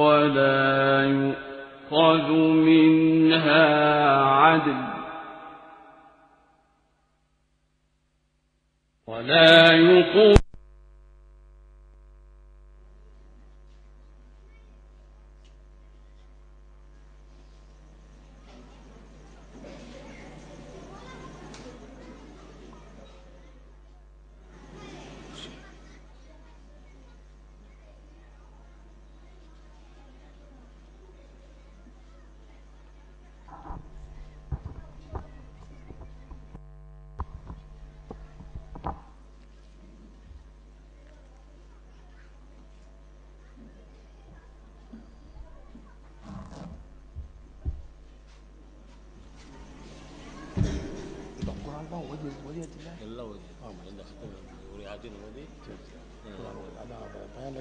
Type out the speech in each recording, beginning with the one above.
ولا يؤخذ منها عدل ولا يقوم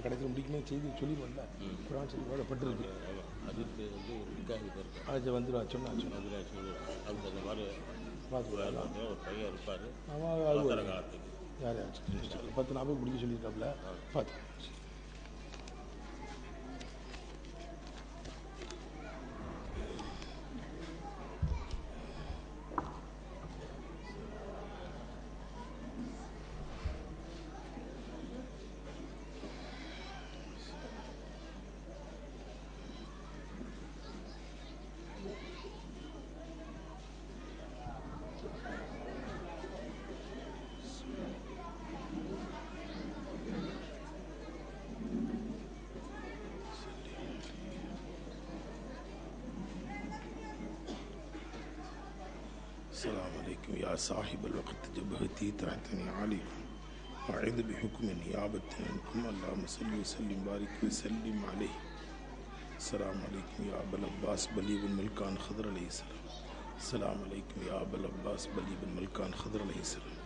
கடைசியில் முடிக்கணும் செய்தி சொல்லிடுவோம்ல குரான் செய்தி ஓடப்பட்டிருக்கு அதுக்கு வந்து ஒரு அது வந்துடும் சொன்னால் அது அந்த மாதிரி பார்த்து ஒரு பையன் இருப்பார் யார் யார் 10 நாள் முடிக்க சொல்லியிருக்காப்புல பார்த்து السلام عليكم يا صاحب الوقت جبهتي تحتني عليكم أعوذ بحكم نيابة منكم اللهم صل وسلم بارك وسلم عليه السلام عليكم يا أبا العباس بليغ الملكان خضر عليه السلام السلام عليكم يا أبا العباس بليغ الملكان خضر عليه السلام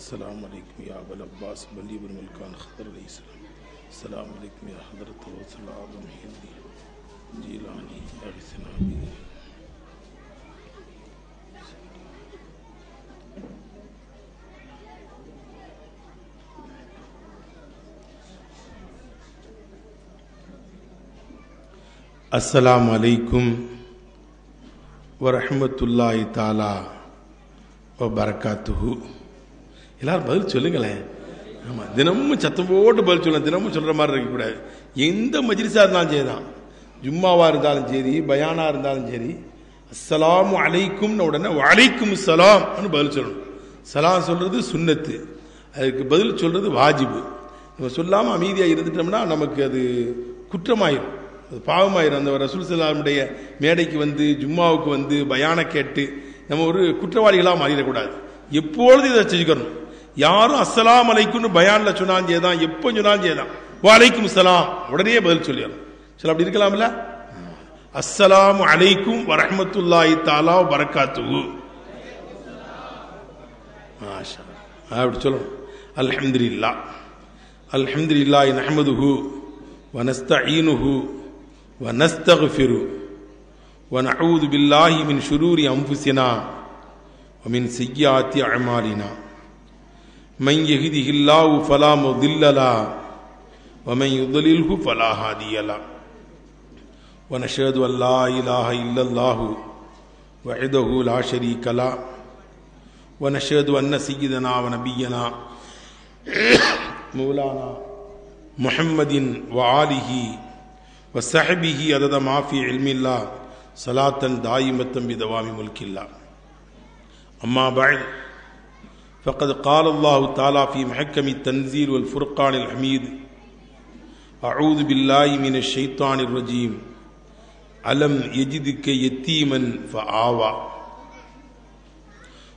السلام عليكم يا أبا العباس بليغ الملكان خضر عليه السلام السلام عليكم يا حضرة غوث الأعظم هندي جيلاني أغثنا به அஸ்ஸலாமு அலைக்கும் வரஹ்மத்துல்லாஹி தஆலா வபரகாத்துஹு. எல்லாரும் பதில் சொல்லுங்களேன். ஆமாம், தினமும் சத்தம் போட்டு பதில் சொல்லலாம். தினமும் சொல்கிற மாதிரி இருக்கக்கூடாது. எந்த மஜ்லிஸாக இருந்தாலும் சரி தான், ஜும்மாவாக இருந்தாலும் சரி, பயானாக இருந்தாலும் சரி, அஸ்ஸலாமு அலைக்கும்னு உடனே வலைக்கும் சலாம்னு பதில் சொல்லணும். சலாம் சொல்கிறது சுன்னத்து, அதுக்கு பதில் சொல்கிறது வாஜிபு. நம்ம சொல்லாமல் அமைதியாக இருந்துட்டோம்னா நமக்கு அது குற்றமாயிரும், அது பாவமாயிரும். அந்த ரசூல் ஸல்லல்லாஹு மேடைக்கு வந்து ஜும்மாவுக்கு வந்து பயான கேட்டு நம்ம ஒரு குற்றவாளிகளாக மாறிடக்கூடாது. எப்பொழுது இதை செஞ்சுக்கணும். யாரும் அஸ்ஸலாமு அலைக்கும்னு பயானில் சொன்னாலும் செய்தான், எப்போ சொன்னாலும் செய்தான் வலைக்கும் சலாம் உடனே பதில் சொல்லிடணும். சரி, அப்படி இருக்கலாம்ல. அஸ்ஸலாமு அலைக்கும் வரஹ்மத்துல்லாஹி தஆலா வபரகாத்துஹு. மாஷா அல்லாஹ் அப்படி சொல்லணும். அல்ஹம்துலில்லாஹ் அல்ஹம்துலில்லாஹி நஹ்மதுஹு வ நஸ்தஈனுஹு ونستغفره ونعوذ بالله من شرور أنفسنا ومن سيئات أعمالنا من يهده الله فلا مضل له ومن يضلله فلا هادي له ونشهد أن لا إله إلا الله وحده لا شريك له ونشهد أن سيدنا ونبينا مولانا محمد وآله وصحبه عدد ما في علم الله صلاة دائمة بدوام ملك الله. أما بعد فقد قال الله تعالى في محكم التنزيل والفرقان الحميد أعوذ بالله من الشيطان الرجيم ألم يجدك يتيما فآوى.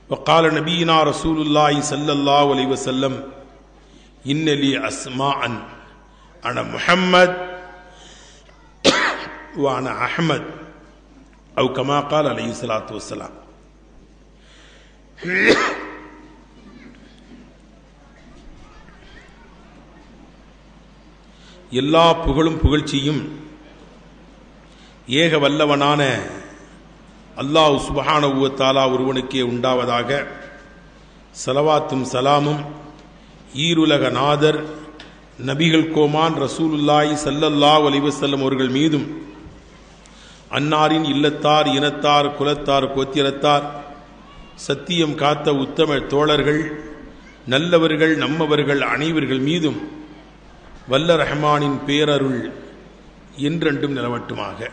وقال نبينا رسول الله صلى الله عليه وسلم إن لي أسماء أنا محمد وانا احمد او كما قال عليه الصلاه والسلام. எல்லா புகழும் புகழ்ச்சியும் ஏக வல்லவனான அல்லாஹ் சுப்ஹானஹு வ தஆலா ஒருவனுக்கே உண்டாவதாக. ஸலவாத்தும் சலாமும் ஈருலக நாதர் நபிகள் கோமான் ரசூலுல்லாஹி ஸல்லல்லாஹு அலைஹி வஸல்லம் அவர்கள் மீதும் அன்னாரின் இல்லத்தார், இனத்தார், குலத்தார், கோத்திரத்தார், சத்தியம் காத்த உத்தம தோழர்கள், நல்லவர்கள், நம்மவர்கள் அனைவர்கள் மீதும் வல்ல ரஹ்மானின் பேரருள் என்றென்றும் நிலவட்டுமாக.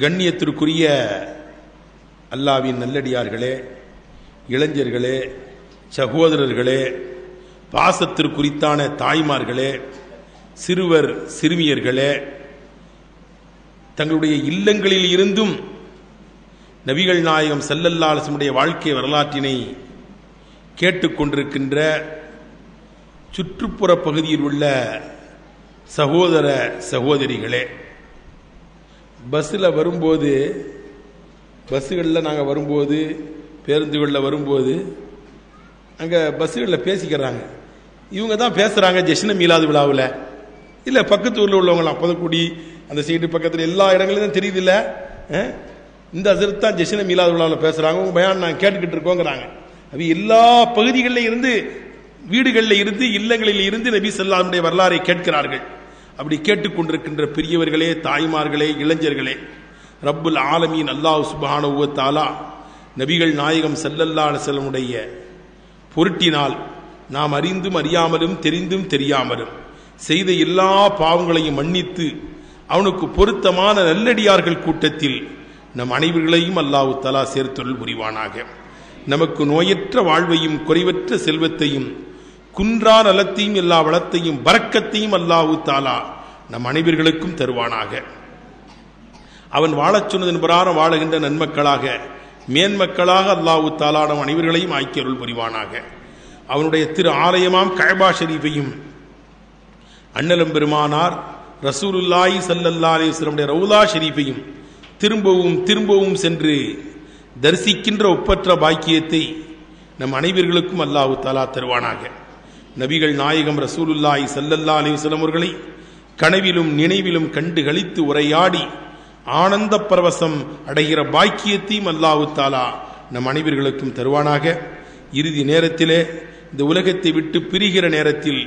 கண்ணியத்திற்குரிய அல்லாஹ்வின் நல்லடியார்களே, இளைஞர்களே, சகோதரர்களே, பாசத்திற்குரித்தான தாய்மார்களே, சிறுவர் சிறுமியர்களே, தங்களுடைய இல்லங்களில் இருந்தும் நபிகள் நாயகம் ஸல்லல்லாஹு அலைஹி வஸல்லம் வாழ்க்கை வரலாற்றினை கேட்டுக்கொண்டிருக்கின்ற சுற்றுப்புற பகுதியில் உள்ள சகோதர சகோதரிகளே, பஸ்ஸில் வரும்போது, பஸ்ஸுகளில் நாங்கள் வரும்போது, பேருந்துகளில் வரும்போது அங்கே பஸ்ஸுகளில் பேசிக்கிறாங்க. இவங்க தான் பேசுகிறாங்க ஜஷ்ன மீலாது விழாவில். இல்லை பக்கத்து ஊரில் உள்ளவங்களாம் புதக்குடி அந்த சைடு பக்கத்தில் எல்லா இடங்களையும் தான் தெரியுது. இல்லை இந்த அசரத் தான் ஜஷ்ன மீலாது விழாவில் பேசுகிறாங்க, உங்கள் பயான் நாங்கள் கேட்டுக்கிட்டு இருக்கோங்கிறாங்க. அது எல்லா பகுதிகளில் இருந்து, வீடுகளில் இருந்து, இல்லங்களில் இருந்து நபி ஸல்லல்லாஹு அலைஹி வஸல்லம் வரலாறை கேட்கிறார்கள். அப்படி கேட்டுக்கொண்டிருக்கின்ற பெரியவர்களே, தாய்மார்களே, இளைஞர்களே, ரப்புல் ஆலமீன் அல்லாஹ் சுப்ஹானஹு வ தஆலா நபிகள் நாயகம் ஸல்லல்லாஹு அலைஹி வஸல்லமுடைய பொருட்டினால் நாம் அறிந்தும் அறியாமலும் தெரிந்தும் தெரியாமலும் செய்த எல்லா பாவங்களையும் மன்னித்து அவனுக்கு பொருத்தமான நல்லடியார்கள் கூட்டத்தில் நம் அனைவர்களையும் அல்லாஹ் தஆலா சேர்த்தருள் புரிவானாக. நமக்கு நோயற்ற வாழ்வையும் குறைவற்ற செல்வத்தையும் குன்றா நலத்தையும் எல்லா வளத்தையும் பரக்கத்தையும் அல்லாஹ் தஆலா நம் அனைவர்களுக்கும் தருவானாக. அவன் வாழச் சொன்னதன் பிரகாரம் வாழுகின்ற நன்மக்களாக, மேன்மக்களாக அல்லாஹ் தஆலா நம் அனைவர்களையும் ஆக்கியருள் புரிவானாக. அவனுடைய திரு ஆலயமாம் கஅபா ஷரீஃபையும், அண்ணலம் பெருமானார் ரசூலுல்லாஹி ஸல்லல்லாஹு அலைஹி வஸல்லம் ரவுலா ஷரீஃபையும் திரும்பவும் திரும்பவும் சென்று தரிசிக்கின்ற ஒப்பற்ற பாக்கியத்தை நம் அனைவர்களுக்கும் அல்லாஹ் தஆலா தருவானாக. நபிகள் நாயகம் ரசூலுல்லாஹி ஸல்லல்லாஹு அலைஹி வஸல்லம் அவர்களை கனவிலும் நினைவிலும் கண்டு களித்து உரையாடி ஆனந்த பரவசம் அடைகிற பாக்கியத்தையும் அல்லாஹ் தஆலா நம் அனைவர்களுக்கும் தருவானாக. இறுதி நேரத்திலே, இந்த உலகத்தை விட்டு பிரிகிற நேரத்தில்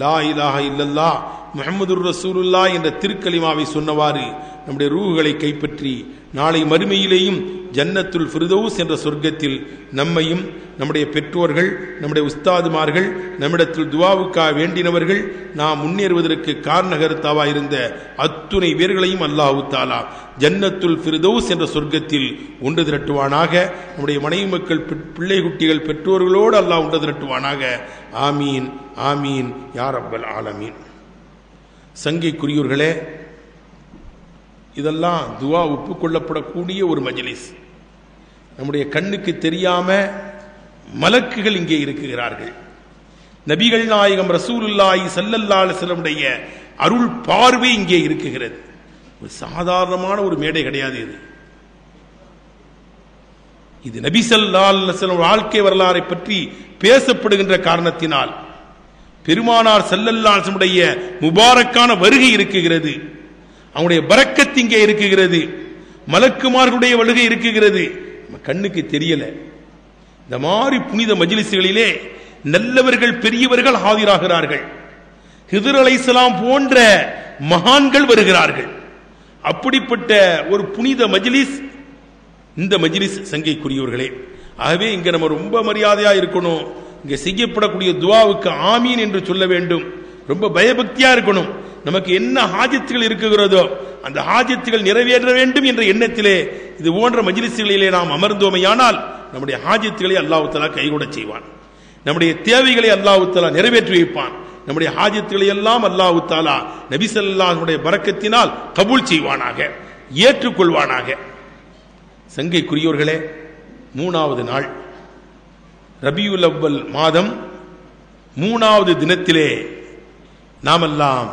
லா இலாஹ இல்லல்லாஹ் முஹம்மதுர் ரசூலுல்லாஹ் என்ற திருக்கலிமாவை சொன்னவாறு நம்முடைய ரூஹுகளை கைப்பற்றி நாளை மறுமையிலேயும் ஜன்னத்துல் ஃபிர்தௌஸ் என்ற சொர்க்கத்தில் நம்மையும், நம்முடைய பெற்றோர்கள், நம்முடைய உஸ்தாதுமார்கள், நம்மிடத்தில் துவாவுக்காக வேண்டினவர்கள், நாம் முன்னேறுவதற்கு காரணகர்த்தாவா இருந்த அத்துணை பேர்களையும் அல்லாஹ் தஆலா ஜன்னத்துல் ஃபிர்தௌஸ் என்ற சொர்க்கத்தில் ஒன்று திரட்டுவானாக. நம்முடைய மனைவி மக்கள், பிள்ளை குட்டிகள், பெற்றோர்களோடு அல்லாஹ் ஒன்று திரட்டுவானாக. ஆமீன் ஆமீன் யா ரப்பல் ஆலமீன். சங்கைக்குரியோர்களே, இதெல்லாம் துவா ஒப்புக்கொள்ளப்படக்கூடிய ஒரு மஜ்லிஸ். நம்முடைய கண்ணுக்கு தெரியாம மலக்குகள் இங்கே இருக்குகிறார்கள். நபிகள் நாயகம் ரசூலுல்லாஹி ஸல்லல்லாஹு அலைஹி வஸல்லம் அருள் பார்வை இங்கே இருக்குகிறது. ஒரு சாதாரணமான ஒரு மேடை கிடையாது இது. இது நபி ஸல்லல்லாஹு அலைஹி வஸல்லம் வாழ்க்கை வரலாறை பற்றி பேசப்படுகின்ற காரணத்தினால் பெருமானார் ஸல்லல்லாஹு அலைஹி வஸல்லம் முபாரக்கான வருகை இருக்குகிறது. அவனுடைய பரக்கத் இங்கே இருக்குகிறது. மலக்குமார்களுடைய வருகை இருக்குகிறது. கண்ணுக்கு தெரியல. இந்த மாதிரி புனித மஜ்லிஸ்களிலே நல்லவர்கள், பெரியவர்கள் ஆஜராகிறார்கள். ஹிதர் அலைஹிஸ்ஸலாம் போன்ற மகான்கள் வருகிறார்கள். அப்படிப்பட்ட ஒரு புனித மஜ்லிஸ் இந்த மஜ்லிஸ். சங்கைக்குரியவர்களே, ஆகவே இங்க நம்ம ரொம்ப மரியாதையா இருக்கணும். இங்க செய்யப்படக்கூடிய துஆவுக்கு ஆமீன் என்று சொல்ல வேண்டும். ரொம்ப பயபக்தியா இருக்கணும். நமக்கு என்ன ஹாஜத்துகள் இருக்குகிறதோ அந்த ஹாஜத்துகள் நிறைவேற வேண்டும் என்ற எண்ணத்திலே இது போன்ற மஜ்லிஸ்களிலே நாம் அமர்ந்தோமையானால் நம்முடைய ஹாஜத்துகளை அல்லாஹ் தஆலா கைகூட செய்வான். நம்முடைய தேவைகளை அல்லாஹ் தஆலா நிறைவேற்றி வைப்பான். நம்முடைய ஹாஜத்துகளை எல்லாம் அல்லாஹ் தஆலா நபி ஸல்லல்லாஹு அலைஹி வஸல்லம் பரக்கத்தினால் கபூல் செய்வானாக, ஏற்றுக்கொள்வானாக. சங்கைக்குரியோர்களே, 3வது நாள் ரபியுல் அவ்வல் மாதம் 3வது தினத்திலே நாமெல்லாம்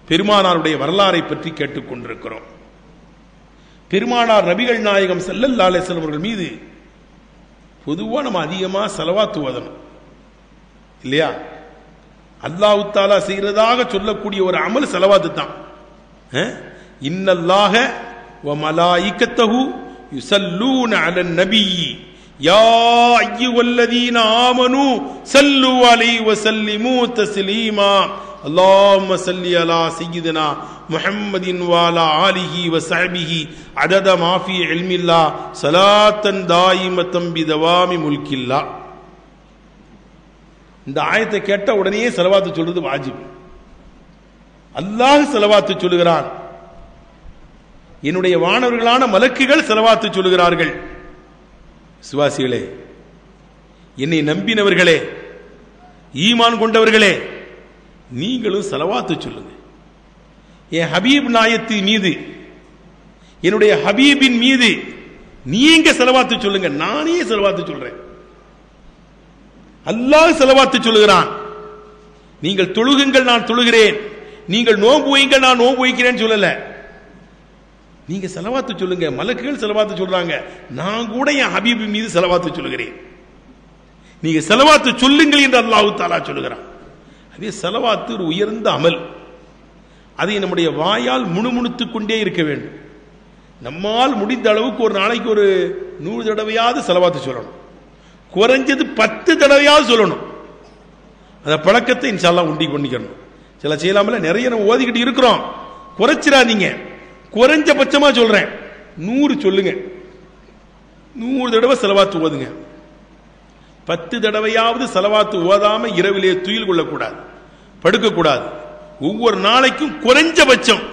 பெருமானாருடைய வரலாறை பற்றி கேட்டுக்கொண்டிருக்கிறோம். பெருமானார் நபிகள் நாயகம் ஸல்லல்லாஹு அலைஹி வஸல்லம் அவர்கள் மீது பொதுவா நம்ம அதிகமா ஸலவாத் ஓதணும் இல்லையா? அல்லாஹ் தஆலா செய்யறதாக சொல்லக்கூடிய ஒரு அமல் ஸலவாத் தான். இன்னல்லாஹ வ மலாயிகத்தஹு யுஸல்லூன அலன் நபி யா அய்யுஹல்லதீன ஆமனூ ஸல்லு அலைஹி வஸல்லிமூ தஸ்லீமா அல்லாஹும்ம ஸல்லி அலா சய்யிதினா முஹம்மதின் வ அலா ஆலிஹி வ ஸஹ்பிஹி அதத மா ஃபீ இல்மில்லாஹ் ஸலாத்தன் தாயிமத்தன் பிதவாமி முல்கில்லாஹ். இந்த ஆயத்தை கேட்ட உடனே ஸலவாத்து சொல்றது வாஜிப். அல்லாஹ் ஸலவாத்து சொல்லுகிறான், என்னுடைய வானவர்களான மலக்குகள் ஸலவாத்து சொல்லுகிறார்கள். விசுவாசிகளே, என்னை நம்பினவர்களே, ஈமான் கொண்டவர்களே, நீங்களும் ஸலவாத்து சொல்லுங்க. என் ஹபீப் நாயத்து மீது, என்னுடைய ஹபீபின் மீது நீங்க ஸலவாத்து சொல்லுங்க. நானே ஸலவாத்து சொல்றேன். அல்லாஹ் ஸலவாத்து சொல்லுகிறான். நீங்கள் தொழுகுங்கள், நான் தொழுகிறேன். நீங்கள் நோன்பு வையுங்கள், நான் நோன்பு வைக்கிறேன்னு சொல்லல. நீங்க ஸலவாத்து சொல்லுங்க. மலக்குகள் ஸலவாத்து சொல்றாங்க, நான் கூட என் ஹபீப் மீது ஸலவாத்து சொல்லுகிறேன். நீங்க ஸலவாத்து சொல்லுங்கள் என்று அல்லாஹ் தஆலா சொல்லுகிறான். அதே ஸலவாத்து ஒரு உயர்ந்த அமல். அதை நம்முடைய வாயால் முணுமுணுத்துக் கொண்டே இருக்க வேண்டும். நம்மால் முடிந்த அளவுக்கு ஒரு நாளைக்கு ஒரு 100 தடவையாவது ஸலவாத்து சொல்லணும். குறைஞ்சது 10 தடவையாவது சொல்லணும். அந்த பழக்கத்தை இன்ஷா அல்லாஹ் உண்டி பண்ணிக்கணும். சில செய்யலாமல நிறைய நம்ம ஓதிக்கிட்டு இருக்கிறோம், குறைச்சிடாதீங்க. குறைஞ்சபட்சமா சொல்றேன், 100 சொல்லுங்க. 100 தடவை ஸலவாத்து ஓதுங்க. 10 தடவையாவது ஸலவாத்து ஓதாம இரவிலே துயில் கொள்ளக்கூடாது, படுக்கக்கூடாது. ஒவ்வொரு நாளைக்கும் குறைஞ்சபட்சம்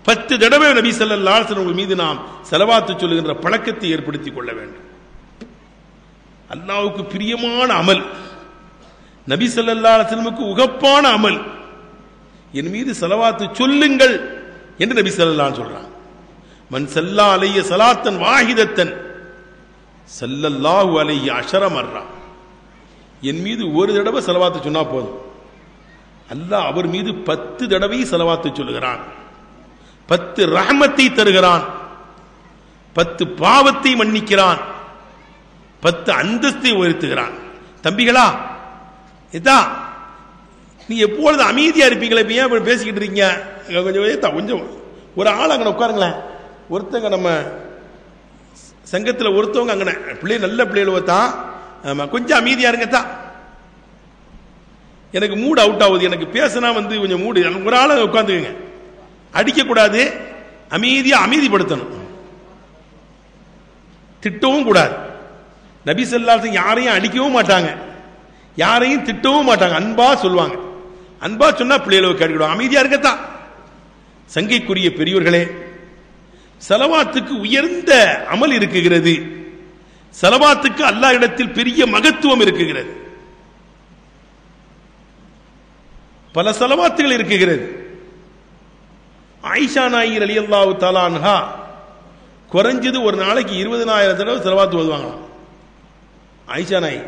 10 தடவை நபி ஸல்லல்லாஹு அலைஹி வஸல்லம் மீது நாம் ஸலவாத்து சொல்லுகின்ற பழக்கத்தை ஏற்படுத்திக் கொள்ள வேண்டும். அல்லாஹ்வுக்கு பிரியமான அமல், நபி ஸல்லல்லாஹு அலைஹி வஸல்லமுக்கு உகப்பான அமல். என் மீது ஸலவாத்து சொல்லுங்கள் என்று நபி ஸல்லல்லாஹு அலைஹி சொல்றாங்க. மன் ஸல்லா அலைஹி ஸலாத்தன் வாஹிதத்தன் ஸல்லல்லாஹு அலைஹி அஷர மர்ரா. என் மீது ஒரு தடவை ஸலவாத்து சொன்னா போதும், அல்லாஹ் அவர் மீது 10 தடவை ஸலவாத்து சொல்லுகிறான். 10 ரஹ்மத்தை தருகிறான், 10 பாவத்தை மன்னிக்கிறான், 10 அந்தஸ்தை உயர்த்துகிறான். தம்பிகளா, இதான் நீ எப்பொழுது அமைதியா இருப்பீங்களே, இப்ப ஏன் பேசிக்கிட்டு இருக்கீங்க? கொஞ்சம் ஒரு ஆள் அங்கே உட்காருங்களேன். ஒருத்தங்க நம்ம சங்கத்தில் ஒருத்தவங்க அங்கே பிள்ளை நல்ல பிள்ளைகள் தான், கொஞ்சம் அமைதியா இருங்க தான். எனக்கு மூடு அவுட் ஆகுது, எனக்கு பேசினா கொஞ்சம் மூடு. ஒரு ஆள் உட்காந்துக்குங்க, அடிக்கக்கூடாது, அமைதியா அமைதிப்படுத்தணும், திட்டவும் கூடாது. நபி ஸல்லல்லாஹு அலைஹி வஸல்லம் யாரையும் அடிக்கவும் மாட்டாங்க, யாரையும் திட்டவும் மாட்டாங்க, அன்பா சொல்லுவாங்க. அன்பா சொன்னா பிள்ளைகளை கேட்டுக்கிடுவாங்க. அமைதியா இருக்கத்தான். சங்கைக்குரிய பெரியோர்களே, ஸலவாத்துக்கு உயர்ந்த அமல் இருக்குகிறது. ஸலவாத்துக்கு அல்லாஹ் இடத்தில் பெரிய மகத்துவம் இருக்குகிறது. பல ஸலவாத்துகள் இருக்குகிறது. ஆயிஷா நாயகி ரலியல்லாஹு தஆலா அன்ஹா குறைஞ்சது ஒரு நாளைக்கு 20,000 தடவை ஸலவாத்து ஓதுவாங்களாம். ஆயிஷா நாயகி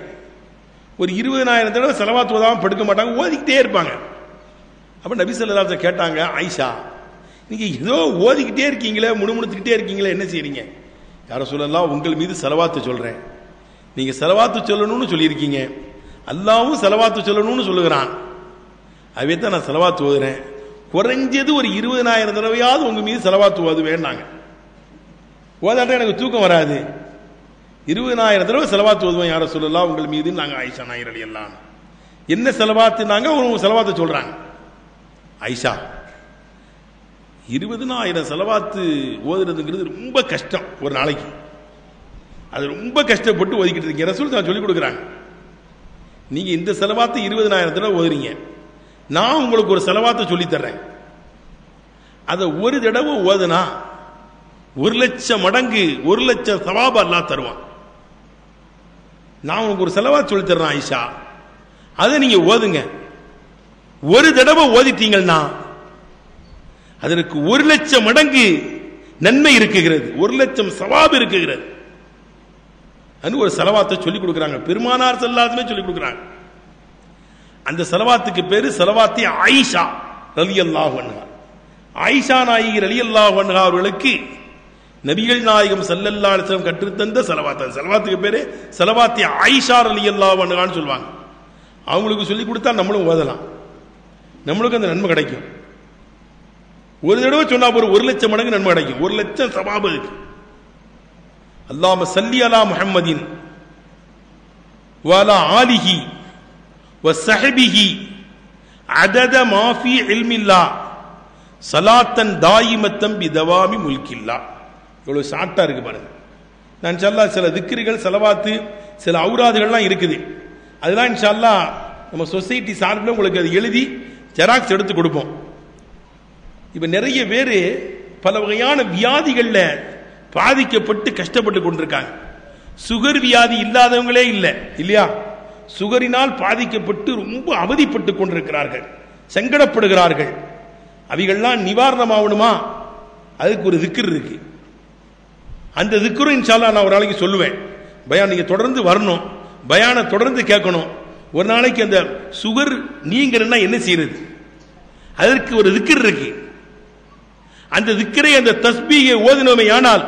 ஒரு 20,000 தடவை ஸலவாத்து ஓதாம படுக்க மாட்டாங்க, ஓதிக்கிட்டே இருப்பாங்க. அப்ப நபி ஸல்லல்லாஹு அலைஹி வஸல்லம் கேட்டாங்க, ஆயிஷா நீங்க ஏதோ ஓதிக்கிட்டே இருக்கீங்களே, முணுமுணுத்துக்கிட்டே இருக்கீங்களே, என்ன செய்றீங்க? யா ரசூலல்லாஹ், உங்கள் மீது ஸலவாத்து சொல்றேன். நீங்க ஸலவாத்து சொல்லணும்னு சொல்லியிருக்கீங்க, அல்லாஹ்வும் ஸலவாத்து சொல்லணும்னு சொல்லுகிறான். அவே தான் நான் ஸலவாத்து ஓதுறேன். குறைஞ்சது ஒரு 20,000 தடவையாவது உங்க மீது ஸலவாத்து ஓதுவேன்னாங்க. ஓதாட்டா எனக்கு தூக்கம் வராது, 20,000 தடவை ஸலவாத்து ஓதுவேன் யா ரசூலல்லாஹ் உங்கள் மீது. நாங்க ஆயிஷா நாயகி ரலியல்லாஹு அன்ஹா என்ன ஸலவாத்துனாங்க, ஒரு ஸலவாத்து சொல்றாங்க. ஆயிஷா, 20,000 ஸலவாத்து ஓதுறதுங்கிறது ரொம்ப கஷ்டம். ஒரு நாளைக்கு அது ரொம்ப கஷ்டப்பட்டு ஓதிக்கிட்டு இருக்கீங்க. ரசூல் தான் சொல்லிக் கொடுக்குறாங்க, நீங்க இந்த ஸலவாத்து 20,000 தடவை ஓதுறீங்க, நான் உங்களுக்கு ஒரு ஸலவாத்தை சொல்லித் தர்றேன். அதை ஒரு தடவை ஓதுனா 1,00,000 மடங்கு 1,00,000 சவாபா அல்லாஹ் தருவான். நான் உங்களுக்கு ஒரு ஸலவாத் சொல்லித் தர்றேன் ஆயிஷா, அதை நீங்க ஓதுங்க. ஒரு தடவை ஓதிட்டீங்கன்னா அதற்கு 1,00,000 மடங்கு நன்மை இருக்குகிறது, 1,00,000 சவாப் இருக்குகிறது. ஒரு ஸலவாத்தை சொல்லிக் கொடுக்குறாங்க, பெருமானார் ஸல்லல்லாஹு அலைஹி வஸல்லம் சொல்லிக் கொடுக்குறாங்க. அந்த ஸலவாத்துக்கு பேரு ஸலவாத்தி ஆயிஷா ரலியல்லாஹு அன்ஹா. ஆயிஷா நாயகி ரலியல்லாஹு அன்ஹா அவர்களுக்கு நபிகள் நாயகம் ஸல்லல்லாஹு அலைஹி வஸல்லம் கற்றுத்தந்த ஸலவாத். அந்த ஸலவாத்துக்கு பேரு ஸலவாத்தி ஆயிஷா ரலியல்லாஹு அன்ஹான்னு சொல்லுவாங்க. அவங்களுக்கு சொல்லிக் கொடுத்தா நம்மளும் ஓதலாம், நம்மளுக்கு அந்த நன்மை கிடைக்கும். ஒரு தடவை சொன்னா ஒரு 1,00,000 மடங்கு நன்மை கிடைக்கும், 1,00,000 சவாபு இருக்கு. அல்லாஹும்ம ஸல்லி அலா முஹம்மதின் வலா ஆலிஹி வஸஹபிஹி அதத மா ஃபீ இல்மில்லா ஸலாத்தன் தாயிமத்தன் பிதவாமி முல்கில்லா. இவ்வளவு ஷார்ட்டா இருக்கு பாருங்க. நான் இன்ஷா அல்லாஹ் சில திக்ருகள் ஸலவாத்து சில ஔராதுகள்லாம் இருக்குது, அதெல்லாம் இன்ஷா அல்லாஹ் நம்ம சொசைட்டி சார்பில் உங்களுக்கு அது எழுதி ஜெராக்ஸ் எடுத்து கொடுப்போம். இப்ப நிறைய பேர் பல வகையான வியாதிகள்ல பாதிக்கப்பட்டு கஷ்டப்பட்டு கொண்டிருக்காங்க. சுகர் வியாதி இல்லாதவங்களே இல்லை இல்லையா? சுகரினால் பாதிக்கப்பட்டு ரொம்ப அவதிப்பட்டு கொண்டிருக்கிறார்கள், சங்கடப்படுகிறார்கள். அவைகள்லாம் நிவாரணம் ஆகணுமா? அதுக்கு ஒரு திக்ர் இருக்கு. அந்த திக்ரும் இன்ஷா அல்லாஹ் நான் ஒரு நாளைக்கு சொல்லுவேன். பயான் நீங்க தொடர்ந்து வரணும், பயானை தொடர்ந்து கேட்கணும். ஒரு நாளைக்கு அந்த சுகர் நீங்கன்னா என்ன செய்யறது, அதற்கு ஒரு திக்ர் இருக்கு. அந்த திக்ரை அந்த தஸ்பீகை ஓதினோமே ஆனால்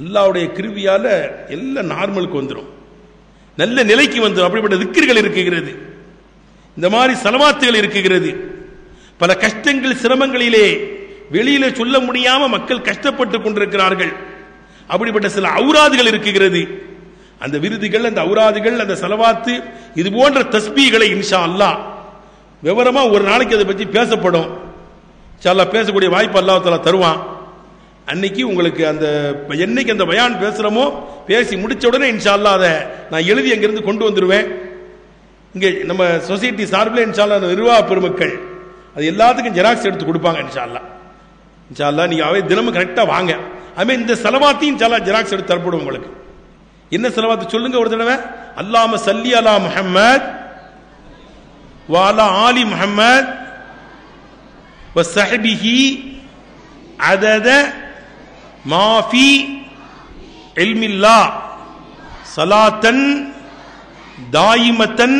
அல்லாஹ்வுடைய கிருபையால எல்லாம் நார்மலுக்கு வந்துடும், நல்ல நிலைக்கு வந்துடும். அப்படிப்பட்ட திக்ர்கள் இருக்குகிறது, இந்த மாதிரி ஸலவாத்துகள் இருக்குகிறது. பல கஷ்டங்கள் சிரமங்களிலே வெளியில சொல்ல முடியாம மக்கள் கஷ்டப்பட்டு கொண்டிருக்கிறார்கள். அப்படிப்பட்ட சில ஔராதுகள் இருக்குகிறது. அந்த விருதுகள், அந்த ஔராதுகள், அந்த ஸலவாத்து, இது போன்ற தஸ்பீகளை இன்ஷா அல்லாஹ் விவரமா ஒரு நாளைக்கு அதை பற்றி பேசப்படும். இன்ஷா அல்லாஹ் பேசக்கூடிய வாய்ப்பு அல்லாஹ் தஆலா தருவான். அன்னைக்கு உங்களுக்கு அந்த என்னைக்கு அந்த பயான் பேசுறோமோ பேசி முடிச்ச உடனே இன்ஷா அல்லாஹ் அதை நான் எழுதி அங்கிருந்து கொண்டு வந்துருவேன். இங்க நம்ம சொசைட்டி சார்பில் இன்ஷா அல்லாஹ் நிர்வாக பெருமக்கள் அது எல்லாத்துக்கும் ஜெராக்ஸ் எடுத்து கொடுப்பாங்க. இன்ஷா அல்லாஹ் இன்ஷா அல்லாஹ் நீங்க அவை தினமும் கரெக்டா வாங்க. அதுமாதிரி இந்த ஸலவாத்தையும் இன்ஷா அல்லாஹ் ஜெராக்ஸ் எடுத்து தரப்படும் உங்களுக்கு. என்ன ஸலவாத்து சொல்லுங்க ஒரு தடவை. அல்லாஹும்ம ஸல்லி அலா முஹம்மத் வ அலா ஆலி முஹம்மத் வ ஸஹ்பிஹி அதத மா ஃபீ இல்மில்லா ஸலாத்தன் தாயிமத்தன்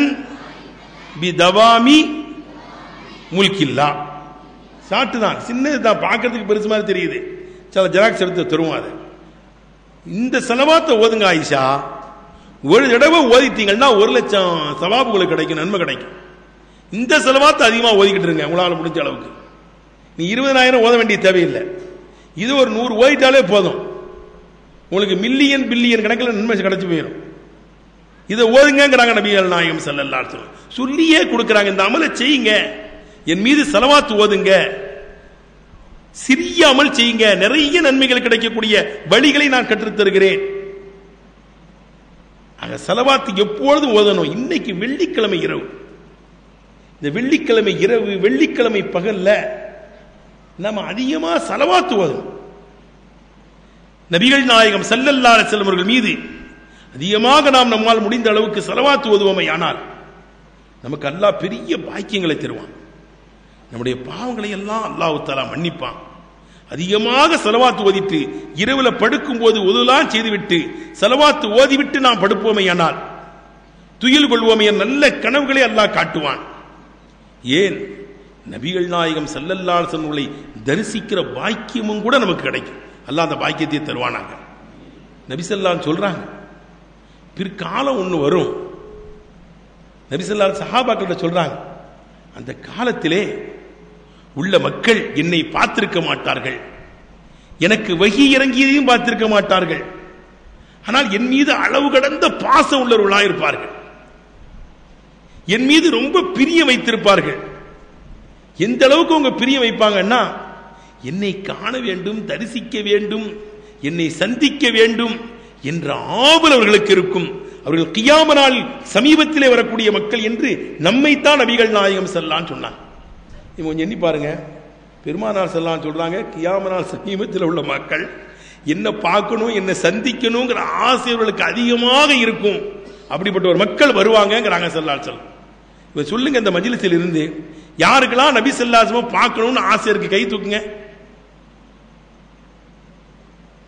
பிதவாமி முல்கில்லா. ஷார்ட் தான், சின்னது தான், பார்க்கறதுக்கு பெருசு மாதிரி தெரியுது. சில ஜெராக்ஸ் எடுத்து தருவோம். அது இந்த ஸலவாத்தை ஓதுங்க ஆயிஷா. ஒரு தடவை ஓதிட்டீங்கன்னா 1,00,000 சவாபு உங்களுக்கு கிடைக்கும், நன்மை கிடைக்கும். இந்த ஸலவாத்தை அதிகமாக ஓதிக்கிட்டு இருங்க உங்களால் முடிஞ்ச அளவுக்கு. நீ 20,000 ஓத வேண்டிய தேவையில்லை. இது ஒரு 100 ஓதிட்டாலே போதும், உங்களுக்கு மில்லியன் பில்லியன் கணக்கில் நன்மை கிடைச்சு போயிடும். இதை ஓதுங்கிறாங்க நபிகள் நாயகம் ஸல்லல்லாஹு அலைஹி வஸல்லம். சொல்லியே கொடுக்குறாங்க, இந்த அமலை செய்யுங்க, என் மீது ஸலவாத்து ஓதுங்க, சிறிய அமல் செய்யுங்க, நிறைய நன்மைகள் கிடைக்கக்கூடிய வழிகளை நான் கற்றுத் தருகிறேன். ஸலவாத்து எப்பொழுதும் ஓதணும். இன்னைக்கு வெள்ளிக்கிழமை இரவு, இந்த வெள்ளிக்கிழமை இரவு வெள்ளிக்கிழமை பகல்ல நம்ம அதிகமா ஸலவாத்து ஓதணும். நபிகள் நாயகம் ஸல்லல்லாஹு அலைஹி வஸல்லம் அவர்கள் மீது அதிகமாக நாம் நம்மால் முடிந்த அளவுக்கு ஸலவாத்து ஓதுவோமே ஆனால் நமக்கு அல்லாஹ் பெரிய பாக்கியங்களை தருவான். நம்முடைய பாவங்களை எல்லாம் அல்லாஹ் தஆலா மன்னிப்பான். அதிகமாக ஸலவாத்து ஓதிட்டு இரவுல படுக்கும் போது ஒதுலாம் செய்துவிட்டு ஸலவாத்து ஓதிவிட்டு நாம் படுப்போமே ஆனால் துயில் கொள்வோமே, நல்ல கனவுகளை அல்லாஹ் காட்டுவான். ஏன் நபிகள் நாயகம் ஸல்லல்லாஹு அலைஹி வஸல்லம் அவர்களை தரிசிக்கிற பாக்கியமும் கூட நமக்கு கிடைக்கும். அல்லாஹ் அந்த பாக்கியத்தை தருவானாங்க. நபி ஸல்லல்லாஹு சொல்றாங்க, பிற்காலம் ஒன்று வரும். நபி ஸல்லல்லாஹு அலைஹி சஹாபாக்கள் சொல்றாங்க, அந்த காலத்திலே உள்ள மக்கள் என்னை பார்த்திருக்க மாட்டார்கள், எனக்கு வஹி இறங்கியதையும் பார்த்திருக்க மாட்டார்கள், ஆனால் என் மீது அளவு கடந்த பாசம் உள்ளவர்களாக இருப்பார்கள், என் மீது ரொம்ப பிரியம் வைத்திருப்பார்கள். எந்த அளவுக்கு அவங்க பிரியம் வைப்பாங்கன்னா, என்னை காண வேண்டும், தரிசிக்க வேண்டும், என்னை சந்திக்க வேண்டும் என்ற ஆவல் அவர்களுக்கு இருக்கும். அவர்கள் கியாம நாள் சமீபத்திலே வரக்கூடிய மக்கள் என்று நம்மைத்தான் நபிகள் நாயகம் ஸல்லல்லாஹு சொன்னாங்க. இவங்க கொஞ்சம் எண்ணி பாருங்க. பெருமானார் ஸல்லல்லாஹு சொல்றாங்க, கியாம நாள் சமீபத்தில் உள்ள மக்கள் என்ன பார்க்கணும், என்ன சந்திக்கணுங்கிற ஆசை அவர்களுக்கு அதிகமாக இருக்கும். அப்படிப்பட்ட ஒரு மக்கள் வருவாங்கிறாங்க ஸல்லல்லாஹு அலைஹி வஸல்லம். இப்ப சொல்லுங்க, இந்த மஜ்லிஸில் இருந்து யாருக்கெல்லாம் நபி ஸல்லல்லாஹு அலைஹி வஸல்லம் பார்க்கணும்னு ஆசை இருக்கு, கை தூக்குங்க.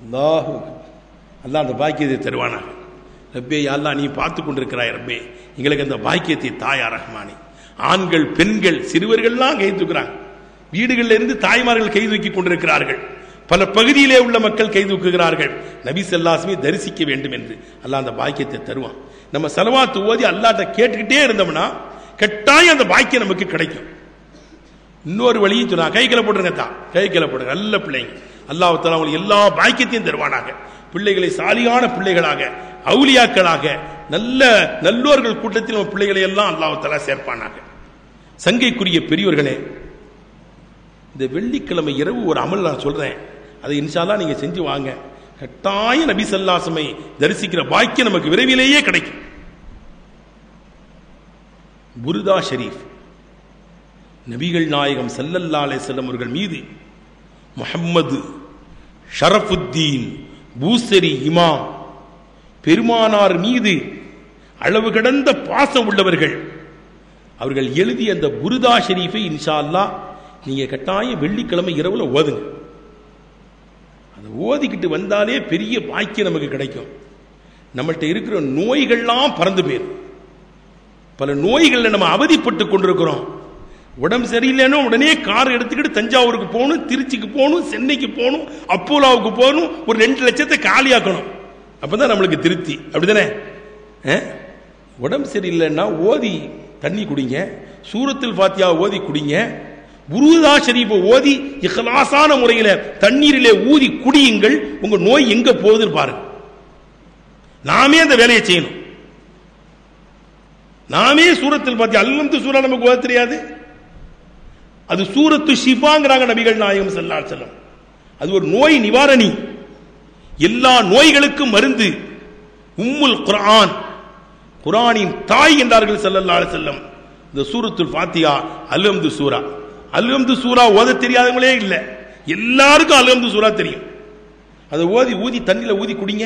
அல்லாஹ் அல்லாஹ் அந்த பாக்கியத்தை தருவானாக. ரப்பே யா அல்லாஹ், நீ பார்த்து கொண்டிருக்கிறாய் ரப்பே, எங்களுக்கு அந்த பாக்கியத்தை தாயா ரஹ்மானே. ஆண்கள் பெண்கள் சிறுவர்கள்லாம் கை தூக்குறாங்க. வீடுகளில் இருந்து தாய்மார்கள் கை தூக்கி கொண்டிருக்கிறார்கள். பல பகுதியிலே உள்ள மக்கள் கை தூக்குகிறார்கள், நபி ஸல்லல்லாஹு அலைஹி வஸல்லம் தரிசிக்க வேண்டும் என்று. அல்லாஹ் அந்த பாக்கியத்தை தருவான். நம்ம ஸலவாத்து ஓதி அல்லாஹ்ட்ட கேட்டுக்கிட்டே இருந்தோம்னா கட்டாயம் அந்த பாக்கியம் நமக்கு கிடைக்கும். இன்னொரு வழியும் சொன்னா, கை கீழ போட்டுருங்க தான், கை கீழ போடுங்க, நல்ல பிள்ளைங்க. அல்லாஹ் தஆலா உங்களுக்கு எல்லா பாக்கியத்தையும் தருவானாக. பிள்ளைகளை சாலியான பிள்ளைகளாக, அவுலியாக்களாக, நல்ல நல்லோர்கள் கூட்டத்தில் நம்ம பிள்ளைகளை எல்லாம் அல்லாஹ் தஆலா சேர்ப்பானாக. சங்கைக்குரிய பெரியோர்களே, இந்த வெள்ளிக்கிழமை இரவு ஒரு அமல் நான் சொல்றேன், அதை இன்ஷா அல்லாஹ் நீங்க செஞ்சு வாங்க. கட்டாய நபி ஸல்லல்லாஹு அலைஹி வஸல்லம் தரிசிக்கிற பாக்கியம் நமக்கு விரைவிலேயே கிடைக்கும். புர்தா ஷரீஃப், நபிகள் நாயகம் ஸல்லல்லாஹு அலைஹி வஸல்லம் அவர்கள் மீது முஹம்மது ஷரஃபுத்தீன் பூசரி இமாம் பெருமானார் மீது அளவு கடந்த பாசம் உள்ளவர்கள் அவர்கள் எழுதிய அந்த புர்தா ஷரீஃபை இன்ஷா அல்லாஹ் நீங்க கட்டாயம் வெள்ளிக்கிழமை இரவுல ஓதுங்க. அதை ஓதிக்கிட்டு வந்தாலே பெரிய பாக்கியம் நமக்கு கிடைக்கும். நம்மள்கிட்ட இருக்கிற நோய்கள்லாம் பறந்து போயிடும். பல நோய்கள்ல நம்ம அவதிப்பட்டு கொண்டிருக்கிறோம். உடம்பு சரியில்லைன்னா உடனே கார் எடுத்துக்கிட்டு தஞ்சாவூருக்கு போகணும், திருச்சிக்கு போகணும், சென்னைக்கு போகணும், அப்போலாவுக்கு போகணும், ஒரு 2 லட்சத்தை காலியாக்கணும். அப்பதான் நம்மளுக்கு திருப்தி. அப்படிதானே? உடம்பு சரியில்லைன்னா ஓதி தண்ணி குடிங்க, சூரத்துல் ஃபாத்தியா ஓதி குடிங்க, புர்தா ஷரீஃபை ஓதி இஹ்லாஸான முறையில் தண்ணீரிலே ஊதி குடியுங்கள். உங்க நோய் எங்க போகுதுன்னு பாருங்க. நாமே அந்த வேலையை செய்யணும். நாமே சூரத்துல் ஃபாத்தியா, அல்ஹம்து சூரா நமக்கு ஓத தெரியாது. அது சூரத்து ஷிஃபாங்கிறாங்க நபிகள் நாயகம் ஸல்லல்லாஹு அலைஹி வஸல்லம். அது ஒரு நோய் நிவாரணி, எல்லா நோய்களுக்கும் மருந்து. உம்முல் குர்ஆன், குர்ஆனின் தாய் என்றார்கள் ஸல்லல்லாஹு அலைஹி வஸல்லம். இந்த சூரத்துல் ஃபாத்தியா, அல்ஹம்து சூரா. அல்ஹம்து சூரா ஓத தெரியாதவங்களே இல்லை, எல்லாருக்கும் அல்ஹம்து சூரா தெரியும். அதை ஓதி ஊதி தண்ணியில ஊதி குடிங்க.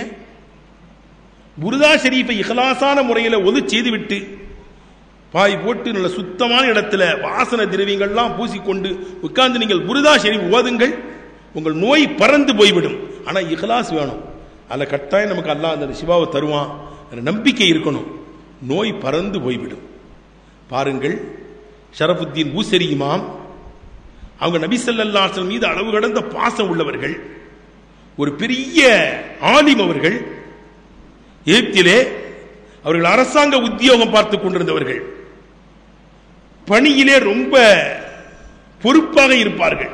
புர்தா ஷரீஃபை இஹ்லாஸான முறையில் ஒது செய்துவிட்டு பாய் போட்டு நல்ல சுத்தமான இடத்துல வாசனை திரவியங்கள்லாம் பூசிக்கொண்டு உட்கார்ந்து நீங்கள் புர்தா ஷரீஃப் ஓதுங்கள். உங்கள் நோய் பறந்து போய்விடும். ஆனா இஹ்லாஸ் வேணும். அதில் கட்டாயம் நமக்கு அல்லாஹ் அந்த சிவாவை தருவான், நம்பிக்கை இருக்கணும். நோய் பறந்து போய்விடும். பாருங்கள், ஷரஃபுத்தீன் பூசரி இமாம் அவங்க நபி ஸல்லல்லாஹு அலைஹி வஸல்லம் மீது அளவு கடந்த பாசம் உள்ளவர்கள். ஒரு பெரிய ஆலிம் அவர்கள். எகிப்திலே அவர்கள் அரசாங்க உத்தியோகம் பார்த்துக் கொண்டிருந்தவர்கள். பணியிலே ரொம்ப பொறுப்பாக இருப்பார்கள்.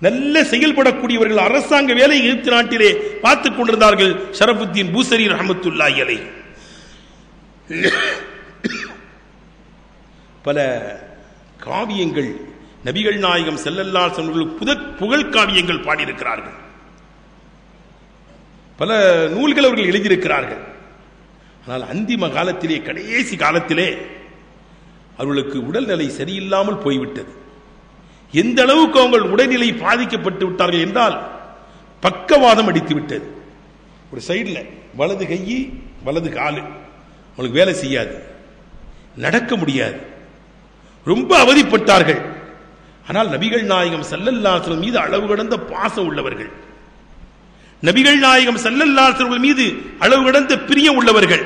நல்ல செயல்படக்கூடியவர்கள். அரசாங்க வேலை எகிப்து நாட்டிலே பார்த்துக் கொண்டிருந்தார்கள் ஷரஃபுத்தீன் பூசரி ரஹ்மத்துல்லாஹி அலைஹி. பல காவியங்கள் நபிகள் நாயகம் ஸல்லல்லாஹு அலைஹி வஸல்லம் புகழ் காவியங்கள் பாடியிருக்கிறார்கள். பல நூல்கள் அவர்கள் எழுதியிருக்கிறார்கள். ஆனால் அந்திம காலத்திலே, கடைசி காலத்திலே அவர்களுக்கு உடல்நிலை சரியில்லாமல் போய்விட்டது. எந்த அளவுக்கு அவங்க உடல்நிலை பாதிக்கப்பட்டு விட்டார்கள் என்றால் பக்கவாதம் அடித்து விட்டது. ஒரு சைடில் வலது கை வலது காலு அவங்களுக்கு வேலை செய்யாது, நடக்க முடியாது, ரொம்ப அவதிப்பட்டார்கள். ஆனால் நபிகள் நாயகம் ஸல்லல்லாஹு அலைஹி வஸல்லம் மீது அளவு கடந்த பாசம் உள்ளவர்கள், நபிகள் நாயகம் ஸல்லல்லாஹு அலைஹி வஸல்லம் மீது அளவு கடந்த பிரியம் உள்ளவர்கள்.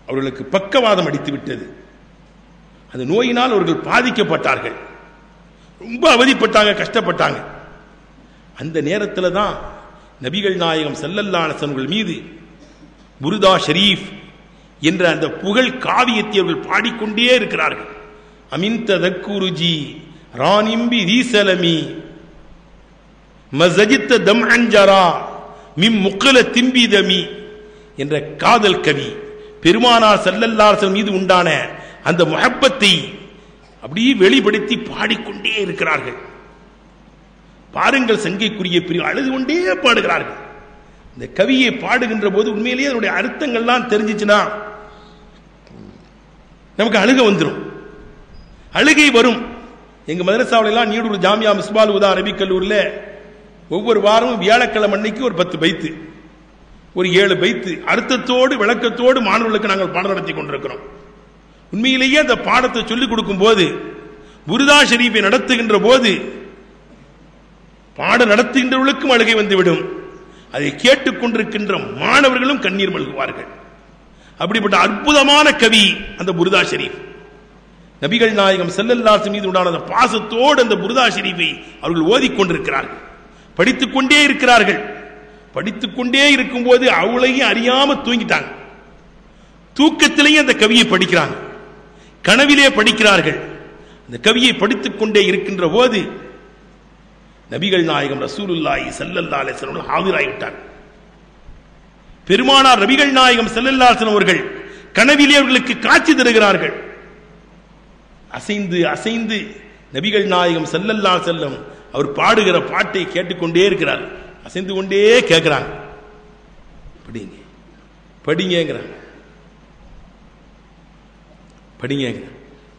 அவர்களுக்கு பக்கவாதம் அடித்து விட்டது. அந்த நோயினால் அவர்கள் பாதிக்கப்பட்டார்கள், ரொம்ப அவதிப்பட்டாங்க, கஷ்டப்பட்டாங்க. அந்த நேரத்தில் தான் நபிகள் நாயகம் ஸல்லல்லாஹு அலைஹி வஸல்லம் மீது புர்தா ஷரீஃப் என்ற அந்த புகழ் காவியத்தை அவர்கள் பாடிக்கொண்டே இருக்கிறார்கள். அமின் ததக்குருஜி ரானிம்பி ரீசலமி மஸஜித்த தம்அன்ஜரா மிம் முக்ல திம்பிதமி என்ற காதல் கவி பெருமானார் ஸல்லல்லாஹு அலைஹி வஸல்லம் மீது உண்டான அந்த முஹப்பத்தை அப்படியே வெளிப்படுத்தி பாடிக்கொண்டே இருக்கிறார்கள். பாருங்கள், சங்கைக்குரிய பிரிவு அழுது கொண்டே பாடுகிறார்கள். இந்த கவியை பாடுகின்ற போது உண்மையிலேயே அதனுடைய அர்த்தங்கள்லாம் தெரிஞ்சிச்சுன்னா நமக்கு அழுக வந்துடும், அழுகை வரும். எங்க மதரசாவிலாம் நீடூர் ஜாமியா மிஸ்பால் உதா அரபிக் கல்லூரில் ஒவ்வொரு வாரமும் வியாழக்கிழமை அன்னைக்கு ஒரு 10 பைத்து, ஒரு 7 பைத்து அர்த்தத்தோடு விளக்கத்தோடு மாணவர்களுக்கு நாங்கள் பாடம் நடத்தி கொண்டிருக்கிறோம். உண்மையிலேயே அந்த பாடத்தை சொல்லிக் கொடுக்கும் போது, புர்தா ஷரீஃபை நடத்துகின்ற போது பாடம் நடத்துகின்றவர்களுக்கும் அழுகை வந்துவிடும். அதை கேட்டுக்கொண்டிருக்கின்ற மாணவர்களும் கண்ணீர் மல்குவார்கள். அப்படிப்பட்ட அற்புதமான கவி அந்த புர்தா ஷரீஃப். நபிகள் நாயகம் ஸல்லல்லாஹு அலைஹி வஸல்லம் மீது உண்டான அந்த பாசத்தோடு அந்த புர்தா ஷரீஃபை அவர்கள் ஓதிக்கொண்டிருக்கிறார்கள், படித்துக்கொண்டே இருக்கிறார்கள். படித்துக்கொண்டே இருக்கும் போது அவளையும் அறியாம தூங்கிட்டாங்க. தூக்கத்திலேயே அந்த கவியை படிக்கிறாங்க, கனவிலே படிக்கிறார்கள். அந்த கவியை படித்துக் கொண்டே இருக்கின்ற போது நபிகள் நாயகம் ரசூலுல்லாஹி ஸல்லல்லாஹு அலைஹி வஸல்லம் ஆஜராகிவிட்டார். பெருமானார் நபிகள் நாயகம் ஸல்லல்லாஹு அலைஹி வஸல்லம் அவர்கள் கனவிலே அவர்களுக்கு காட்சி தருகிறார்கள். அசைந்து அசைந்து நபிகள் நாயகம் ஸல்லல்லாஹு அலைஹி வஸல்லம் அவர் பாடுகிற பாட்டை கேட்டுக்கொண்டே இருக்கிறார். அசைந்து கொண்டே கேட்கிறாங்க, படிங்க படிங்கிறாங்க, படிங்க,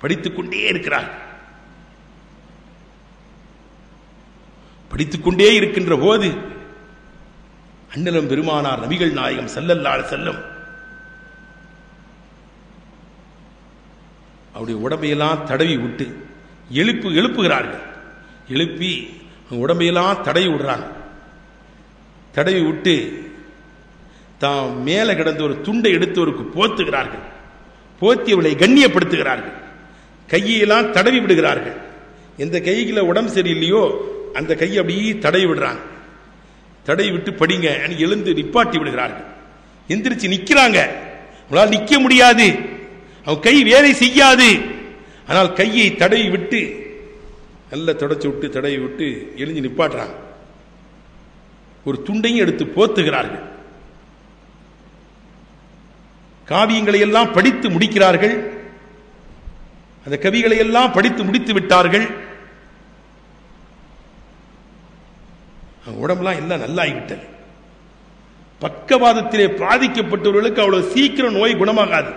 படித்துக் கொண்டே இருக்கிறார். படித்துக் கொண்டே இருக்கின்ற போது அண்ணலம் பெருமானார் நபிகள் நாயகம் ஸல்லல்லாஹு அலைஹி வஸல்லம் அவருடைய உடம்பையெல்லாம் தடவி விட்டு எழுப்புகிறார்கள். எழுப்பி உடம்பையெல்லாம் தடவி விடுறாங்க. தடவி விட்டு தாம் மேலே கிடந்த ஒரு துண்டை எடுத்தவருக்கு போத்துகிறார்கள். போத்தி அவளை கண்ணியப்படுத்துகிறார்கள். கையெல்லாம் தடவி விடுகிறார்கள். எந்த கையில உடம்பு சரியில்லையோ அந்த கையை அப்படியே தடவி விடுறாங்க. தடவி விட்டு படிங்க எழுந்து நிப்பாட்டி விடுகிறார்கள். எந்திரிச்சு நிக்கிறாங்க. அவங்களால் நிக்க முடியாது, அவன் கை வேலை செய்யாது. ஆனால் கையை தடவி விட்டு நல்லா தொடச்சு விட்டு தடவி விட்டு எழுந்து நிப்பாட்டுறாங்க. ஒரு துண்டையும் எடுத்து போத்துகிறார்கள். காவியங்களை எல்லாம் படித்து முடிக்கிறார்கள். அந்த கவிகளை எல்லாம் படித்து முடித்து விட்டார்கள். உடம்பெல்லாம் எல்லாம் நல்லாகிவிட்டது. பக்கவாதத்திலே பாதிக்கப்பட்டவர்களுக்கு அவ்வளவு சீக்கிரம் நோய் குணமாகாது.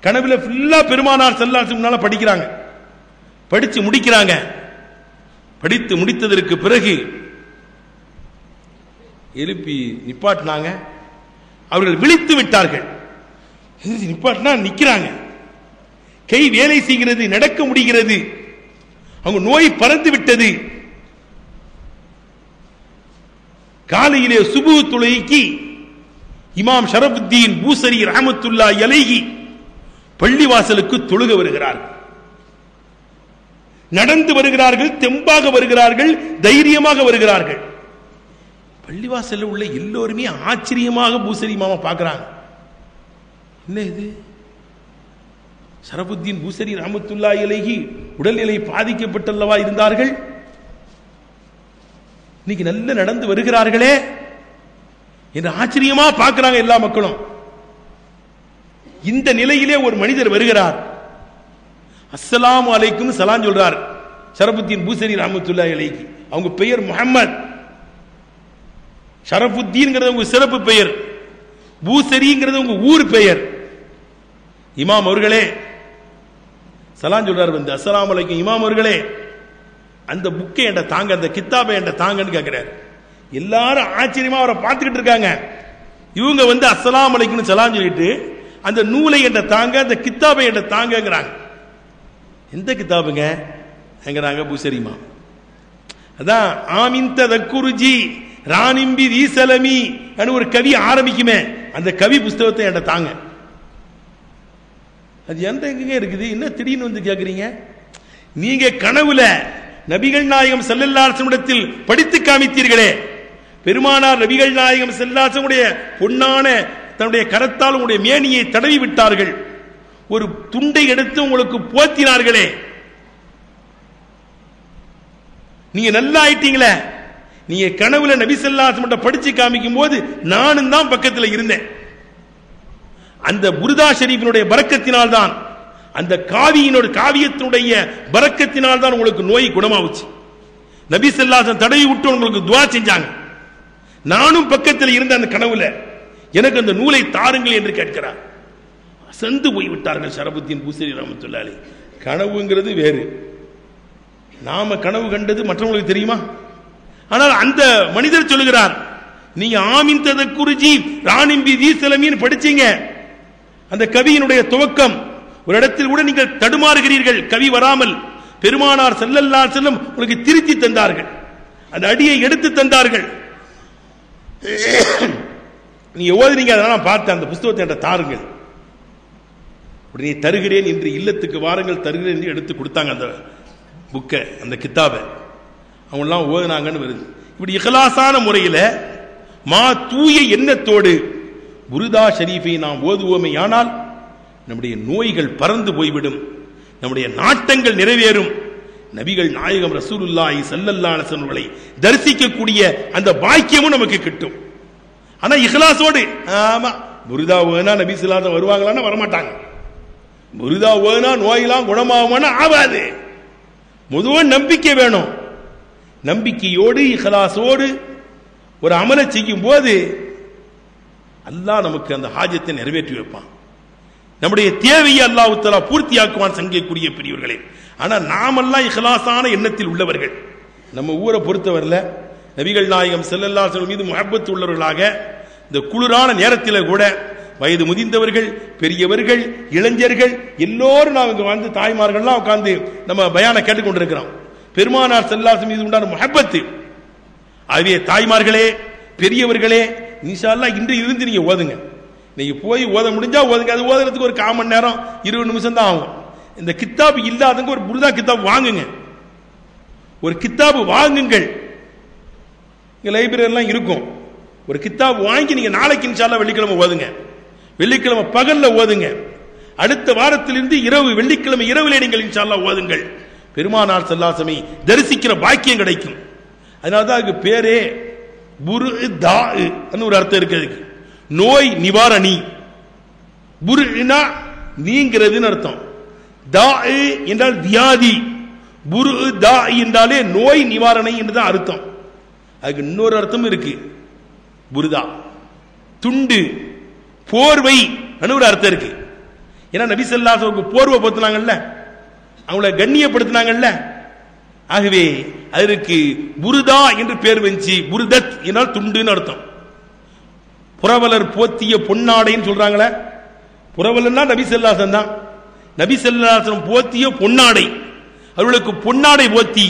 கனவுல ஃபுல்லா பெருமானார் ஸல்லல்லாஹு அலைஹி வஸல்லம் படிக்கிறாங்க, படிச்சு முடிக்கிறாங்க. படித்து முடித்ததற்கு பிறகு எழுப்பி நிப்பாட்டினாங்க. அவர்கள் விழித்து விட்டார்கள். நிப்பாட்டினா நிக்கிறாங்க. கை வேலை செய்கிறது, நடக்க முடிகிறது. அவங்க நோய் பறந்து விட்டது. காலையிலே சுபு தொழுகைக்கு இமாம் ஷரஃபுத்தீன் பூசரி ரஹ்மத்துல்லாஹி அலைஹி பள்ளிவாசலுக்கு தொழுக வருகிறார்கள். நடந்து வருகிறார்கள், தெம்பாக வருகிறார்கள், தைரியமாக வருகிறார்கள். பள்ளிவாசல்ல உள்ள எல்லோருமே ஆச்சரியமாக பூசரி இமாம பார்க்கிறாங்க. என்ன இது? ஷரஃபுத்தீன் பூசரி ரஹ்மத்துல்லாஹி அலைஹி உடல்நிலை பாதிக்கப்பட்டல்லவா இருந்தார்கள், இன்னைக்கு நல்ல நடந்து வருகிறார்களே என்று ஆச்சரியமா பார்க்கிறாங்க எல்லா மக்களும். இந்த நிலையிலே ஒரு மனிதர் வருகிறார். அஸ்ஸலாமு அலைக்கும் சலாம் சொல்றார் ஷரஃபுத்தீன் பூசரி ரஹ்மத்துல்லாஹி அலைஹி. அவங்க பெயர் முஹம்மத். ஷரஃபுத்தீன்ங்கிறது உங்க சிறப்பு பெயர், பூசரிங்கிறது உங்க ஊர் பெயர். இமாம் அவர்களே சலாம் சொல்றார் வந்து, அஸ்ஸலாமு அலைக்கும் இமாம் அவர்களே, அந்த புக்கை என்ற தாங்க, அந்த கித்தாபை என்ற தாங்கன்னு கேட்கிறார். எல்லாரும் ஆச்சரியமா அவரை பார்த்துக்கிட்டு இருக்காங்க. இவங்க வந்து அஸ்ஸலாமு அலைக்கும் சலாம் சொல்லிட்டு அந்த நூலை என்ற தாங்க, அந்த கித்தாபை என்ற தாங்கங்கிறாங்க. எந்த கித்தாபுங்க என்கிறாங்க பூசரிமா. அதான் ஆமின் ததக்குருஜி ராணிம்பி ரீசலமி ஒரு கவி ஆரம்பிக்குமே, அந்த கவி புஸ்தகத்தை என்ற தாங்க. அது எந்த எங்க இருக்குது? என்ன திடீர்னு வந்து கேட்குறீங்க? நீங்க கனவுல நபிகள் நாயகம் ஸல்லல்லாஹு அலைஹி வஸல்லம் படித்து காமித்தீர்களே, பெருமானார் நபிகள் நாயகம் ஸல்லல்லாஹு அலைஹி வஸல்லம் பொன்னான தன்னுடைய கரத்தால் உங்களுடைய மேனியை தடவி விட்டார்கள், ஒரு துண்டை எடுத்து உங்களுக்கு போத்தினார்களே, நீங்க நல்லா ஆயிட்டீங்களே. நீங்க கனவுல நபி ஸல்லல்லாஹு அலைஹி வஸல்லம் படிச்சு காமிக்கும் போது நானும் தான் பக்கத்தில் இருந்தேன். அந்த புர்தா ஷரீஃபினுடைய பரக்கத்தினால் தான், அந்த காவியத்தினுடைய பரக்கத்தினால் தான் உங்களுக்கு நோய் குணமாவுச்சு. நபி ஸல்லல்லாஹு அலைஹி வஸல்லம் தடவி விட்டு உங்களுக்கு துஆ செஞ்சாங்க. நானும் பக்கத்தில் இருந்த அந்த கனவுல எனக்கு அந்த நூலை தாருங்கள் என்று கேட்கிறார். அசந்து போய்விட்டார்கள் ஷரஃபுத்தீன் பூசரி ரஹ்மத்துல்லாஹி அலைஹி. கனவுங்கிறது வேறு, நாம கனவு கண்டது மற்றவங்களுக்கு தெரியுமா? ஆனால் அந்த மனிதர் சொல்லுகிறார், நீங்க ஆமின் ததக்குருஜி ராணிம்பி ரீசலமின்னு படிச்சீங்க, அந்த கவியினுடைய துவக்கம், ஒரு இடத்தில் கூட நீங்கள் தடுமாறுகிறீர்கள், கவி வராமல். பெருமானார் ஸல்லல்லாஹு அலைஹி வஸல்லம் உங்களுக்கு திருத்தி தந்தார்கள், அந்த அடியை எடுத்து தந்தார்கள். நீங்க ஓதுறீங்க, அதனால நான் பார்த்தேன், அந்த புஸ்தகத்தை என்ற தாருங்கள். உடனே தருகிறேன் என்று இல்லத்துக்கு வாருங்கள், தருகிறேன் என்று எடுத்து கொடுத்தாங்க அந்த புக்கை, அந்த கித்தாபை. அவங்கெல்லாம் ஓதுனாங்கன்னு வருது. இப்படி இஹ்லாஸான முறையில் தூய எண்ணத்தோடு புர்தா ஷரீஃபை நாம் ஓதுவோமே ஆனால் நம்முடைய நோய்கள் பறந்து போய்விடும், நம்முடைய நாட்டங்கள் நிறைவேறும், நபிகள் நாயகம் ரசூலுல்லாஹி ஸல்லல்லாஹு அலைஹி வஸல்லம் அவர்களை தரிசிக்கக்கூடிய அந்த பாக்கியமும் நமக்கு கிட்டும். ஆனா இஹ்லாஸோடு. ஆமா, முருதா ஓனா நபி ஸல்லல்லாஹு அலைஹி வஸல்லம் வருவாங்களான்னா வரமாட்டாங்க. முருதா ஓனா நோயெல்லாம் குணமாகுமானா ஆகாது. முதல்ல நம்பிக்கை வேணும். நம்பிக்கையோடு இஹ்லாஸோடு ஒரு அமலை செய்யும் போது அல்லாஹ் நமக்கு அந்த ஹாஜத்தை நிறைவேற்றி வைப்பான். நம்முடைய தேவையை அல்லாஹ் தஆலா பூர்த்தியாக்குவான். சங்கைக்குரிய பெரியவர்களே, ஆனா நாமெல்லாம் இஹ்லாஸான எண்ணத்தில் உள்ளவர்கள். நம்ம ஊரை பொறுத்தவரையில நபிகள் நாயகம் ஸல்லல்லாஹு அலைஹி வஸல்லம் மீது முஹப்பத் உள்ளவர்களாக இந்த குளிரான நேரத்தில் கூட வயது முதிர்ந்தவர்கள், பெரியவர்கள், இளைஞர்கள் எல்லோரும் நாம் இங்க வந்து தாய்மார்கள்லாம் உட்கார்ந்து நம்ம பயானை கேட்டுக்கொண்டிருக்கிறோம். பெருமானார் ஸல்லல்லாஹு அலைஹி வஸல்லம் மீது உண்டான முஹப்பத். ஆகவே தாய்மார்களே, பெரியவர்களே, இன்ஷா அல்லாஹ் இன்று இருந்து நீங்க ஓதுங்க. நீங்க போய் ஓத முடிஞ்சா ஓதுங்க. அது ஓதுறதுக்கு ஒரு 1/4 மணி நேரம் 20 நிமிஷம் தான் ஆகும். இந்த கித்தாபு இல்லாதவங்க ஒரு புருதா கித்தாப் வாங்குங்க. ஒரு கித்தாபு வாங்குங்கள். இங்க லைப்ரரி எல்லாம் இருக்கும். ஒரு கித்தாப் வாங்கி நீங்க நாளைக்கு இன்ஷா அல்லாஹ் வெள்ளிக்கிழமை ஓதுங்க. வெள்ளிக்கிழமை பகல்ல ஓதுங்க. அடுத்த வாரத்திலிருந்து இரவு, வெள்ளிக்கிழமை இரவிலே நீங்கள் இன்ஷா அல்லாஹ் ஓதுங்கள். பெருமானார் ஸல்லல்லாஹு அலைஹி வஸல்லம் தரிசிக்கிற பாக்கியம் கிடைக்கும். அதனாலதான் அதுக்கு பேரே புருதா ஒரு அர்த்தம் இருக்கு. அதுக்கு நோய் நிவாரணி. புருனா நீங்கிறதுன்னு அர்த்தம். தா என்றால் வியாதி. புருதா என்றாலே நோய் நிவாரணை என்றுதான் அர்த்தம். அதுக்கு இன்னொரு அர்த்தம் இருக்கு. புருதா துண்டு, போர்வை ஒரு அர்த்தம் இருக்கு. ஏன்னா நபி ஸல்லல்லாஹு அலைஹி வஸல்லம் போர்வை போத்துனாங்கல்ல, அவங்கள கண்ணியப்படுத்தினாங்கல்ல. ஆகவே அதற்கு புருதா என்று பேர் வந்துச்சு. புருதத் என்றால் துண்டுன்னு அர்த்தம். புரவலர் போத்திய பொன்னாடைன்னு சொல்றாங்களே, புரவலர்னா நபி ஸல்லல்லாஹு அலைஹி வஸல்லம் தான். நபி ஸல்லல்லாஹு அலைஹி வஸல்லம் போத்திய பொன்னாடை, அவர்களுக்கு பொன்னாடை போத்தி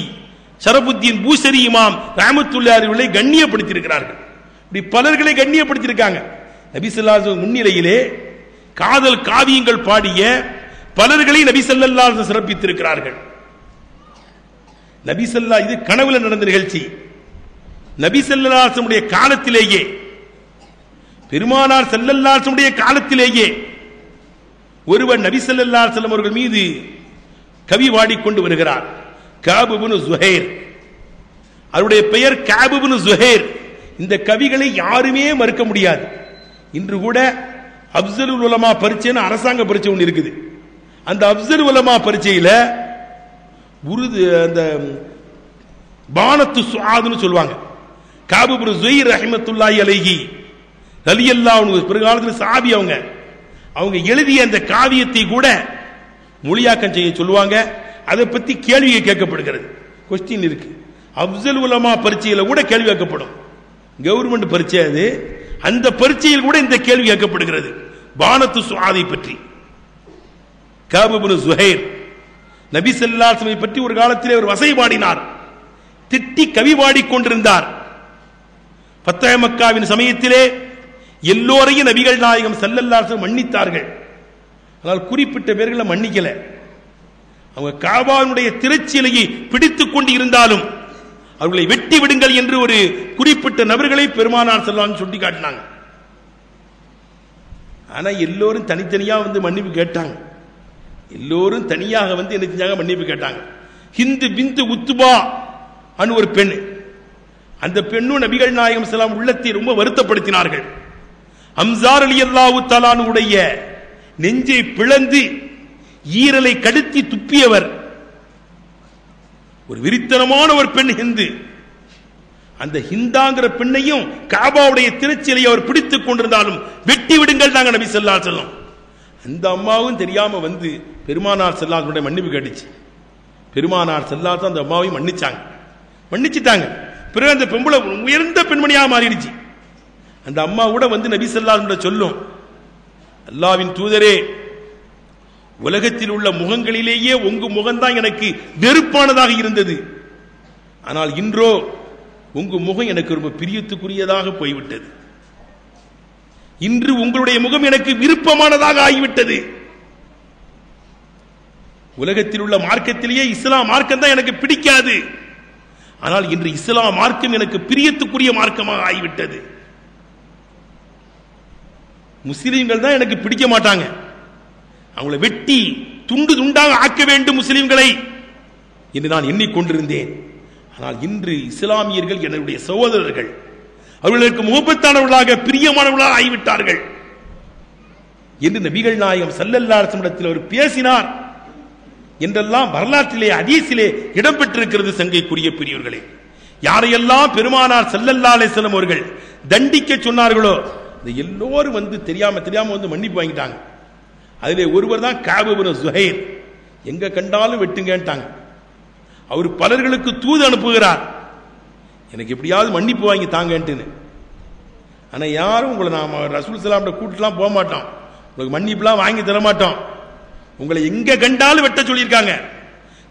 ஷரபுத்தீன் பூசரி இமாம் ரஹ்மத்துல்லாஹி அலைஹி கண்ணியப்படுத்தி இருக்கிறார்கள். இப்படி பலர்களை கண்ணியப்படுத்தி இருக்காங்க. நபி ஸல்லல்லாஹு அலைஹி வஸல்லம் முன்னிலையிலே காதல் காவியங்கள் பாடிய பலர்களை நபி ஸல்லல்லாஹு அலைஹி வஸல்லம் சிறப்பித்திருக்கிறார்கள். நபி ஸல்லல்லாஹு, இது கனவுல நடந்த நிகழ்ச்சி. நபி ஸல்லல்லாஹு அலைஹி வஸல்லம் காலத்திலேயே, பெருமானார் ஸல்லல்லாஹு அலைஹி வஸல்லம் காலத்திலேயே ஒருவர் நபி ஸல்லல்லாஹு அலைஹி வஸல்லம் அவர்கள் மீது கவி பாடிக்கொண்டு வருகிறார். கஅப் இப்னு ஸுஹைர், அவருடைய பெயர் கஅப் இப்னு ஸுஹைர். இந்த கவிகளை யாருமே மறுக்க முடியாது. இன்று கூட அப்ஸலுல் உலமா பரீட்சைன்னு அரசாங்க பரீட்சை ஒன்று இருக்குது. அந்த அப்ஸல் உலமா பரீட்சையில அந்த பானத்து சுஆதுன்னு சொல்லுவாங்க. கஅப் இப்னு ஸுஹைர் ரஹ்மத்துல்லாஹி அலைஹி ரலியல்லாஹு அன்ஹு பிற்காலத்தில் சஹாபி. அவங்க எழுதிய அந்த காவியத்தை கூட மொழியாக்கம் செய்ய சொல்லுவாங்க. அதை பத்தி கேள்வி கேட்கப்படுகிறது. கொஸ்டின் இருக்கு. அப்ஸல் உலமா பரீட்சையில கூட கேள்வி கேட்கப்படும். கவர்மெண்ட் பரீட்சை அது. அந்த பரீட்சையில் கூட இந்த கேள்வி கேட்கப்படுகிறது பானத்து சுஆதை பற்றி. கஅப் இப்னு ஸுஹைர் நபி ஸல்லல்லாஹு அலைஹி வஸல்லம் பற்றி ஒரு காலத்திலே ஒரு வசை பாடினார். திட்டி கவி பாடிக்கொண்டிருந்தார். ஃபத்ஹ் மக்காவின் சமயத்திலே எல்லோரையும் நபிகள் நாயகம் ஸல்லல்லாஹு அலைஹி வஸல்லம் மன்னித்தார்கள். ஆனால் குறிப்பிட்ட பேர்களை மன்னிக்கல. அவங்க காபாவுடைய திரைச்சீலையை பிடித்துக் கொண்டு இருந்தாலும் அவர்களை வெட்டி விடுங்கள் என்று ஒரு குறிப்பிட்ட நபர்களை பெருமானார் ஸல்லல்லாஹு அலைஹி வஸல்லம் சுட்டி காட்டினாங்க. ஆனா எல்லோரும் தனித்தனியா வந்து மன்னிப்பு கேட்டாங்க. எல்லோரும் தனியாக வந்து என்ன செஞ்சாங்க? மன்னிப்பு கேட்டாங்க. ஹிந்து பிந்து உத்பா அனு ஒரு பெண். அந்த பெண்ணும் நபிகள் நாயகம் ஸல்லல்லாஹு அலைஹி வஸல்லம் உள்ளத்தை ரொம்ப வருத்தப்படுத்தினார்கள். ஹம்ஸா ரலியல்லாஹு தஆலா உடைய நெஞ்சை பிளந்து ஈரலை கடுத்தி துப்பியவர் ஒரு விரித்தனமான ஒரு பெண் ஹிந்து. அந்த ஹிந்தாங்கிற பெண்ணையும் காபாவுடைய திருச்சிலை அவர் பிடித்துக் கொண்டிருந்தாலும் வெட்டி விடுங்கள் நாங்க நபி ஸல்லல்லாஹு அலைஹி வஸல்லம். அந்த அம்மாவும் தெரியாம வந்து பெருமானார் ஸல்லல்லாஹு அலைஹி வஸல்லம் மன்னிப்பு கேட்டுச்சு. பெருமானார் ஸல்லல்லாஹு அலைஹி வஸல்லம் அந்த அம்மாவை மன்னிச்சிட்டாங்க. பிறகு அந்த பெண்புல உயர்ந்த பெண்மணியா மாறிடுச்சு. அந்த அம்மா கூட வந்து நபி ஸல்லல்லாஹு அலைஹி வஸல்லம் சொல்லும், அல்லாஹ்வின் தூதரே, உலகத்தில் உள்ள முகங்களிலேயே உங்க முகம்தான் எனக்கு வெறுப்பானதாக இருந்தது. ஆனால் இன்றோ உங்க முகம் எனக்கு ரொம்ப பிரியத்துக்குரியதாக போய்விட்டது. இன்று உங்களுடைய முகம் எனக்கு விருப்பமானதாக ஆகிவிட்டது. உலகத்தில் உள்ள மார்க்கத்திலேயே இஸ்லாம் மார்க்கம் தான் எனக்கு பிடிக்காது. ஆனால் இன்று இஸ்லாம் மார்க்கம் எனக்கு பிரியத்துக்குரிய மார்க்கமாக ஆகிவிட்டது. முஸ்லிம்கள் தான் எனக்கு பிடிக்க மாட்டாங்க. அவங்களை வெட்டி துண்டு துண்டாக ஆக்க வேண்டும் முஸ்லிம்களை. என்று நான் எண்ணிக்கொண்டிருந்தேன். ஆனால் இன்று இஸ்லாமியர்கள் என்னுடைய சகோதரர்கள், அவர்களுக்கு முகப்பத்தானவர்களாக பிரியமானவர்களாக ஆகிவிட்டார்கள் என்று நபிகள் நாயகம் ஸல்லல்லாஹு அலைஹி வஸல்லம் அவர் பேசினார் என்றெல்லாம் வரலாற்றிலே ஹதீஸிலே இடம்பெற்றிருக்கிறது. சங்கைக்குரிய பெரியவர்களே, யாரையெல்லாம் பெருமானார் ஸல்லல்லாஹு அலைஹி வஸல்லம் அவர்கள் தண்டிக்க சொன்னார்களோ இந்த எல்லோரும் வந்து தெரியாம வந்து மன்னிப்பு வாங்கிட்டாங்க. அதிலே ஒருவர் தான் கஅப் இப்னு ஸுஹைர். எங்க கண்டாலும் வெட்டுங்கன்ட்டாங்க. அவர் பலர்களுக்கு தூது அனுப்புகிறார், எனக்கு எப்படியாவது மன்னிப்பு வாங்கி தாங்கன்ட்டுன்னு. ஆனா யாரும் உங்களை நாம ரசூல் ஸல்லல்லாஹு அலைஹி கூட்டலாம் போக மாட்டோம், உங்களுக்கு மன்னிப்புலாம் வாங்கி தர மாட்டோம், உங்களை எங்க கண்டாலும் வெட்ட சொல்லியிருக்காங்க.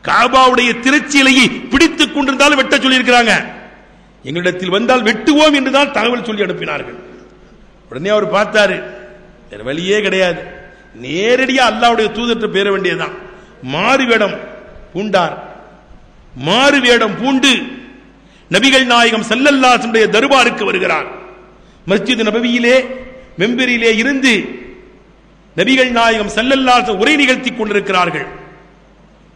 காபாவுடைய திருச்சிலையை பிடித்துக் கொண்டிருந்தாலும் வெட்ட சொல்லியிருக்கிறாங்க. எங்களிடத்தில் வந்தால் வெட்டுவோம் என்றுதான் தகவல் சொல்லி அனுப்பினார்கள். உடனே அவர் பார்த்தாரு, வேற வழியே கிடையாது, நேரடியா அல்லாஹ்வுடைய தூதர்கிட்ட பேர வேண்டியதுதான். மாறு வேடம் பூண்டார். மாறு வேடம் பூண்டு நபிகள் நாயகம் ஸல்லல்லாஹு அலைஹி வஸல்லம் தர்பாருக்கு வருகிறார். மஸ்ஜித் நபவியிலே மெம்பரிலே இருந்து நபிகள் நாயகம் ஸல்லல்லாஹு அலைஹி வஸல்லம் உரை நிகழ்த்தி கொண்டிருக்கிறார்கள்.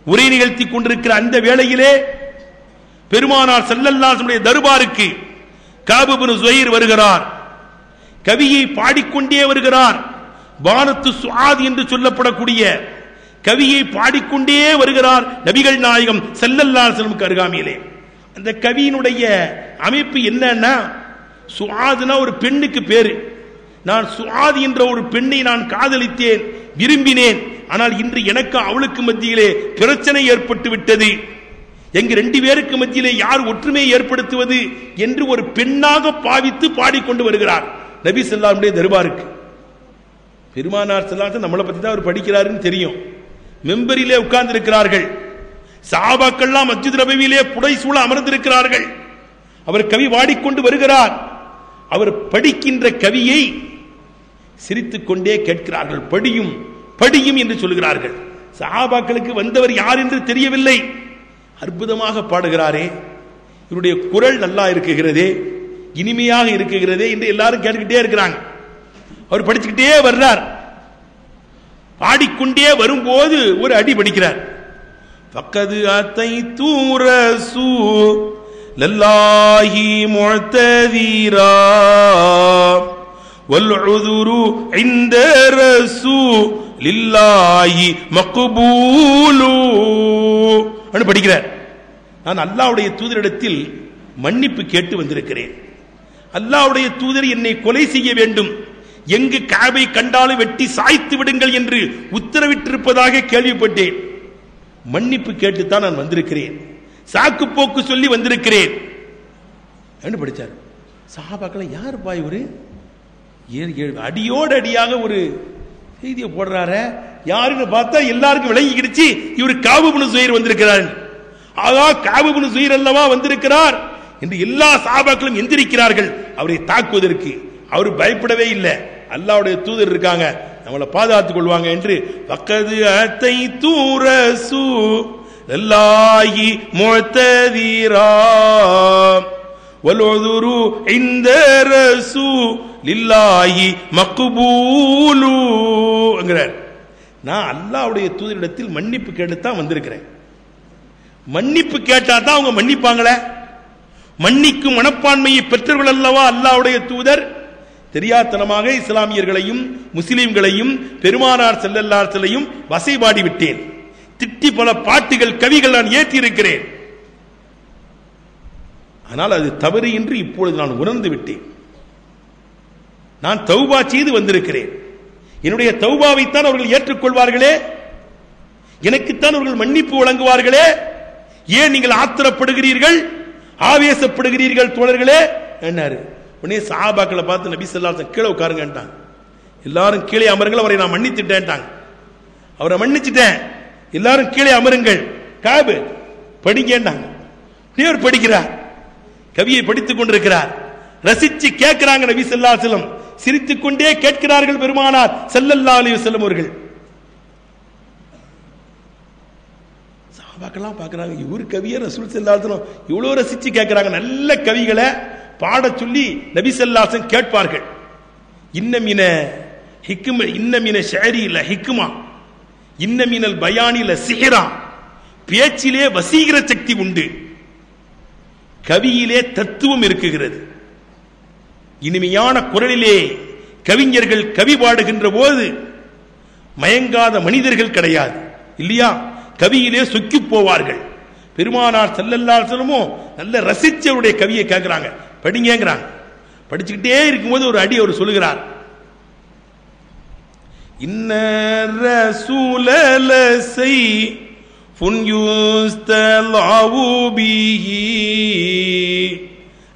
உரை நிகழ்த்தி கொண்டிருக்கிற அந்த வேளையிலே பெருமானார் ஸல்லல்லாஹு அலைஹி வஸல்லம் தர்பாருக்கு கஅப் இப்னு ஸுஹைர் வருகிறார். கவியை பாடிக்கொண்டே வருகிறார். வானத்து சுஆத் என்று சொல்லப்படக்கூடிய கவியை பாடிக்கொண்டே வருகிறார் நபிகள் நாயகம் ஸல்லல்லாஹு அலைஹி வஸல்லம் அருகாமையிலே. அந்த கவியினுடைய அமைப்பு என்னன்னா, சுஆத்னா ஒரு பெண்ணுக்கு பேரு. நான் சுஆத் என்ற ஒரு பெண்ணை நான் காதலித்தேன், விரும்பினேன். ஆனால் இன்று எனக்கு அவளுக்கு மத்தியிலே பிரச்சனை ஏற்பட்டு விட்டது. எங்க ரெண்டு பேருக்கு மத்தியிலே யார் ஒற்றுமையை ஏற்படுத்துவது என்று ஒரு பெண்ணாக பாவித்து பாடிக்கொண்டு வருகிறார் நபி ஸல்லல்லாஹு அலைஹி வஸல்லம் தர்பாருக்கு. பெருமானார் ஸல்லல்லாஹு அலைஹி வஸல்லம் நம்மளை பத்தி தான் அவர் படிக்கிறாருன்னு தெரியும். மெம்பரிலே உட்கார்ந்து இருக்கிறார்கள். சஹாபாக்கள்லாம் மஸ்ஜித் நபவியிலே புடைசூழ அமர்ந்திருக்கிறார்கள். அவர் கவி பாடிக்கொண்டு வருகிறார். அவர் படிக்கின்ற கவியை சிரித்துக் கொண்டே கேட்கிறார்கள். படியும் படியும் என்று சொல்கிறார்கள். சஹாபாக்களுக்கு வந்தவர் யார் என்று தெரியவில்லை. அற்புதமாக பாடுகிறாரே, இவருடைய குரல் நல்லா இருக்குகிறதே, இனிமையாக இருக்குகிறதே என்று எல்லாரும் கேட்டுக்கிட்டே இருக்கிறாங்க. அவர் படிச்சுக்கிட்டே வர்றார். பாடிக்கொண்டே வரும்போது ஒரு அடி படிக்கிறார். ஃபக்கது அதைது ரசூலல்லாஹி முஅ்ததிரா வல் உதுரு இன்த ரசூலில்லாஹி மக்பூலு அப்படி படிக்கிறார். நான் அல்லாஹ்வுடைய தூதரிடத்தில் மன்னிப்பு கேட்டு வந்திருக்கிறேன். அல்லாஹ்வுடைய தூதர் என்னை கொலை செய்ய வேண்டும், எங்கு கஅபை கண்டாலும் வெட்டி சாய்த்து விடுங்கள் என்று உத்தரவிட்டிருப்பதாக கேள்விப்பட்டேன். மன்னிப்பு கேட்டுத்தான் நான் வந்திருக்கிறேன், சாக்கு போக்கு சொல்லி வந்திருக்கிறேன் என்று படிச்சார். சஹாபாக்கள் யார் பாய் ஒரு அடியோடு அடியாக ஒரு செய்தியை போடுறாரு. யாருன்னு பார்த்தா எல்லாருக்கும் விளங்கிக்கிடுச்சு இவர் கஅப் இப்னு ஸுஹைர் வந்திருக்கிறார். ஆகா, கஅப் இப்னு ஸுஹைர் அல்லவா வந்திருக்கிறார் என்று எல்லா சஹாபாக்களும் எந்திரிக்கிறார்கள் அவரை தாக்குவதற்கு. அவர் பயப்படவே இல்லை, அல்லாஹ்வுடைய தூதர் இருக்காங்க, நம்மளை பாதுகாத்துக் கொள்வாங்க என்று ஃபக்கது அதைது ரசூலல்லாஹி முஅ்ததிரா வல் உதுரு இன்த ரசூலில்லாஹி மக்பூலு என்கிறார். நான் அல்லாஹ்வுடைய தூதரிடத்தில் மன்னிப்பு கேட்டுத்தான் வந்திருக்கிறேன். மன்னிப்பு கேட்டா தான் அவங்க மன்னிப்பாங்களே. மன்னிக்கும் மனப்பான்மையை பெற்றவர்கள் அல்லவா அல்லாஹ்வுடைய தூதர். தெரியாதனமாக இஸ்லாமியர்களையும் முஸ்லிம்களையும் பெருமானார் ஸல்லல்லாஹு அலைஹி வஸல்லம் வசைபாடி விட்டேன். திட்டி பல பாட்டுகள் கவிகள் நான் ஏற்றி இருக்கிறேன். ஆனால் அது தவறு என்று இப்பொழுது நான் உணர்ந்து விட்டேன். நான் தௌபா செய்து வந்திருக்கிறேன். என்னுடைய தௌபாவைத்தான் அவர்கள் ஏற்றுக்கொள்வார்களே, எனக்குத்தான் அவர்கள் மன்னிப்பு வழங்குவார்களே. ஏன் நீங்கள் ஆத்திரப்படுகிறீர்கள், ஆவேசப்படுகிறீர்கள் தோழர்களே என்னாரு. உடனே சஹாபாக்களை பார்த்து நபி ஸல்லல்லாஹு அலைஹி வஸல்லம் கீழே உட்காருங்கன்ட்டாங்க. எல்லாரும் கீழே அமருங்கள், அவரை நான் மன்னித்துட்டேன்ட்டாங்க. அவரை மன்னிச்சுட்டேன், எல்லாரும் கீழே அமருங்கள், கஅப் படிங்கன்றாங்க. அவர் படிக்கிறார், கவியை படித்துக் கொண்டிருக்கிறார். ரசிச்சு கேட்கிறாங்க நபி ஸல்லல்லாஹு அலைஹி வஸல்லம். சிரித்துக் கொண்டே கேட்கிறார்கள் பெருமானார் ஸல்லல்லாஹு அலைஹி வஸல்லம் அவர்கள். சஹாபாக்கெல்லாம் பார்க்கறாங்க, இவர் கவியை ரசூல் ஸல்லல்லாஹு அலைஹி வஸல்லம் இவ்வளவு ரசிச்சு கேட்கிறாங்க. நல்ல கவிகளை பாட சொல்லி நபி ஸல்லல்லாஹு அலைஹி வஸல்லம் கேட்பார்கள். இன்னமின ஹிக்ம இன்னமின ஷஅரி ல ஹிக்மா இன்னமினல் பயானி ல சிஹ்ரா பேச்சிலே வசீகர சக்தி உண்டு, கவியிலே தத்துவம் இருக்குகிறது. இனிமையான குரலிலே கவிஞர்கள் கவி பாடுகின்ற போது மயங்காத மனிதர்கள் கிடையாது இல்லையா? கவியிலே சொக்கி போவார்கள். பெருமானார் ஸல்லல்லாஹு அலைஹி வஸல்லம் நல்ல ரசிச்சவருடைய கவியை கேட்கிறாங்க, படிங்கங்கறாங்க. படிச்சுக்கிட்டே இருக்கும்போது ஒரு அடி அவர் சொல்லுகிறார், இன்ன ரசூலல சைஃபுன் யுஸ்தலாவு பிஹி.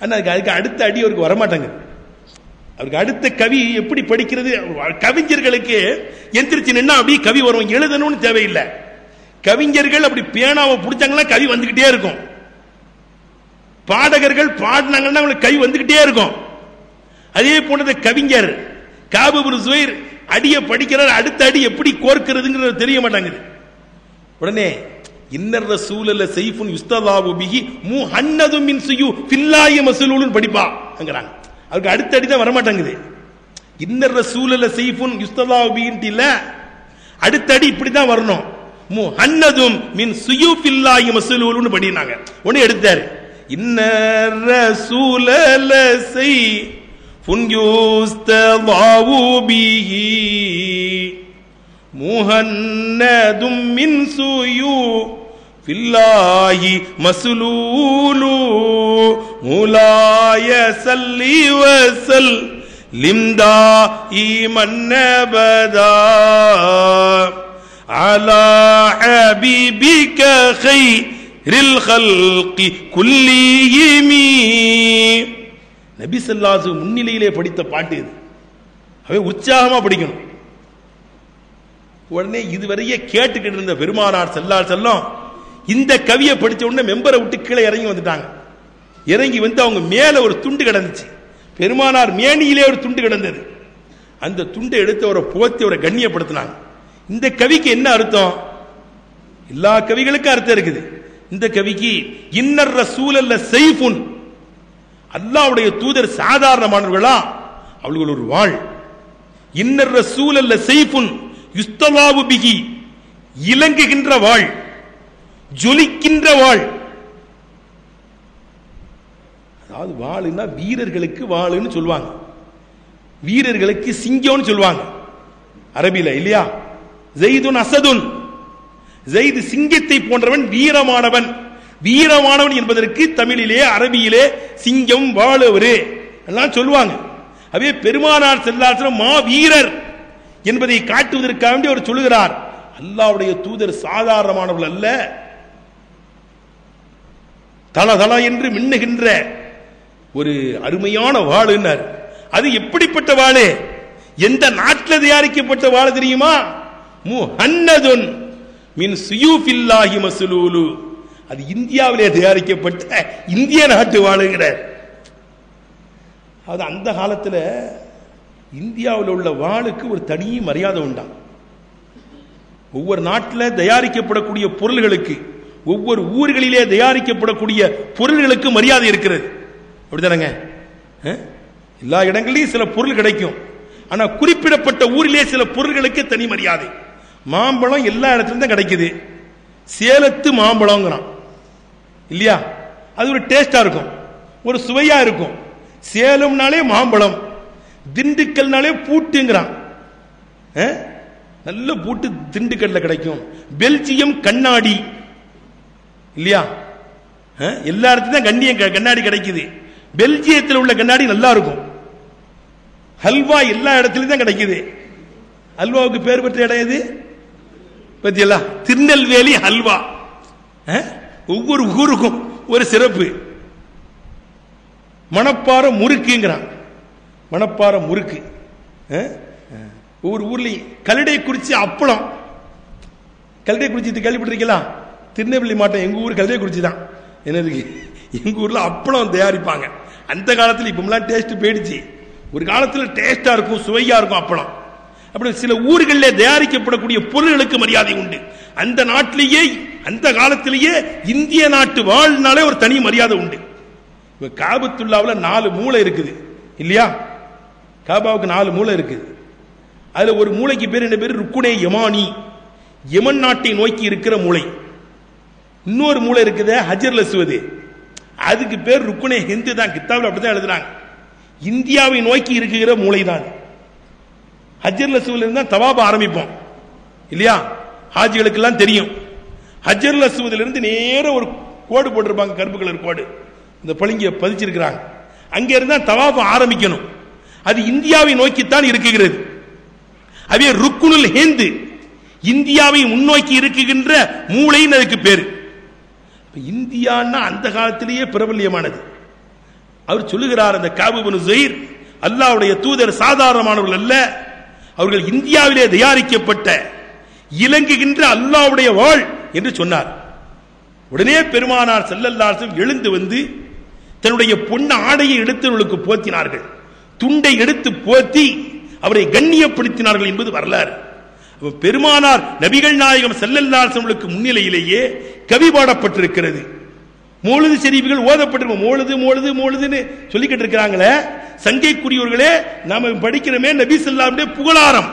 அதுக்கு அடுத்த அடி அவருக்கு வரமாட்டாங்க. அவருக்கு அடுத்த கவி எப்படி படிக்கிறது? கவிஞர்களுக்கு எந்திரிச்சு நின்னா அப்படி கவி வரும், எழுதணும்னு தேவையில்லை. கவிஞர்கள் அப்படி பேனாவை பிடிச்சாங்கன்னா கவி வந்துகிட்டே இருக்கும். பாடகர்கள் பாடினாங்கன்னா அவங்களுக்கு கவி வந்துகிட்டே இருக்கும். அதே போனது கவிஞர் காபு இப்னு ஸுவைர் அடிய படிக்கிறார், அடுத்த அடி எப்படி கோர்க்கிறதுங்கிறது தெரிய மாட்டாங்குது. உடனே இன்னர் ரசூலல்ல சைஃபுன் யுஸ்தலாவு பிஹி முஹன்னது மின் சுயூ ஃபில்லாஹி மஸ்லூலுன் படிப்பாங்கறாங்க. அதுக்கு அடுத்த அடி தான் வர மாட்டாங்குது. இன்னர் ரசூலல்ல சைஃபுன் யுஸ்தலாவு பிஹின்ட்டு இல்ல, அடுத்த அடி இப்படி தான் வரணும். முஹன்னதும் மின் சுயூ ஃபில்லாஹி மஸ்லூலுன் படினாங்க. உடனே எடுத்தாரு, இன்னர் ரசூலல்ல சைஃபுன் யுஸ்தலாவு பிஹி முஹன்னதும் மின் சுயூ ஃபில்லாஹி மஸ்லூலு முலாய ஸல்லி வஸல்லிம் தாயிமன் அபதா அலா ஹபீபிக கைரில் ஹல்கி குல்லிஹிம். நபி ஸல்லல்லாஹு அலைஹி வஸல்லம் முன்னிலையிலே படித்த பாட்டு இது. அவை உற்சாகமா படிக்கணும். உடனே இதுவரையே கேட்டுக்கிட்டு இருந்த பெருமானார் ஸல்லல்லாஹு அலைஹி வஸல்லம் இந்த கவியை படிச்ச உடனே மெம்பரை விட்டு கீழே இறங்கி வந்துட்டாங்க. இறங்கி வந்து அவங்க மேல ஒரு துண்டு கிடந்துச்சு, பெருமானார் மேனியிலே ஒரு துண்டு கிடந்தது. அந்த துண்டை எடுத்து அவரை போத்தி அவரை கண்ணியப்படுத்தினாங்க. இந்த கவிக்கு என்ன அர்த்தம்? எல்லா கவிகளுக்கும் அர்த்தம் இருக்குது. இந்த கவிக்கு இன்னர் ரசூலல்ல சைஃபுன், அல்லாஹ்வுடைய தூதர் சாதாரணமானவர்களா? அவர்கள் ஒரு வாள். இன்னர் ரசூலல்ல சைஃபுன் யுஸ்தலாவு பிஹி, இலங்குகின்ற வாள், ஜொலிக்கின்ற வாள். அதாவது வாளுன்னா வீரர்களுக்கு வாளுன்னு சொல்லுவாங்க, வீரர்களுக்கு சிங்கம்னு சொல்லுவாங்க அரபில இல்லையா? ஜெய்துன் அசதுன், ஜெயித் சிங்கத்தை போன்றவன், வீரமானவன். வீரமானவன் என்பதற்கு தமிழிலே அரபியிலே சிங்கம் வாளவரு எல்லாம் சொல்லுவாங்க. அவே பெருமானார் ஸல்லல்லாஹு அலைஹி வஸல்லம் மா வீரர் என்பதை காட்டுவதற்காக வேண்டி அவர் சொல்லுகிறார், அல்லாஹ்வுடைய தூதர் சாதாரணமானவர்கள் அல்ல, தல தல என்று மின்னுகின்ற ஒரு அருமையான வாளுன்னார். அது எப்படிப்பட்ட வாளு? எந்த நாட்டில் தயாரிக்கப்பட்ட வாள் தெரியுமா? முஹன்னதுன் மின் சுயூஃபில்லாஹி மஸ்லூலு, அது இந்தியாவிலே தயாரிக்கப்பட்ட இந்திய நாட்டு வாளுங்கிறார். அது அந்த காலத்தில் இந்தியாவில் உள்ள வாளுக்கு ஒரு தனி மரியாதை உண்டாம். ஒவ்வொரு நாட்டில் தயாரிக்கப்படக்கூடிய பொருள்களுக்கு, ஒவ்வொரு ஊர்களிலே தயாரிக்கப்படக்கூடிய பொருள்களுக்கு மரியாதை இருக்கிறது. அப்படித்தானங்க? எல்லா இடங்களிலும் சில பொருள் கிடைக்கும், ஆனா குறிப்பிடப்பட்ட ஊரிலே சில பொருள்களுக்கு தனி மரியாதை. மாம்பழம் எல்லா இடத்துலயும் தான் கிடைக்குது. சேலத்து மாம்பழங்கிறான் இல்லையா? அது ஒரு டேஸ்டா இருக்கும், ஒரு சுவையா இருக்கும். சேலம்னாலே மாம்பழம், திண்டுக்கல்னாலே பூட்டுங்கிறான். நல்ல பூட்டு திண்டுக்கல்ல கிடைக்கும். பெல்ஜியம் கண்ணாடி இல்லையா? எல்லா இடத்துலயும் கண்ணாடி கிடைக்குது. பெல்ஜியத்தில் உள்ள கண்ணாடி நல்லா இருக்கும். ஹல்வா எல்லா இடத்துலயும் தான் கிடைக்குது. ஹல்வாவுக்கு பேர் பெற்ற இடம் எது பத்தியெல்லாம்? திருநெல்வேலி ஹல்வா. ஒவ்வொரு ஊருக்கும் ஒரு சிறப்பு. மணப்பாறை முறுக்குங்கிறான், மணப்பாறை முறுக்கு. ஒவ்வொரு ஊர்லயும் கல்லடை குறிச்சி அப்பளம், கல்லடை குறிச்சி கேள்விப்பட்டிருக்கலாம்? திருநெல்வேலி மாவட்டம் எங்க ஊர் கல்லடை குறிச்சி தான். என்னது, எங்க ஊர்ல அப்பளம் தயாரிப்பாங்க. அந்த காலத்தில் இப்பெல்லாம் டேஸ்ட் போயிடுச்சு. ஒரு காலத்தில் டேஸ்டா இருக்கும், சுவையா இருக்கும் அப்பளம். அப்படி சில ஊர்களில் தயாரிக்கப்படக்கூடிய பொருள்களுக்கு மரியாதை உண்டு. அந்த நாட்டிலேயே அந்த காலத்திலேயே இந்திய நாட்டு வாழ்னாலே ஒரு தனி மரியாதை உண்டு. காபத்துல்லாவில் 4 மூளை இருக்குது இல்லையா? காபாவுக்கு 4 மூளை இருக்குது. அதுல ஒரு மூளைக்கு பேர் என்ன பேர்? ருக்குனே யமானி, யமன் நாட்டை நோக்கி இருக்கிற மூளை. இன்னொரு மூளை இருக்குது ஹஜர் அஸ்வத், அதுக்கு பேர் ருக்குனே ஹிந்து தான். கித்தாபில் அப்படிதான் எழுதுறாங்க. இந்தியாவை நோக்கி இருக்கிற மூளை தான் ஹஜர் அஸ்வத்ல இருந்தா தவாப ஆரம்பிப்போம் இல்லையா? ஹாஜிகளுக்கு எல்லாம் தெரியும். ஹஜர் அஸ்வத்ல இருந்து நேர ஒரு கோடு போட்டிருப்பாங்க, கருப்பு கலர் கோடு, இந்த பளிங்கிய பதிச்சிருக்கிறாங்க. அங்க இருந்தா தவாப ஆரம்பிக்கணும். அது இந்தியாவை நோக்கித்தான் இருக்குகிறது. அதே ருக்குனுல் ஹிந்து, இந்தியாவை முன்னோக்கி இருக்குகின்ற மூளைன்னு அதுக்கு பேரு. இந்தியான்னா அந்த காலத்திலேயே பிரபல்யமானது. அவர் சொல்லுகிறார், அந்த காபு இப்னு ஸுஹைர் அல்லாஹ்வுடைய தூதர் சாதாரணமானவர்கள் அல்ல, அவர்கள் இந்தியாவிலே தயாரிக்கப்பட்ட இலங்குகின்ற அல்லாஹ்வுடைய வாள் என்று சொன்னார். உடனே பெருமானார் ஸல்லல்லாஹு அலைஹி வஸல்லம் எழுந்து வந்து தன்னுடைய பொன் ஆடையை எடுத்தவர்களுக்கு போத்தினார்கள், துண்டை எடுத்து போத்தி அவரை கண்ணியப்படுத்தினார்கள் என்பது வரலாறு. பெருமானார் நபிகள் நாயகம் ஸல்லல்லாஹு அலைஹி வஸல்லம் முன்னிலையிலேயே கவி பாடப்பட்டிருக்கிறது. மௌலிது ஷரீஃப்கள் ஓதப்பட்டிருக்கும். மௌலிது மௌலிது மௌலிதுன்னு சொல்லிக்கிட்டு இருக்கிறாங்களே, சங்கைக்குரியவர்களே, நாம படிக்கிறோமே நபி ஸல்லல்லாஹு அலைஹி வஸல்லம் புகழாரம்,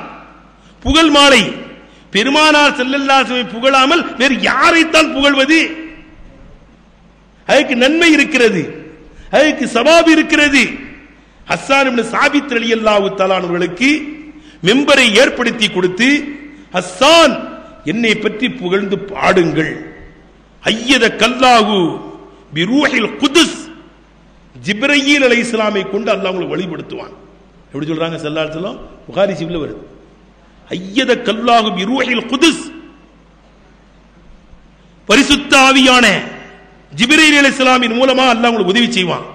புகழ் மாலை. பெருமானார் ஸல்லல்லாஹு அலைஹி வஸல்லம் புகழாமல் வேறு யாரைத்தான் புகழ்வது? அதுக்கு நன்மை இருக்கிறது, அதுக்கு சவாப் இருக்கிறது. ஹஸ்ஸான் இப்னு சாபித் ரலியல்லாஹு தஆலா அவர்களுக்கு மெம்பரை ஏற்படுத்தி கொடுத்து, ஹஸ்ஸான் என்னை பற்றி புகழ்ந்து பாடுங்கள், ஐயத கல்லாஹு பிரூஹில் குதுஸ், ஜிப்ரீல் அலைஹிஸ்ஸலாமை கொண்டு அல்லாஹ் உங்களை வழிபடுத்துவான். எப்படி சொல்றாங்க ஸல்லல்லாஹு அலைஹி வஸல்லம்? புகாரி ஷரீஃப்ல வருது, ஐயத கல்லாஹு பிரூஹில் குதுஸ், பரிசுத்த ஆவியான ஜிப்ரீல் அலைஹிஸ்ஸலாமின் மூலமா அல்லாஹ் உங்களுக்கு உதவி செய்வான்,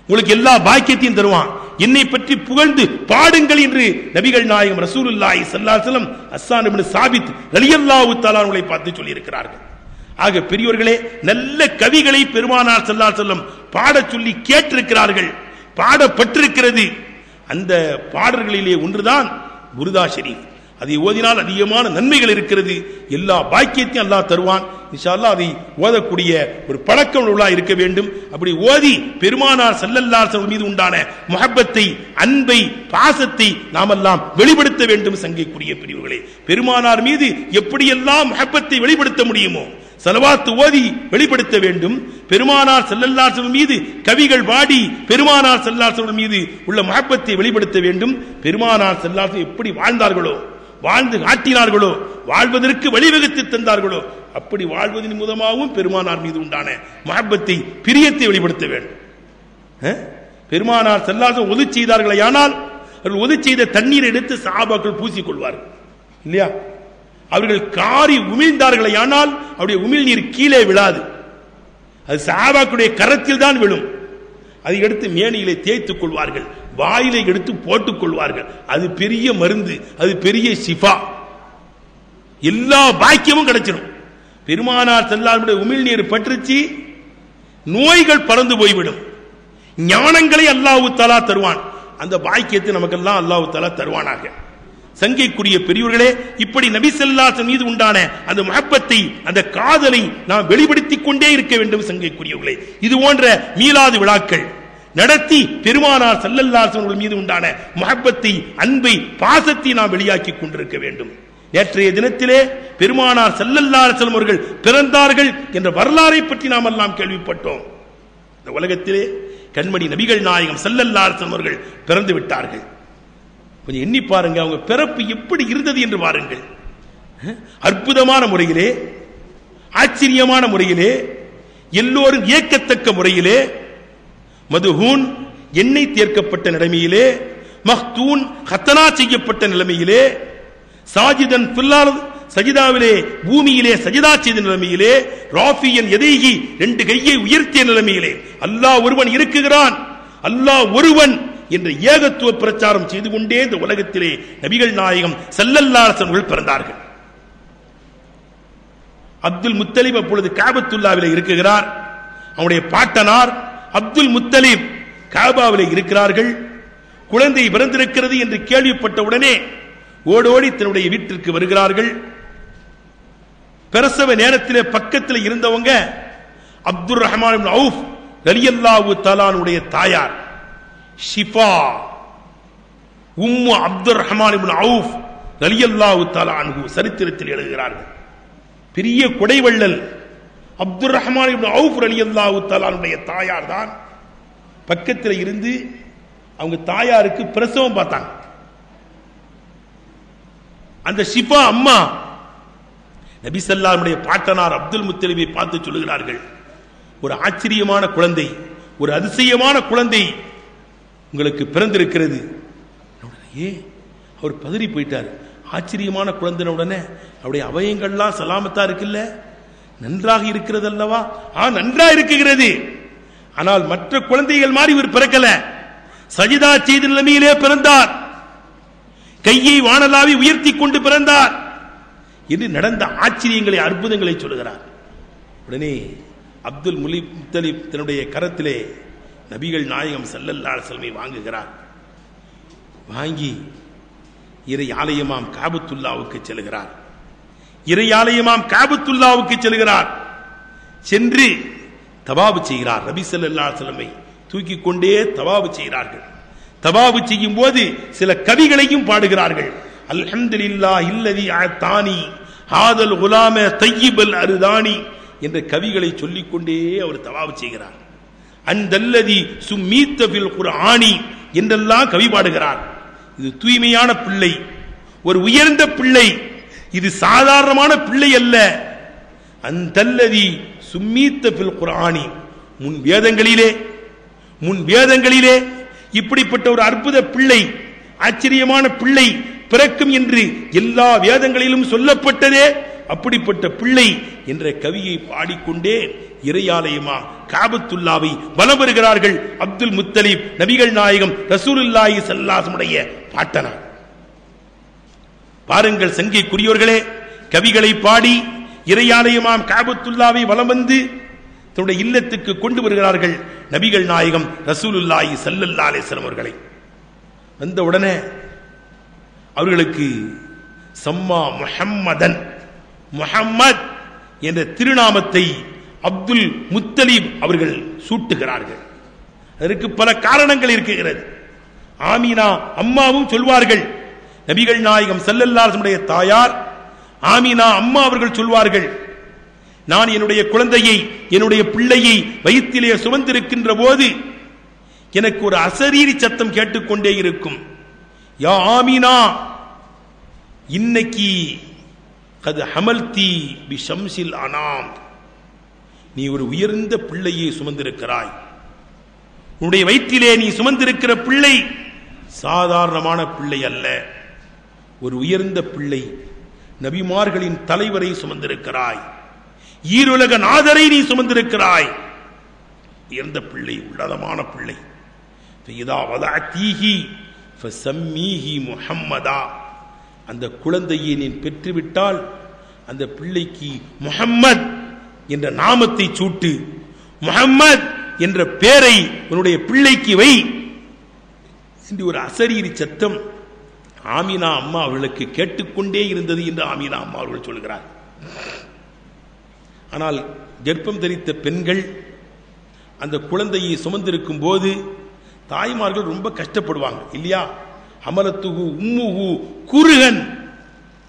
உங்களுக்கு எல்லா பாக்கியத்தையும் தருவான், என்னை பற்றி புகழ்ந்து பாடுங்கள் என்று நபிகள் நாயகம் ரசூலுல்லாஹி ஸல்லல்லாஹு அலைஹி வஸல்லம் ஹஸ்ஸான் இப்னு சாபித் ரலியல்லாஹு தஆலா அவர்களை பார்த்து சொல்லி இருக்கிறார்கள். ஆக பெரியோர்களே, நல்ல கவிகளை பெருமானார் ஸல்லல்லாஹு அலைஹி வஸல்லம் பாடச் சொல்லி கேட்டிருக்கிறார்கள், பாடப்பட்டிருக்கிறது. அந்த பாடல்களிலே ஒன்றுதான் புர்தா ஷரீஃப். அதை ஓதினால் அதிகமான நன்மைகள் இருக்கிறது, எல்லா பாக்கியத்தையும் அல்லாஹ் தருவான். இன்ஷா அல்லாஹ் அதை ஓதக்கூடிய ஒரு பழக்கம் உள்ளா இருக்க வேண்டும். அப்படி ஓதி பெருமானார் ஸல்லல்லாஹு அலைஹி வஸல்லம் மீது உண்டான முஹப்பத்தை, அன்பை, பாசத்தை நாமெல்லாம் வெளிப்படுத்த வேண்டும். சங்கைக்குரிய பிரிவுகளே, பெருமானார் மீது எப்படியெல்லாம் முஹப்பத்தை வெளிப்படுத்த முடியுமோ ஸலவாத் ஓதி வெளிப்படுத்த வேண்டும். பெருமானார் ஸல்லல்லாஹு அலைஹி வஸல்லம் மீது கவிகள் பாடி பெருமானார் ஸல்லல்லாஹு அலைஹி வஸல்லம் மீது உள்ள முஹப்பத்தை வெளிப்படுத்த வேண்டும். பெருமானார் ஸல்லல்லாஹு அலைஹி வஸல்லம் எப்படி வாழ்ந்தார்களோ, வாழ்ந்து காட்டினார்களோ, வாழ்வதற்கு வழிவகுத்து தந்தார்களோ, அப்படி வாழ்வதன் மூலமாகவும் பெருமானார் மீது உண்டான முஹப்பத்தை, பிரியத்தை வெளிப்படுத்த வேண்டும். பெருமானார் ஸல்லல்லாஹு அலைஹி வஸல்லம் ஒது செய்தார்களே, ஆனால் அவர்கள் ஒது செய்த தண்ணீரை எடுத்து சஹாபாக்கள் பூசிக்கொள்வார்கள் இல்லையா? அவர்கள் காரி உமிழ்ந்தார்களே, ஆனால் அவருடைய உமிழ் நீர் கீழே விழாது, அது சஹாபாக்களுடைய கரத்தில் தான் விழும். அதை எடுத்து மேனியிலே தேய்த்துக் கொள்வார்கள், வாயிலை எடுத்து போட்டுக் கொள்வார்கள். அது பெரிய மருந்து, அது பெரிய ஷிஃபா, எல்லா பாக்கியமும் கிடைச்சிடும். பெருமானார் ஸல்லல்லாஹு அலைஹி வஸல்லம் உமிழ்நீர் பற்றுச்சு, நோய்கள் பறந்து போய்விடும். ஞானங்களை அல்லாஹ் தஆலா தருவான். அந்த பாக்கியத்தை நமக்கெல்லாம் அல்லாஹ் தஆலா தருவானாக. சங்கைக்குரிய பெரியோர்களே, இப்படி நபி ஸல்லல்லாஹு அலைஹி வஸல்லம் மீது உண்டான அந்த முஹப்பத்தை, அந்த காதலை நாம் வெளிப்படுத்திக் கொண்டே இருக்க வேண்டும். சங்கைக்குரியவர்களே, இது போன்ற மீலாது விழாக்கள் நடத்தி பெருமானார் ஸல்லல்லாஹு அலைஹி வஸல்லம் மீது உண்டான முஹப்பத்தை, அன்பை, பாசத்தை நாம் வெளியாக்கி கொண்டிருக்க வேண்டும். நேற்றைய தினத்திலே பெருமானார் ஸல்லல்லாஹு அலைஹி வஸல்லம் அவர்கள் பிறந்தார்கள் என்ற வரலாறை பற்றி நாம் எல்லாம் கேள்விப்பட்டோம். இந்த உலகத்திலே கண்மணி நபிகள் நாயகம் ஸல்லல்லாஹு அலைஹி வஸல்லம் அவர்கள் பிறந்து விட்டார்கள். கொஞ்சம் எண்ணி பாருங்க, அவங்க பிறப்பு எப்படி இருந்தது என்று பாருங்கள். அற்புதமான முறையிலே, ஆச்சரியமான முறையிலே, எல்லோரும் ஏற்கத்தக்க முறையிலே, மதுஹூன் எண்ணெய் தேர்க்கப்பட்ட நிலைமையிலே, மஹ்தூன் ஹத்தனா செய்யப்பட்ட நிலைமையிலே, சாஜிதன் ஃபில் சஜிதாவிலே பூமியிலே சஜிதா செய்த நிலைமையிலே, ராஃபியன் எதைகி ரெண்டு கையை உயர்த்திய நிலைமையிலே, அல்லாஹ் ஒருவன் இருக்குகிறான், அல்லாஹ் ஒருவன் என்ற ஏகத்துவ பிரச்சாரம் செய்து கொண்டே இந்த உலகத்திலே நபிகள் நாயகம் ஸல்லல்லாஹு அலைஹி வஸல்லம் பிறந்தார்கள். அப்துல் முத்தலிப் அப்பொழுது காபத்துல்லாவிலே இருக்குகிறார். அவருடைய பாட்டனார் அப்துல் முத்தலிப் காபாவிலே இருக்கிறார்கள். குழந்தை பிறந்திருக்கிறது என்று கேள்விப்பட்ட உடனே ஓடோடி தன்னுடைய வீட்டிற்கு வருகிறார்கள். பிரசவ நேரத்திலே பக்கத்தில் இருந்தவங்க அப்துர் ரஹ்மான் இப்னு அவுஃப் ரலியல்லாஹு தஆலாவுடைய தாயார் ஷிஃபா உம்மு அப்துர் ரஹ்மான் இப்னு அவுஃப் ரலியல்லாஹு தஆலா அன்ஹு சரித்திரத்தில் எழுதுகிறார்கள். பெரிய கொடைவள்ளல், அப்துல் ரஹ்மான் இப்னு அவுஃப் ரலியல்லாஹு தஆலாவுடைய தாயார் தான் பக்கத்தில் இருந்து அவங்க தாயாருக்கு பிரசவம் பார்த்தாங்க. அந்த ஷிஃபா அம்மா நபி ஸல்லல்லாஹு அலைஹி பாட்டனார் அப்துல் முத்தலிபை பார்த்து சொல்லுகிறார்கள், ஒரு ஆச்சரியமான குழந்தை, ஒரு அதிசயமான குழந்தை உங்களுக்கு பிறந்திருக்கிறது. அவர் பதறி போயிட்டார். ஆச்சரியமான குழந்தை உடனே அவருடைய அவயங்கள்லாம் சலாமத்தா இருக்குல்ல, நன்றாக இருக்கிறது அல்லவா? நன்றா இருக்குகிறது. ஆனால் மற்ற குழந்தைகள் மாதிரி இவர் பிறக்கல, சஜிதா செய்த நிலைமையிலே பிறந்தார், கையை வானலாவி உயர்த்தி கொண்டு பிறந்தார் என்று நடந்த ஆச்சரியங்களை அற்புதங்களை சொல்லுகிறார். உடனே அப்துல் முத்தலிப் தன்னுடைய கரத்திலே நபிகள் நாயகம் ஸல்லல்லாஹு அலைஹி வஸல்லம் வாங்குகிறார். வாங்கி இறை ஆலயமாம் காபத்துல்லாவுக்கு செல்கிறார். இறை ஆலயமாம் காபத்துல்லாவுக்கு செல்கிறார். சென்று தவாபு செய்கிறார். நபி ஸல்லல்லாஹு அலைஹி வஸல்லம் தூக்கி கொண்டே தவாபு செய்கிறார்கள். தவாபு செய்யும் போது சில கவிகளையும் பாடுகிறார்கள். அல்ஹம்துலில்லாஹி அல்லதி அத்தானி ஹாதல் குலாம தய்யிபல் அர்தானி என்ற கவிகளை சொல்லிக்கொண்டே அவர் தவாபு செய்கிறார். அந்தல்லதி சும்மீத்த பில் குர்ஆனி என்றெல்லாம் கவி பாடுகிறார். இது தூய்மையான பிள்ளை, ஒரு உயர்ந்த பிள்ளை, இது சாதாரணமான பிள்ளை அல்ல. அந்தல்லதி சும்மீத்த பில் குர்ஆனி, முன் வேதங்களிலே இப்படிப்பட்ட ஒரு அற்புத பிள்ளை, ஆச்சரியமான பிள்ளை பிறக்கும் என்று எல்லா வேதங்களிலும் சொல்லப்பட்டதே, அப்படிப்பட்ட பிள்ளை என்ற கவியை பாடிக்கொண்டே இறையாலயமா காபத்துல்லாவை வலம் வருகிறார்கள். அப்துல் முத்தலிப் நபிகள் நாயகம் ரசூலுல்லாஹி ஸல்லல்லாஹு அலைஹி வஸல்லம் பாட்டனார். பாருங்கள் சங்கைக்குரியவர்களே, கவிகளை பாடி இறையாலயமாம் காபத்துல்லாவை வலம் வந்து தன்னுடைய இல்லத்துக்கு கொண்டு வருகிறார்கள் நபிகள் நாயகம் ரசூலுல்லாஹி ஸல்லல்லாஹு அலைஹி வஸல்லம் அவர்களை. வந்த உடனே அவர்களுக்கு சம்மா முஹம்மதன், முஹம்மத் என்ற திருநாமத்தை அப்துல் முத்தலிப் அவர்கள் சூட்டுகிறார்கள். அதற்கு பல காரணங்கள் இருக்கிறது. ஆமீனா அம்மாவும் சொல்வார்கள், நபிகள் நாயகம் ஸல்லல்லாஹு அலைஹி வஸல்லம் தாயார் ஆமீனா அம்மா அவர்கள் சொல்வார்கள், நான் என்னுடைய குழந்தையை, என்னுடைய பிள்ளையை வயிற்றிலே சுமந்திருக்கின்ற போது எனக்கு ஒரு அசரீரி சத்தம் கேட்டுக்கொண்டே இருக்கும். யா ஆமீனா இன்னக்கி கத் ஹமல்தி பி ஷம்ஸில் அனாம், நீ ஒரு உயர்ந்த பிள்ளையை சுமந்திருக்கிறாய், உன்னுடைய வயிற்றிலே நீ சுமந்திருக்கிற பிள்ளை சாதாரணமான பிள்ளை அல்ல, ஒரு உயர்ந்த பிள்ளை, நபிமார்களின் தலைவரை சுமந்திருக்கிறாய், ஈருலக நாதரை நீ சுமந்திருக்கிறாய், உயர்ந்த பிள்ளை, உள்ளதமான பிள்ளை. இதா வதஅதீஹி ஃபஸம்மீஹி முஹம்மதா, அந்த குழந்தையை நீ பெற்றுவிட்டால் அந்த பிள்ளைக்கு முஹம்மத் என்ற நாமத்தை சூட்டு, முஹம்மத் என்ற பெயரை உன்னுடைய பிள்ளைக்கு வை என்று ஒரு அசரீரி சத்தம் ஆமீனா அம்மா அவர்களுக்கு கேட்டுக்கொண்டே இருந்தது என்று ஆமீனா அம்மா அவர்கள் சொல்கிறார். ஆனால் கர்ப்பம் தரித்த பெண்கள் அந்த குழந்தையை சுமந்திருக்கும் போது தாய்மார்கள் ரொம்ப கஷ்டப்படுவாங்க இல்லையா? அமலத்துகு உம்முகு குருகன்,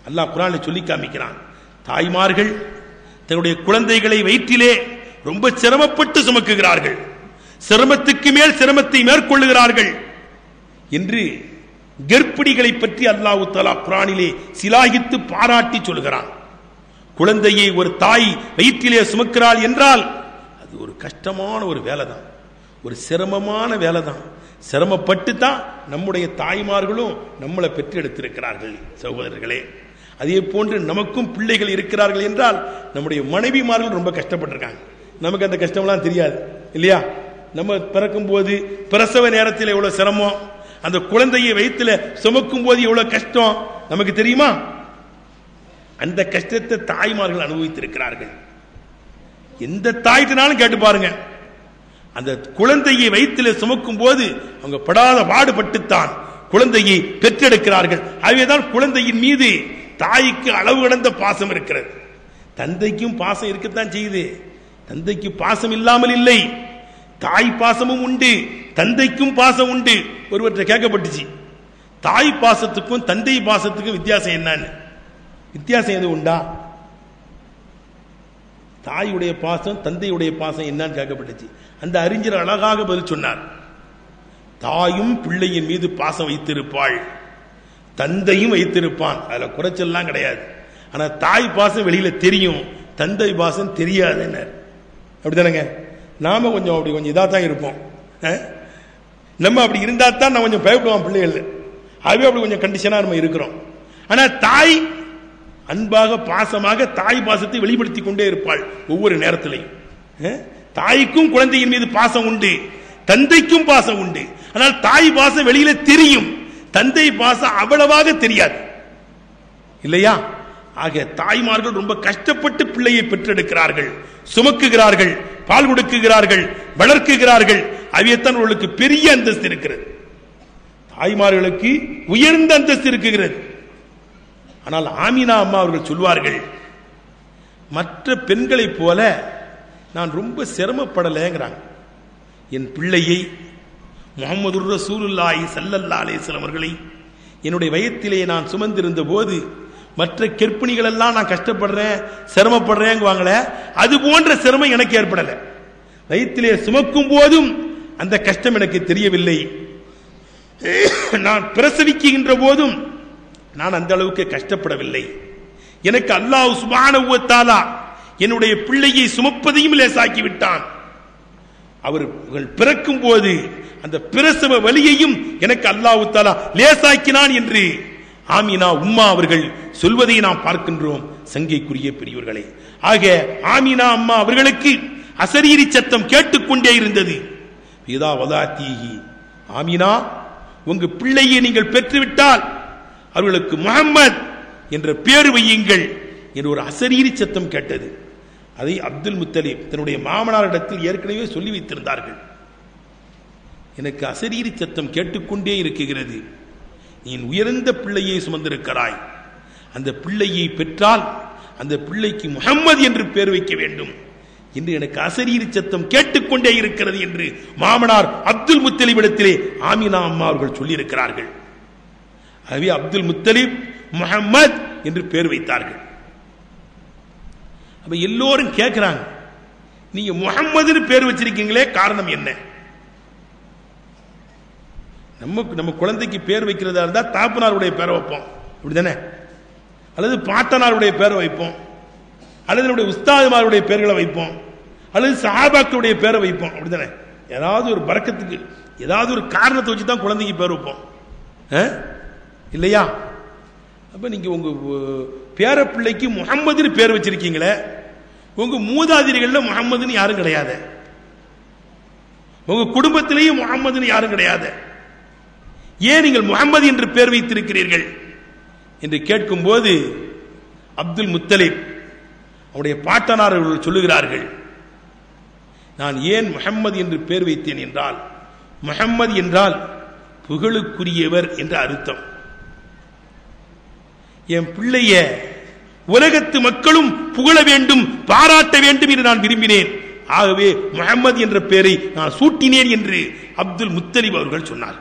அல்லாஹ் குர்ஆனில் சொல்லி காமிக்கிறான். தாய்மார்கள் தன்னுடைய குழந்தைகளை வயிற்றிலே ரொம்ப சிரமப்பட்டு சுமக்குகிறார்கள், சிரமத்துக்கு மேல் சிரமத்தை மேற்கொள்ளுகிறார்கள் என்று கர்ப்பிணிகளை பற்றி அல்லாஹ் தஆலா குர்ஆனிலே சிலாகித்து பாராட்டி சொல்கிறான். குழந்தையை ஒரு தாய் வயிற்றிலே சுமக்கிறாள் என்றால் அது ஒரு கஷ்டமான ஒரு வேலை தான், ஒரு சிரமமான வேலை தான். சிரமப்பட்டு தான் நம்முடைய தாய்மார்களும் நம்மளை பெற்று எடுத்திருக்கிறார்கள். சகோதரர்களே, அதே போன்று நமக்கும் பிள்ளைகள் இருக்கிறார்கள் என்றால் நம்முடைய மனைவிமார்கள் ரொம்ப கஷ்டப்பட்டிருக்காங்க. நமக்கு அந்த கஷ்டம்லாம் தெரியாது இல்லையா? நம்ம பிறக்கும் போது பிரசவ நேரத்தில் எவ்வளவு சிரமம், அந்த குழந்தையை வயிற்றில சுமக்கும் போது எவ்வளவு கஷ்டம் நமக்கு தெரியுமா? அந்த கஷ்டத்தை தாய்மார்கள் அனுபவித்திருக்கிறார்கள். எந்த தாய்னாலும் கேட்டு பாருங்க, அந்த குழந்தையை வயிற்றில சுமக்கும் போது அவங்க படாத பாடுபட்டுத்தான் குழந்தையை பெற்றெடுக்கிறார்கள். ஆகவேதான் குழந்தையின் மீது தாய்க்கு அளவு கடந்த பாசம் இருக்கிறது. தந்தைக்கும் பாசம் இருக்கத்தான் செய்யுது, தந்தைக்கு பாசம் இல்லாமல் இல்லை, தாய் பாசமும் உண்டு, தந்தைக்கும் பாசம் உண்டு. ஒருவற்றை கேட்கப்பட்டுச்சு, தாய் பாசத்துக்கும் தந்தை பாசத்துக்கும் வித்தியாசம் என்னன்னு. வித்தியாசம் எது உண்டா? தாயுடைய பாசம் தந்தையுடைய பாசம் என்னன்னு கேட்கப்பட்டுச்சு. அந்த அறிஞர் அழகாக பதில் சொன்னார். தாயும் பிள்ளையின் மீது பாசம் வைத்திருப்பாள், தந்தையும் வைத்திருப்பான், அதுல குறைச்சல்லாம் கிடையாது. ஆனா தாய் பாசம் வெளியில தெரியும், தந்தை பாசம் தெரியாது. என்ன அப்படிதானங்க? நாம கொஞ்சம் அப்படி கொஞ்சம் இதா தான் இருப்போம். நம்ம அப்படி இருந்தா தான் நான் கொஞ்சம் பயப்படுவோம் பிள்ளைகள். அதுவே அப்படி கொஞ்சம் கண்டிஷனா நம்ம இருக்கிறோம். ஆனா தாய் அன்பாக பாசமாக தாய் பாசத்தை வெளிப்படுத்தி கொண்டே இருப்பாள் ஒவ்வொரு நேரத்திலையும். தாய்க்கும் குழந்தையின் மீது பாசம் உண்டு, தந்தைக்கும் பாசம் உண்டு. ஆனால் தாய் பாசம் வெளியில தெரியும், தந்தை பாசம் அவ்வளவாக தெரியாது, இல்லையா? ஆக தாய்மார்கள் ரொம்ப கஷ்டப்பட்டு பிள்ளையை பெற்றெடுக்கிறார்கள், சுமக்குகிறார்கள், பால் கொடுக்குகிறார்கள், வளர்க்குகிறார்கள். அவையத்தான் அவர்களுக்கு பெரிய அந்தஸ்து இருக்கிறது. தாய்மார்களுக்கு உயர்ந்த அந்தஸ்து இருக்குகிறது. ஆனால் ஆமினா அம்மா அவர்கள் சொல்வார்கள், மற்ற பெண்களைப் போல நான் ரொம்ப சிரமப்படலைங்கிறாங்க. என் பிள்ளையை முஹம்மது ரசூலுல்லாஹி ஸல்லல்லாஹு அலைஹி வஸல்லம் அவர்களை என்னுடைய வயத்திலே நான் சுமந்திருந்த போது மற்ற கர்ப்பிணிகள் எல்லாம் நான் கஷ்டப்படுறேன் சிரமப்படுறேங்குவாங்களே, அது போன்ற சிரமம் எனக்கு ஏற்படலை. வயிற்றிலே சுமக்கும் போதும் அந்த கஷ்டம் எனக்கு தெரியவில்லை. நான் பிரசவிக்கின்ற போதும் நான் அந்த அளவுக்கு கஷ்டப்படவில்லை. எனக்கு அல்லாஹ் சுப்ஹானஹு வ தஆலா என்னுடைய பிள்ளையை சுமப்பதையும் லேசாக்கி விட்டான். அவர்கள் பிறக்கும் போது அந்த பிரசவ வலியையும் எனக்கு அல்லாஹ் தஆலா லேசாக்கினான் என்று ஆமினா உம்மா அவர்கள் சொல்வதை நாம் பார்க்கின்றோம். சங்கைக்குரிய பெரியவர்களே, ஆக ஆமினா அம்மா அவர்களுக்கு அசரீரி சத்தம் கேட்டுக்கொண்டே இருந்தது. இதா வதாத்தீஹி, ஆமினா உங்க பிள்ளையை நீங்கள் பெற்றுவிட்டால் அவர்களுக்கு முஹம்மத் என்ற பேர் வையுங்கள் என்று ஒரு அசரீரி சத்தம் கேட்டது. அதை அப்துல் முத்தலிப் தன்னுடைய மாமனாரிடத்தில் ஏற்கனவே சொல்லி வைத்திருந்தார்கள். எனக்கு அசரீரி சத்தம் கேட்டுக்கொண்டே இருக்கிறது, நீ உயர்ந்த பிள்ளையை சுமந்திருக்கிறாய், அந்த பிள்ளையை பெற்றால் அந்த பிள்ளைக்கு முஹம்மது என்று பேர் வைக்க வேண்டும் என்று எனக்கு அசரீரி சத்தம் கேட்டுக்கொண்டே இருக்கிறது என்று மாமனார் அப்துல் முத்தலிபிடத்திலே ஆமினா அம்மா அவர்கள் சொல்லி இருக்கிறார்கள். ஆகவே அப்துல் முத்தலிப் முஹம்மத் என்று பேர் வைத்தார்கள். அப்ப எல்லோரும் கேட்கிறாங்க, நீங்க முஹம்மதுன்னு பேர் வச்சிருக்கீங்களே, காரணம் என்ன? நம்ம குழந்தைக்கு பேர் வைக்கிறதா இருந்தா தாப்பனாருடைய பேரை வைப்போம், அப்படிதானே? அல்லது பாட்டனாருடைய பேரை வைப்போம், அல்லது உஸ்தாதுமாருடைய பேர்களை வைப்போம், அல்லது சஹாபாக்களுடைய பேரை வைப்போம், அப்படிதானே? ஏதாவது ஒரு பரக்கத்துக்கு ஏதாவது ஒரு காரணத்தை வச்சு தான் குழந்தைக்கு பேர் வைப்போம், இல்லையா? அப்ப நீங்க உங்க பேர பிள்ளைக்கு முஹம்மதுன்னு பேர் வச்சிருக்கீங்களே, உங்க மூதாதிரிகள்ல முஹம்மதுன்னு யாரும் கிடையாது, உங்க குடும்பத்திலேயும் முஹம்மதுன்னு யாரும் கிடையாது, ஏன் நீங்கள் முஹம்மது என்று பேர் வைத்திருக்கிறீர்கள் என்று கேட்கும் போது அப்துல் முத்தலிப் அவருடைய பாட்டனார் சொல்லுகிறார்கள், நான் ஏன் முஹம்மது என்று பேர் வைத்தேன் என்றால், முஹம்மது என்றால் புகழுக்குரியவர் என்ற அர்த்தம். என் பிள்ளைய உலகத்து மக்களும் புகழ வேண்டும், பாராட்ட வேண்டும் என்று நான் விரும்பினேன். ஆகவே முஹம்மது என்ற பெயரை நான் சூட்டினேன் என்று அப்துல் முத்தலிப் அவர்கள் சொன்னார்.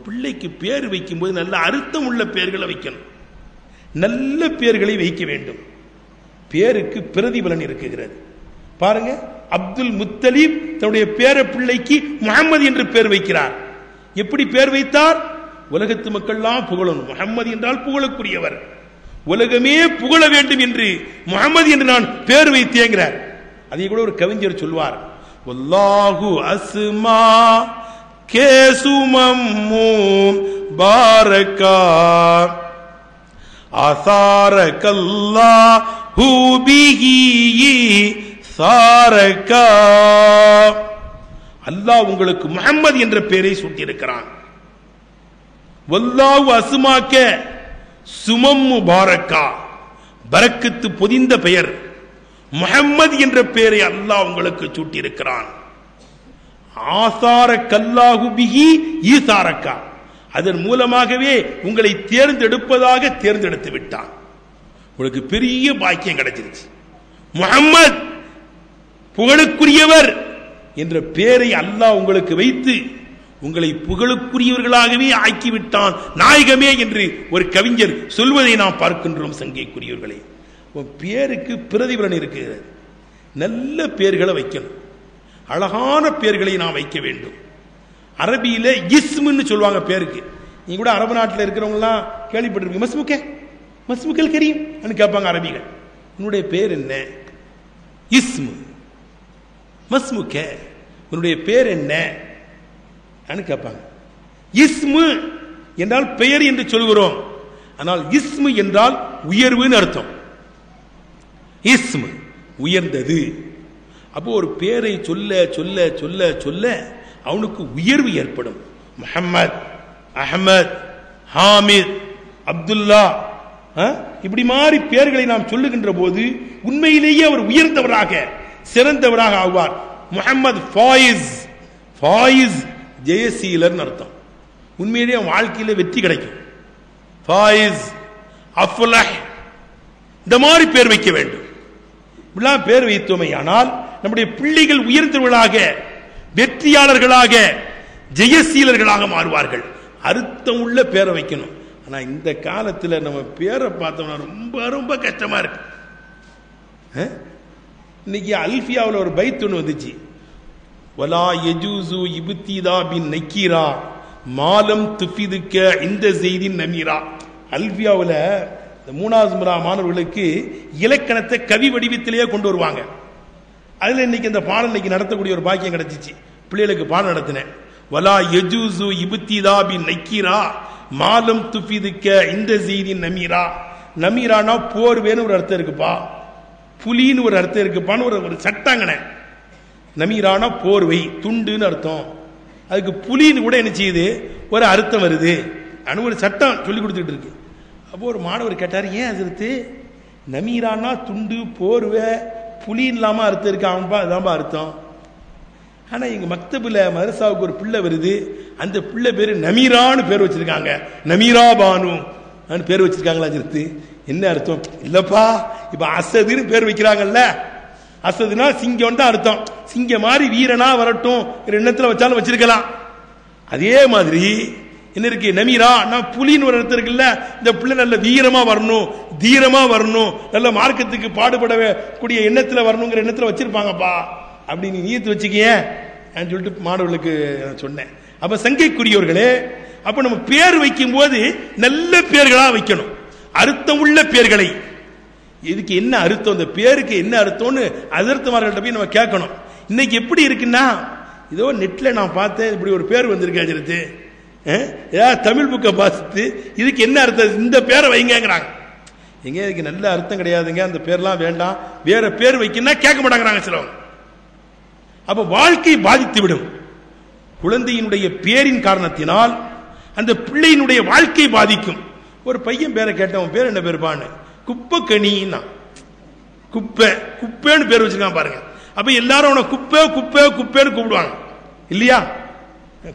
பிள்ளைக்கு பேர் வைக்கும் போது நல்ல அர்த்தம் உள்ள பெயர்களை வைக்கணும், நல்ல பெயர்களை வைக்க வேண்டும். பேருக்கு பிரதிபலன் இருக்குகிறது. பாருங்க, அப்துல் முத்தலிப் தன்னுடைய பேர பிள்ளைக்கு முஹம்மது என்று பேர் வைக்கிறார். எப்படி பேர் வைத்தார்? உலகத்து மக்கள்லாம் புகழணும், முஹம்மது என்றால் புகழுக்குரியவர், உலகமே புகழ வேண்டும் என்று முஹம்மது என்று நான் பேர் வைத்தேங்கிறார். அதை கூட ஒரு கவிஞர் சொல்வார், வல்லாஹு அஸ்மா கேசுமம்மும் பாரக்கா ஆசாரக்கல்லாஹு பிஹி சாரக்கா. அல்லாஹ் உங்களுக்கு முஹம்மது என்ற பெயரை சூட்டியிருக்கிறான். வல்லாஹு அஸ்மாக்க சுமம்மு பாரக்கா, பரக்கத்து பொதிந்த பெயர் முஹம்மது என்ற பெயரை அல்லாஹ் உங்களுக்கு சூட்டியிருக்கிறான். ஆசாரக்கல்லாஹு பிஹி ஈசாரக்கா, அதன் மூலமாகவே உங்களை தேர்ந்தெடுப்பதாக தேர்ந்தெடுத்து விட்டான். உங்களுக்கு பெரிய பாக்கியம் கிடைச்சிருச்சு. முஹம்மது புகழுக்குரியவர் என்ற பெயரை அல்லாஹ் உங்களுக்கு வைத்து உங்களை புகழுக்குரியவர்களாகவே ஆக்கிவிட்டான் நாயகமே என்று ஒரு கவிஞர் சொல்வதை நாம் பார்க்கின்றோம். சங்கைக்குரியவர்களே, பேருக்கு பிரதிபலன் இருக்கிறது. நல்ல பேர்களை வைக்கணும், அழகான பேர்களை நாம் வைக்க வேண்டும். அரபியில இஸ்முன்னு சொல்லுவாங்க பேருக்கு. நீங்க கூட அரபு நாட்டில் இருக்கிறவங்கலாம் கேள்விப்பட்டிருப்பீங்க. மஸ்முகே மஸ்முகல் கரீம் கேட்பாங்க அரபிகள். உன்னுடைய பேர் என்ன? இஸ்மு. மஸ்முகே உன்னுடைய பேர் என்ன கேட்பாங்க. இஸ்மு என்றால் பெயர் என்று சொல்கிறோம், ஆனால் இஸ்மு என்றால் உயர்வுன்னு அர்த்தம். இஸ்மு உயர்ந்தது. அப்போ ஒரு பேரை சொல்ல சொல்ல சொல்ல சொல்ல அவனுக்கு உயர்வு ஏற்படும். முஹம்மத், அஹமத், ஹாமித், அப்துல்லா, இப்படி மாதிரி பேர்களை நாம் சொல்லுகின்ற போது உண்மையிலேயே அவர் உயர்ந்தவராக சிறந்தவராக ஆவார். முஹம்மது ஃபாயிஸ், ஃபாயிஸ் ஜெயசீலர் அர்த்தம். உண்மையிலேயே வாழ்க்கையில வெற்றி கிடைக்கும். ஃபாயிஸ், அஃப்லஹ், இந்த மாதிரி பேர் வைக்க வேண்டும். இப்படிலாம் பேர் வைத்தோமே ஆனால் நம்முடைய பிள்ளைகள் உயர்ந்தவர்களாக, வெற்றியாளர்களாக, ஜெயசீலர்களாக மாறுவார்கள். அர்த்தம் உள்ள பேரை வைக்கணும். ஆனா இந்த காலத்தில் நம்ம பேரை பார்த்தோம்னா ரொம்ப ரொம்ப கஷ்டமா இருக்கு. இன்னைக்கு அல்ஃபியாவில் ஒரு பைத் ஒன்று வந்துச்சு. வலா யஜூசு இப்திதா பின் நக்கீரா மாலம் துஃபிதுக்க இந்த செய்தின் நமீரா. அல்ஃபியாவில் இந்த 3வது முறை மாணவர்களுக்கு இலக்கணத்தை கவி வடிவத்திலேயே கொண்டு வருவாங்க. அதுல இன்னைக்கு இந்த பாடம் இன்னைக்கு நடத்தக்கூடிய ஒரு பாக்கியம் கிடைச்சிச்சு. பிள்ளைகளுக்கு பாடம் நடத்தினேன். வலா யஜூசு இப்திதா பின் நக்கீரா மாலம் துஃபிதுக்க இந்த செய்தின் நமீரா. நமீரானா போர்வேன்னு ஒரு அர்த்தம் இருக்குப்பா, புலின்னு ஒரு அர்த்தம் இருக்குப்பான்னு ஒரு சட்டாங்கன. நமீரானா போர்வை, துண்டுன்னு அர்த்தம். அதுக்கு புலின்னு கூட என்ன செய்யுது, ஒரு அர்த்தம் வருது. ஒரு சட்டம் சொல்லி கொடுத்துட்டு இருக்கு. அப்போ ஒரு மாணவர் கேட்டார், ஏன் அது நமீரானா துண்டு, போர்வை, புலி இல்லாம அர்த்தம் இருக்கு? அவன்பா அதான்பா அர்த்தம். ஆனா எங்க மக்தபுல மதரசாவுக்கு ஒரு பிள்ளை வருது. அந்த பிள்ளை பேரு நமீரான்னு பேர் வச்சிருக்காங்க. நமீரா பானு பேர் வச்சிருக்காங்களா? என்ன அர்த்தம்? இல்லப்பா, இப்ப அசதுன்னு பேர் வைக்கிறாங்கல்ல, அசதுனா சிங்கம் தான் அர்த்தம். சிங்க மாதிரி வீரனா வரட்டும் எண்ணத்துல வச்சாலும் வச்சிருக்கலாம். அதே மாதிரி என்ன இருக்கு, நமீரா புலின்னு ஒரு அர்த்தம் இருக்குல்ல. இந்த பிள்ளை நல்ல வீரமா வரணும், தீரமா வரணும், நல்ல மார்க்கத்துக்கு பாடுபடக்கூடிய எண்ணத்துல வரணுங்கிற எண்ணத்துல வச்சிருப்பாங்கப்பா. அப்படி நீ நீயத்து வச்சுக்கிய சொல்லிட்டு மாணவர்களுக்கு சொன்னேன். அப்ப சங்கைக்குரியவர்களே, அப்ப நம்ம பேர் வைக்கும் போது நல்ல பேர்களா வைக்கணும், அர்த்தம் உள்ள பேர்களை. இதுக்கு என்ன அர்த்தம், இந்த பேருக்கு என்ன அர்த்தம்னு அர்த்தமார்கள்ட்ட போய் நம்ம கேட்கணும். இன்னைக்கு எப்படி இருக்குன்னா, இதோ நெட்ல நான் பார்த்தேன், இப்படி ஒரு பேர் வந்திருக்காச்சு, ஏதாவது தமிழ் புக்கை பார்த்து இதுக்கு என்ன அர்த்தம், இந்த பேரை வைங்கிறாங்க. எங்க இதுக்கு நல்ல அர்த்தம் கிடையாதுங்க, அந்த பேர்லாம் வேண்டாம், வேற பேர் வைக்கணும்னா கேட்க மாட்டாங்கிறாங்க சிலவங்க. அப்ப வாழ்க்கை பாதித்து விடும். குழந்தையினுடைய பேரின் காரணத்தினால் அந்த பிள்ளையினுடைய வாழ்க்கை பாதிக்கும். ஒரு பையன் பேரை கேட்டவன், பேர் என்ன பேருப்பான்னு, குப்பை கனின்னா, குப்பை குப்பைன்னு பேர் வச்சிருக்கான் பாருங்க. அப்ப எல்லாரும் அவனை குப்பை குப்பை குப்பைன்னு கூப்பிடுவாங்க இல்லையா?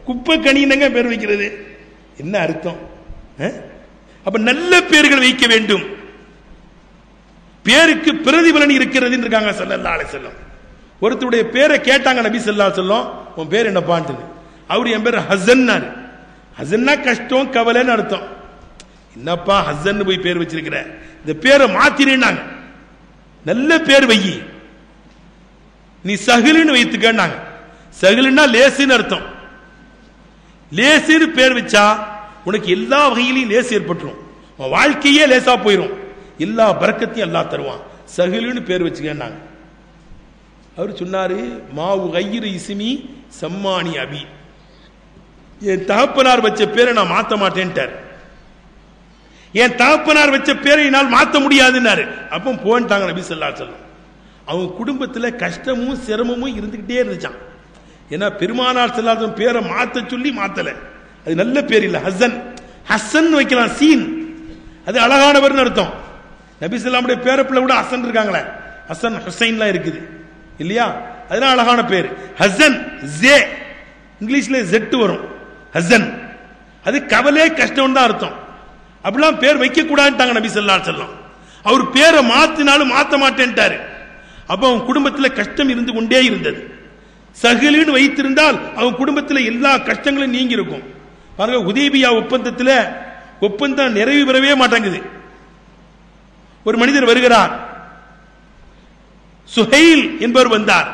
குப்பை கனின்னங்க பேர் வைக்கிறது என்ன அர்த்தம்? அப்ப நல்ல பேர்கள் வைக்க வேண்டும். பேருக்கு பிரதிபலன் இருக்கிறது இருக்காங்க ஸல்லல்லாஹு அலைஹி வஸல்லம். ஒருத்தருடைய பேரை கேட்டாங்க நபி ஸல்லல்லாஹு அலைஹி வஸல்லம், உன் பேர் என்னப்பான்னு. அவரு என் பேர் ஹஸன்னாரு. ஹஸன்னா கஷ்டம் கவலைன்னு அர்த்தம். என்னப்பா ஹஸன் போய் பேர் வச்சிருக்கிற, இந்த பேரை மாத்தினாங்க, நல்ல பேர் வை, நீ சஹிலுன்னு வைத்துக்கன்னாங்க. சஹிலுன்னா லேசுன்னு அர்த்தம். லேசுன்னு பேர் வச்சா உனக்கு எல்லா வகையிலையும் லேசு ஏற்பட்டுரும், உன் வாழ்க்கையே லேசா போயிடும், எல்லா பரக்கத்தையும் அல்லாஹ் தருவான். சஹிலுன்னு பேர் வச்சுக்கன்னாங்க. அவர் சொன்னாரு, மாவு கையிறு இசுமி சம்மானி அபி, என் தகப்பனார் வச்ச பேரை நான் மாத்த மாட்டேன்ட்டார். என் தகப்பனார் வச்ச பேரை என்னால் மாத்த முடியாதுன்னாரு. அப்போ போன்ட்டாங்க நபி ஸல்லல்லாஹு அலைஹி வஸல்லம். அவங்க குடும்பத்தில் கஷ்டமும் சிரமமும் இருந்துகிட்டே இருந்துச்சான். ஏன்னா பெருமானார் ஸல்லல்லாஹு அலைஹி வஸல்லம் பேரை மாத்த சொல்லி மாத்தல. அது நல்ல பேர் இல்ல, ஹசன். ஹசன் வைக்கலாம், சீன், அது அழகானவர்னு அர்த்தம். நபி ஸல்லல்லாஹு அலைஹி வஸல்லம் பேர பிள்ளை கூட ஹசன் இருக்காங்களே, ஹசன் ஹுசைன்லாம் இருக்குது இல்லையா? அதெல்லாம் அழகான பேர். ஹசன் ஜே, இங்கிலீஷ்ல ஜெட் வரும், ஹசன், அது கவலை கஷ்டம் தான் அர்த்தம். அப்படிலாம் பேர் வைக்க கூடாதுட்டாங்க நபி ஸல்லல்லாஹு அலைஹி வஸல்லம். அவர் பேரை மாத்தினாலும் மாத்த மாட்டேன்ட்டாரு. அப்ப அவங்க குடும்பத்தில் கஷ்டம் இருந்து கொண்டே இருந்தது. சஹிலுன்னு வைத்திருந்தால் அவங்க குடும்பத்தில் எல்லா கஷ்டங்களும் நீங்கி இருக்கும். பாருங்க, ஹுதைபியா ஒப்பந்தத்தில் ஒப்பந்தம் நிறைவு பெறவே மாட்டாங்குது. ஒரு மனிதர் வருகிறார், சுஹைல் என்பவர் வந்தார்.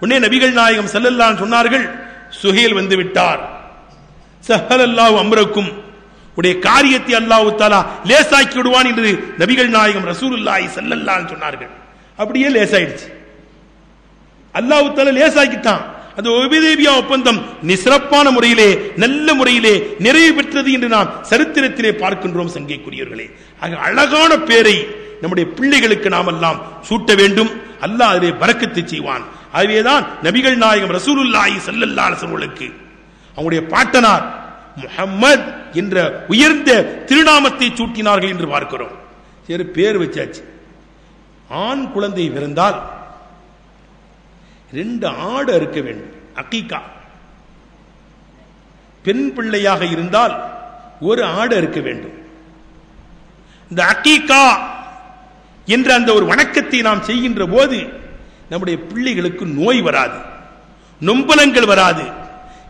உடனே நபிகள் நாயகம் ஸல்லல்லாஹு அலைஹி சொன்னார்கள், சுஹைல் வந்து விட்டார். ஸஹலல்லாஹு அம்ரக்கும், உடைய காரியத்தை அல்லாஹ் தஆலா லேசாக்கி விடுவான் என்று நபிகள் நாயகம் ரசூலுல்லாஹி ஸல்லல்லாஹு அலைஹி சொன்னார்கள். அப்படியே லேசாயிடுச்சு. அல்லாஹ் தஆலா லேசாக்கிட்டான். அந்த உபைதேபியா ஒப்பந்தம் சிறப்பான முறையிலே நல்ல முறையிலே நிறைவு பெற்றது என்று நாம் சரித்திரத்திலே பார்க்கின்றோம். சங்கைக்குரியவர்களே, அழகான பேரை நம்முடைய பிள்ளைகளுக்கு நாம் எல்லாம் சூட்ட வேண்டும். அல்லாஹ் அதிலே பரக்கத்து செய்வான். அதுவேதான் நபிகள் நாயகம் ரசூலுல்லாஹி ஸல்லல்லாஹு அலைஹி வஸல்லம் அவங்களுடைய பாட்டனார் முஹம்மத் என்ற உயர்ந்த திருநாமத்தை சூட்டினார்கள் என்று பார்க்கிறோம். சரி, பேர் வச்சாச்சு. ஆண் குழந்தை பிறந்தால் 2 ஆடு அறுக்க வேண்டும், அகீகா. பெண் பிள்ளையாக இருந்தால் 1 ஆடு அறுக்க வேண்டும். இந்த அகீகா என்ற அந்த ஒரு வணக்கத்தை நாம் செய்கின்ற போது நம்முடைய பிள்ளைகளுக்கு நோய் வராது, நொம்பலங்கள் வராது,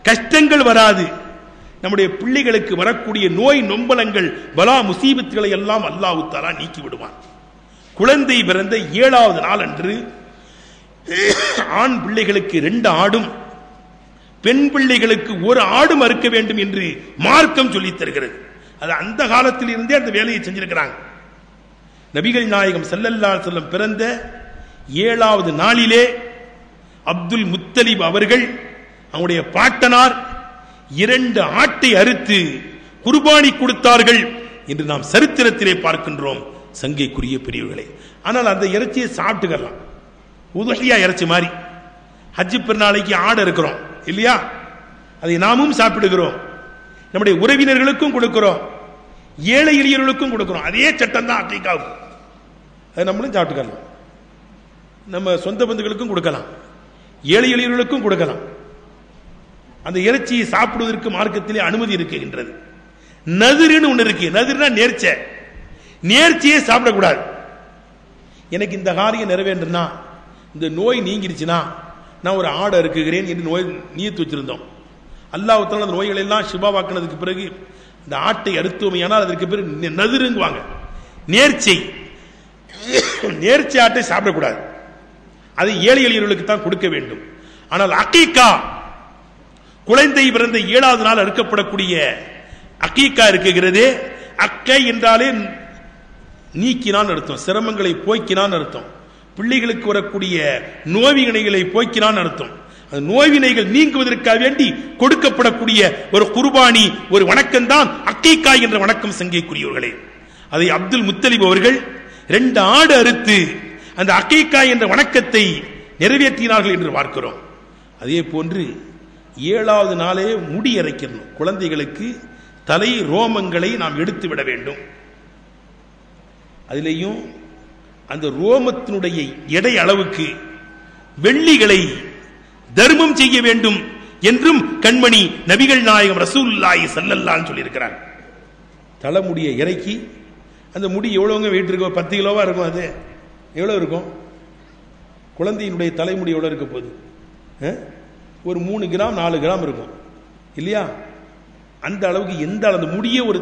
கஷ்டங்கள் வராது. நம்முடைய பிள்ளைகளுக்கு வரக்கூடிய நோய் நொம்பலங்கள் பலா முசீபத்துகளை எல்லாம் அல்லாஹ் தஆலா நீக்கி விடுவான். குழந்தை பிறந்த 7வது நாள் அன்று ஆண் பிள்ளைகளுக்கு 2 ஆடும் பெண் பிள்ளைகளுக்கு 1 ஆடும் அறுக்க வேண்டும் என்று மார்க்கம் சொல்லித் தருகிறது. அது அந்த காலத்தில் இருந்தே அந்த வேலையை செஞ்சிருக்கிறாங்க. நபிகள் நாயகம் ஸல்லல்லாஹு அலைஹி வஸல்லம் பிறந்த 7வது நாளிலே அப்துல் முத்தலிப் அவர்கள் அவருடைய பாட்டனார் 2 ஆட்டை அறுத்து குர்பானி கொடுத்தார்கள் என்று நாம் சரித்திரத்திலே பார்க்கின்றோம். சங்கைக்குரிய பெரியவர்களே, ஆனால் அந்த இறைச்சியை சாப்பிட்டுக்கலாம், உதுஹியா இறைச்சி மாதிரி. ஹஜ் பெருநாளைக்கு ஆடு இருக்கிறோம் இல்லையா, அதை நாமும் சாப்பிடுகிறோம், நம்முடைய உறவினர்களுக்கும் கொடுக்கிறோம், ஏழை எளியவர்களுக்கும் கொடுக்கிறோம். அதே சட்டம் தான் அகீகாவுக்கு. அதை நம்மளும் சாப்பிட்டுக்கலாம், நம்ம சொந்த பந்துகளுக்கும் கொடுக்கலாம், ஏழை எளியவர்களுக்கும் கொடுக்கலாம். அந்த இறைச்சியை சாப்பிடுவதற்கு மார்க்கத்திலே அனுமதி இருக்குகின்றது. நதிர்னு ஒன்று இருக்கு. நதிர்னா நேர்ச்சை. நேர்ச்சியே சாப்பிடக்கூடாது. எனக்கு இந்த காரியம் நிறைவேற்றுனா, இந்த நோய் நீங்கிருச்சுன்னா நான் ஒரு ஆடை இருக்குகிறேன் என்று நோய் நியத்து வச்சிருந்தோம். அல்லாஹ் தஆலா அந்த நோய்கள் எல்லாம் ஷிஃபாவாக்குனதுக்கு பிறகு இந்த ஆட்டை அறுத்தோமையானால் அதற்கு பிறகு நதிருங்குவாங்க, நேர்ச்சை. நேர்ச்சை ஆட்டை சாப்பிடக்கூடாது, அதை ஏழை எளியவர்களுக்கு தான் கொடுக்க வேண்டும். ஆனால் அகீகா, குழந்தை பிறந்த 7வது நாள் அறுக்கப்படக்கூடிய அகீகா இருக்குகிறதே, அக்கை என்றாலே நீக்கினான் அர்த்தம், சிரமங்களை போக்கினான் அர்த்தம், பிள்ளைகளுக்கு வரக்கூடிய நோய்வினைகளை போக்கினான் அர்த்தம். அந்த நோய்வினைகள் நீங்குவதற்காக வேண்டி கொடுக்கப்படக்கூடிய ஒரு குர்பானி, ஒரு வணக்கம் தான் அகீகா என்ற வணக்கம். சங்கைக்குரியவர்களே, அதை அப்துல் முத்தலிப் அவர்கள் 2 ஆடு அறுத்து அந்த அகீகா என்ற வணக்கத்தை நிறைவேற்றினார்கள் என்று பார்க்கிறோம். அதே போன்று 7வது நாளே முடி அரைக்கணும். குழந்தைகளுக்கு தலை ரோமங்களை நாம் எடுத்து விட வேண்டும். அதிலேயும் அந்த ரோமத்தினுடைய எடை அளவுக்கு வெள்ளிகளை தர்மம் செய்ய வேண்டும் என்றும் கண்மணி நபிகள் நாயகம் ரசூலுல்லாஹி ஸல்லல்லாஹு அலைஹி சொல்லியிருக்கிறார். தலைமுடியை இறக்கி, அந்த முடி எவ்வளவுங்க வெயிட் இருக்கும்? 10 கிலோவா இருக்கும். அது எவ்வளவு இருக்கும்? குழந்தையினுடைய தலைமுடி எவ்வளவு இருக்க போகுது? ஒரு 3 கிராம் 4 கிராம் இருக்கும் இல்லையா? அந்த அளவுக்கு எந்த அந்த முடியை ஒரு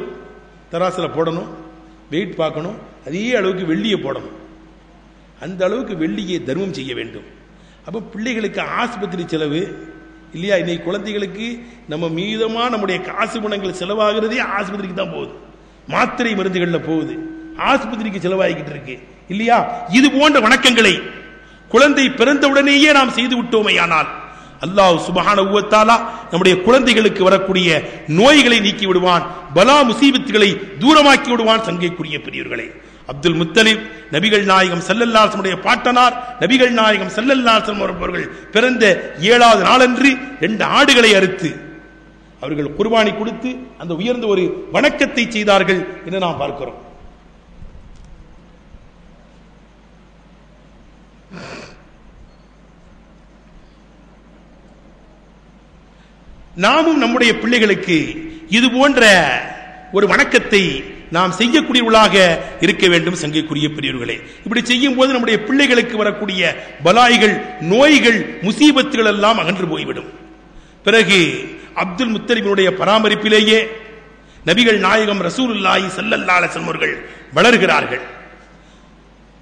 தராசுல போடணும், வெயிட் பார்க்கணும், அதே அளவுக்கு வெள்ளியை போடணும். அந்த அளவுக்கு வெள்ளியை தர்மம் செய்ய வேண்டும். அப்போ பிள்ளைகளுக்கு ஆஸ்பத்திரி செலவு இல்லையா? இன்னைக்கு குழந்தைகளுக்கு நம்ம மீதமாக நம்முடைய காசு குணங்கள் செலவாகிறதே ஆஸ்பத்திரிக்கு தான் போகுது, மாத்திரை மருந்துகளில் போகுது, ஆஸ்பத்திரிக்கு செலவாகிக்கிட்டு இருக்கு இல்லையா? இது போன்ற வணக்கங்களை குழந்தை பிறந்தவுடனேயே நாம் செய்து விட்டோமையானால் அல்லாஹ் சுப்ஹானஹு வ தஆலா நம்முடைய குழந்தைகளுக்கு வரக்கூடிய நோய்களை நீக்கி விடுவான், பலா முசீபத்துகளை தூரமாக்கி விடுவான். சங்கைக்குரிய பெரியவர்களே, அப்துல் முத்தலிப் நபிகள் நாயகம் ஸல்லல்லாஹு அலைஹி வஸல்லம் பாட்டனார் நபிகள் நாயகம் ஸல்லல்லாஹு அலைஹி வஸல்லம் அவர்கள் பிறந்த 7வது நாளன்று 2 ஆடுகளை அறுத்து அவர்கள் குர்பானி கொடுத்து அந்த உயர்ந்த ஒரு வணக்கத்தை செய்தார்கள் என்று நாம் பார்க்கிறோம். நாமும் நம்முடைய பிள்ளைகளுக்கு இது போன்ற ஒரு வணக்கத்தை நாம் செய்யக்கூடியவர்களாக இருக்க வேண்டும். சங்கைக்குரிய பெரியவர்களே, இப்படி செய்யும் போது நம்முடைய பிள்ளைகளுக்கு வரக்கூடிய பலாய்கள், நோய்கள், முசீபத்துகள் எல்லாம் அகன்று போய்விடும். பிறகு அப்துல் முத்தலிபினுடைய பராமரிப்பிலேயே நபிகள் நாயகம் ரசூலுல்லாஹி ஸல்லல்லாஹு அலைஹி வஸல்லம் அவர்கள் வளர்கிறார்கள்.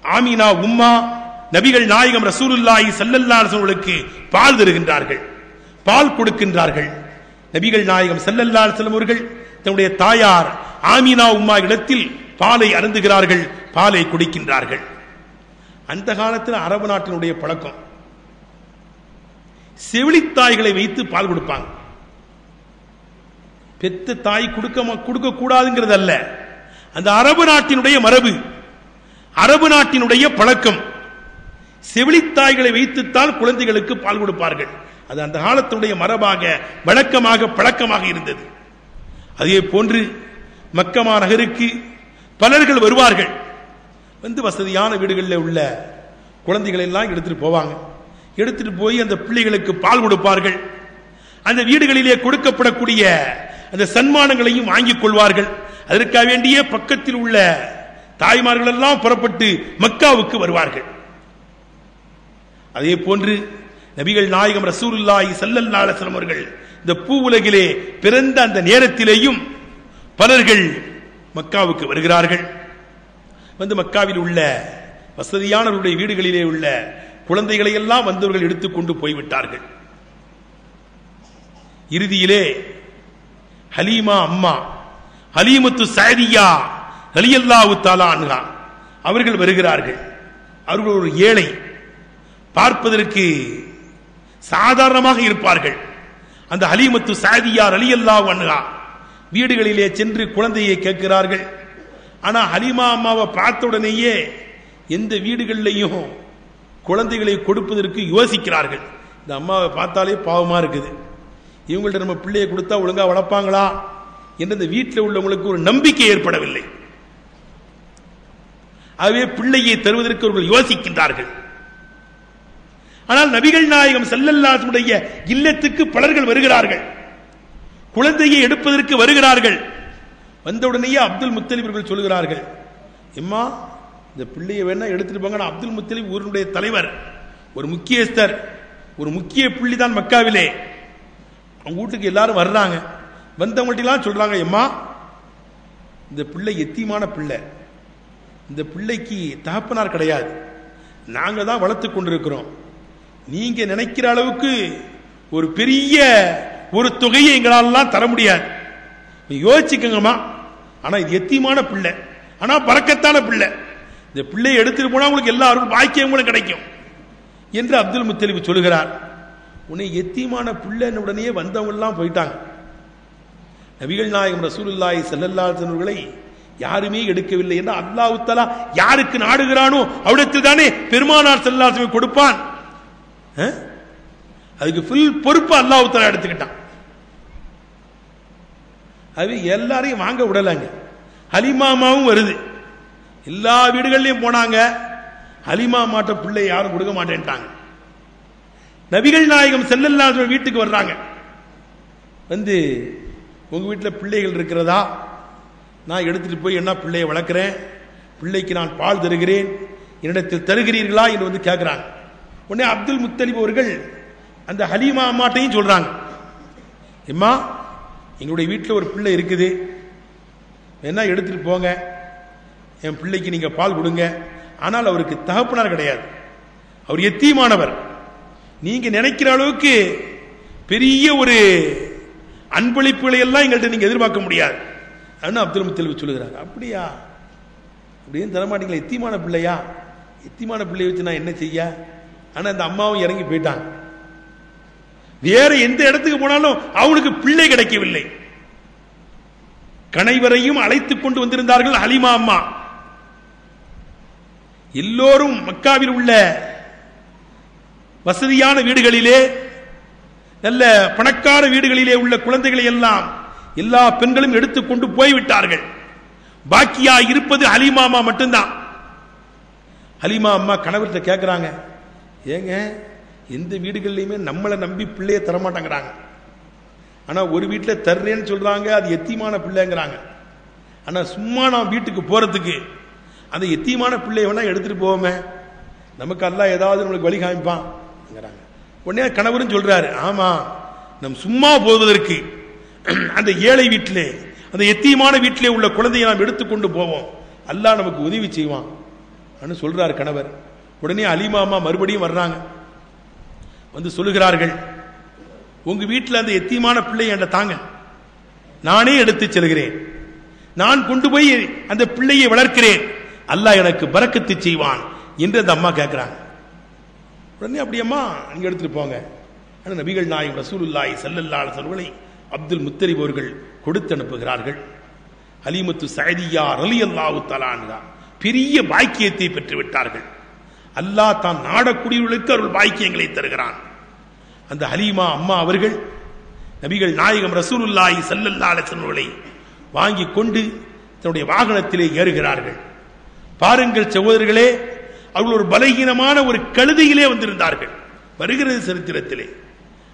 ஆமினா உம்மா நபிகள் நாயகம் ரசூலுல்லாஹி ஸல்லல்லாஹு அலைஹி வஸல்லம் பால் தருகின்றார்கள், பால் கொடுக்கின்றார்கள். நபிகள் நாயகம் ஸல்லல்லாஹு அலைஹி வஸல்லம் அவர்கள் தன்னுடைய தாயார் ஆமினா உம்மா இடத்தில் பாலை அருந்துகிறார்கள், பாலை குடிக்கின்றார்கள். அந்த காலத்தில் அரபு நாட்டினுடைய பழக்கம் செவிலித்தாய்களை வைத்து பால் கொடுப்பாங்க. பெத்த தாய் கொடுக்க கூடாதுங்கிறது அல்ல, அந்த அரபு நாட்டினுடைய மரபு, அரபு நாட்டினுடைய பழக்கம். செவிலித்தாய்களை வைத்துத்தான் குழந்தைகளுக்கு பால் கொடுப்பார்கள். அது அந்த காலத்தினுடைய மரபாக, வழக்கமாக, பழக்கமாக இருந்தது. அதே போன்று மக்கமா நகருக்கு பலர்கள் வருவார்கள். வந்து வசதியான வீடுகளில் உள்ள குழந்தைகளை எல்லாம் எடுத்துட்டு போவாங்க. எடுத்துட்டு போய் அந்த பிள்ளைகளுக்கு பால் கொடுப்பார்கள். அந்த வீடுகளிலே கொடுக்கப்படக்கூடிய அந்த சன்மானங்களையும் வாங்கிக் கொள்வார்கள். அதற்காக வேண்டிய பக்கத்தில் உள்ள தாய்மார்கள் எல்லாம் புறப்பட்டு மக்காவுக்கு வருவார்கள். அதே போன்று நபிகள் நாயகம் ரசூலுல்லாஹி ஸல்லல்லாஹு அலைஹி வஸல்லம் அவர்கள் இந்த பூ உலகிலே பிறந்த அந்த நேரத்திலேயும் பலர்கள் மக்காவுக்கு வருகிறார்கள். வந்து மக்காவில் உள்ள வசதியானவருடைய வீடுகளிலே உள்ள குழந்தைகளை எல்லாம் வந்தவர்கள் எடுத்துக்கொண்டு போய்விட்டார்கள். இறுதியிலே ஹலீமா அம்மா, ஹலீமத்து சஅதியா ரலியல்லாஹு தஆலா அன்ஹா அவர்கள் வருகிறார்கள். அவர்கள் ஒரு ஏழை, பார்ப்பதற்கு சாதாரணமாக இருப்பார்கள். அந்த ஹலீமத்து சஅதியா ரலியல்லாஹு அன்ஹா வீடுகளிலே சென்று குழந்தையை கேட்கிறார்கள். ஆனா ஹலீமா அம்மாவை பார்த்த உடனேயே எந்த வீடுகளிலையும் குழந்தைகளை கொடுப்பதற்கு யோசிக்கிறார்கள். இந்த அம்மாவை பார்த்தாலே பாவமா இருக்குது, இவங்கள்ட்ட நம்ம பிள்ளையை கொடுத்தா ஒழுங்கா வளர்ப்பாங்களா என்று இந்த வீட்டில் உள்ளவங்களுக்கு ஒரு நம்பிக்கை ஏற்படவில்லை. ஆகவே பிள்ளையை தருவதற்கு அவர்கள் யோசிக்கின்றார்கள். ஆனால் நபிகள் நாயகம் ஸல்லல்லாஹு அலைஹி வஸல்லம் இல்லத்துக்கு பலர்கள் வருகிறார்கள், குழந்தையை எடுப்பதற்கு வருகிறார்கள். வந்தவுடனேயே அப்துல் முத்தலிப் அவர்கள் சொல்கிறார்கள், எம்மா இந்த பிள்ளையை வேணா எடுத்துட்டு போங்க. அப்துல் முத்தலிப் ஊருடைய தலைவர், ஒரு முக்கியஸ்தர், ஒரு முக்கிய புள்ளி தான் மக்காவிலே. அவங்க வீட்டுக்கு எல்லாரும் வர்றாங்க. வந்தவங்கள்ட்டெல்லாம் சொல்றாங்க, எம்மா இந்த பிள்ளை எத்தியமான பிள்ளை, இந்த பிள்ளைக்கு தகப்பனார் கிடையாது, நாங்க தான் வளர்த்து கொண்டிருக்கிறோம். நீங்க நினைக்கிற அளவுக்கு ஒரு பெரிய ஒரு தொகையை எங்களால் தர முடியாது, யோசிச்சுக்கங்கம்மா. ஆனா இது எத்தியமான பிள்ளை, ஆனா பரக்கத்தான பிள்ளை, இந்த பிள்ளையை எடுத்துட்டு போனா உங்களுக்கு எல்லா அருள் பாக்கியங்களும் கிடைக்கும் என்று அப்துல் முத்தலிப் சொல்லுகிறார். உன்னை எத்தியமான பிள்ளை உடனே வந்தவங்க எல்லாம் போயிட்டாங்க. நபிகள் நாயகம் ரசூலுல்லாஹி ஸல்லல்லாஹு அலைஹி வஸல்லம் அவர்களை யாருமே எடுக்கவில்லை என்று அல்லாஹ் தஆலா யாருக்கு நாடுகிறானோ அவரிடத்தில் தானே பெருமானார் ஸல்லல்லாஹு அலைஹி வஸல்லம் கொடுப்பான். அதுக்கு ஃபுல் பொறுப்பு அல்லாஹ் தஆலா எடுத்துக்கிட்டான். அது எல்லாரையும் வாங்க விடலாங்க. ஹலீமாமாவும் வருது, எல்லா வீடுகள்லையும் போனாங்க. ஹலீமா மாட்ட பிள்ளை யாரும் கொடுக்க மாட்டேன்ட்டாங்க. நபிகள் நாயகம் ஸல்லல்லாஹு அலைஹி வஸல்லம் வீட்டுக்கு வர்றாங்க. வந்து உங்க வீட்டில் பிள்ளைகள் இருக்கிறதா, நான் எடுத்துட்டு போய் என்ன பிள்ளையை வளர்க்கிறேன், பிள்ளைக்கு நான் பால் தருகிறேன், என்னிடத்தில் தருகிறீர்களா என்று வந்து கேட்கிறாங்க. உடனே அப்துல் முத்தலிப் அவர்கள் அந்த ஹலீமா அம்மாட்டையும் சொல்றாங்க, எம்மா எங்களுடைய வீட்டில் ஒரு பிள்ளை இருக்குது, என்ன எடுத்துட்டு போங்க, என் பிள்ளைக்கு நீங்க பால் கொடுங்க. ஆனால் அவருக்கு தகப்பனார் கிடையாது, அவர் எத்தியமானவர், நீங்க நினைக்கிற அளவுக்கு பெரிய ஒரு அன்பளிப்புகளை எல்லாம் எங்கள்கிட்ட நீங்க எதிர்பார்க்க முடியாது. அப்துல் முத்தலிப் சொல்லுகிறார், அப்படியா, அப்படின்னு தரமாட்டீங்களா, எத்தியமான பிள்ளையா, எத்தியமான பிள்ளையை வச்சு நான் என்ன செய்ய. ஆனா அந்த அம்மாவும் இறங்கி போயிட்டாங்க. வேற எந்த இடத்துக்கு போனாலும் அவனுக்கு பிள்ளை கிடைக்கவில்லை. கணவரையும் அழைத்துக் கொண்டு வந்திருந்தார்கள் ஹலீமா அம்மா. எல்லோரும் மக்காவில் உள்ள வசதியான வீடுகளிலே, நல்ல பணக்கார வீடுகளிலே உள்ள குழந்தைகளை எல்லாம் எல்லா பெண்களும் எடுத்துக்கொண்டு போய்விட்டார்கள். பாக்கியா இருப்பது ஹலீமா அம்மா மட்டும்தான். ஹலீமா அம்மா கணவர்கிட்ட கேட்கிறாங்க, ஏங்க எந்த வீடுகள்லையுமே நம்மளை நம்பி பிள்ளைய தரமாட்டேங்கிறாங்க, ஆனா ஒரு வீட்டில் தர்றேன்னு சொல்றாங்க, அது எத்தியமான பிள்ளைங்கிறாங்க. ஆனா சும்மா நான் வீட்டுக்கு போறதுக்கு அந்த எத்தியமான பிள்ளைய வேணா எடுத்துட்டு போவோமே, நமக்கு அல்லாஹ் ஏதாவது நம்மளுக்கு வழி காமிப்பான். உடனே கணவரும் சொல்றாரு, ஆமா நம் சும்மா போவதற்கு அந்த ஏழை வீட்டிலே, அந்த எத்தியமான வீட்டிலே உள்ள குழந்தையை நாம் எடுத்துக்கொண்டு போவோம், அல்லாஹ் நமக்கு உதவி செய்வான் சொல்றாரு கணவர். உடனே ஹலீமா அம்மா மறுபடியும் வர்றாங்க, வந்து சொல்லுகிறார்கள், உங்க வீட்டில் அந்த எத்தியமான பிள்ளை என்கிட்ட தாங்க, நானே எடுத்து செல்கிறேன், நான் கொண்டு போய் அந்த பிள்ளையை வளர்க்கிறேன், அல்லாஹ் எனக்கு பரக்கத்து செய்வான் என்று அந்த அம்மா கேட்கிறாங்க. உடனே அப்படியம்மா நீங்க எடுத்துட்டு போங்க. நபிகள் நாயகம் ரசூலுல்லாஹி ஸல்லல்லாஹு அலைஹி வஸல்லம் அப்துல் முத்தலிப் அவர்கள் கொடுத்து அனுப்புகிறார்கள். ஹலீமத்து சஅதியா ரலியல்லாஹு தஆலா அன்ஹா பெரிய பாக்கியத்தை பெற்று விட்டார்கள். அல்லாஹ் தான் நாடக்கூடியவர்களுக்கு அருள் பாக்கியங்களை தருகிறான். அந்த ஹலீமா அம்மா அவர்கள் நபிகள் நாயகம் ரசூலுல்லாஹி ஸல்லல்லாஹு அலைஹி வஸல்லம் வாங்கி கொண்டு தன்னுடைய வாகனத்திலே ஏறுகிறார்கள். பாருங்கள் சகோதரர்களே, அவர்கள் ஒரு பலகீனமான ஒரு கழுதையிலே வந்திருந்தார்கள். வருகிறது சரித்திரத்திலே.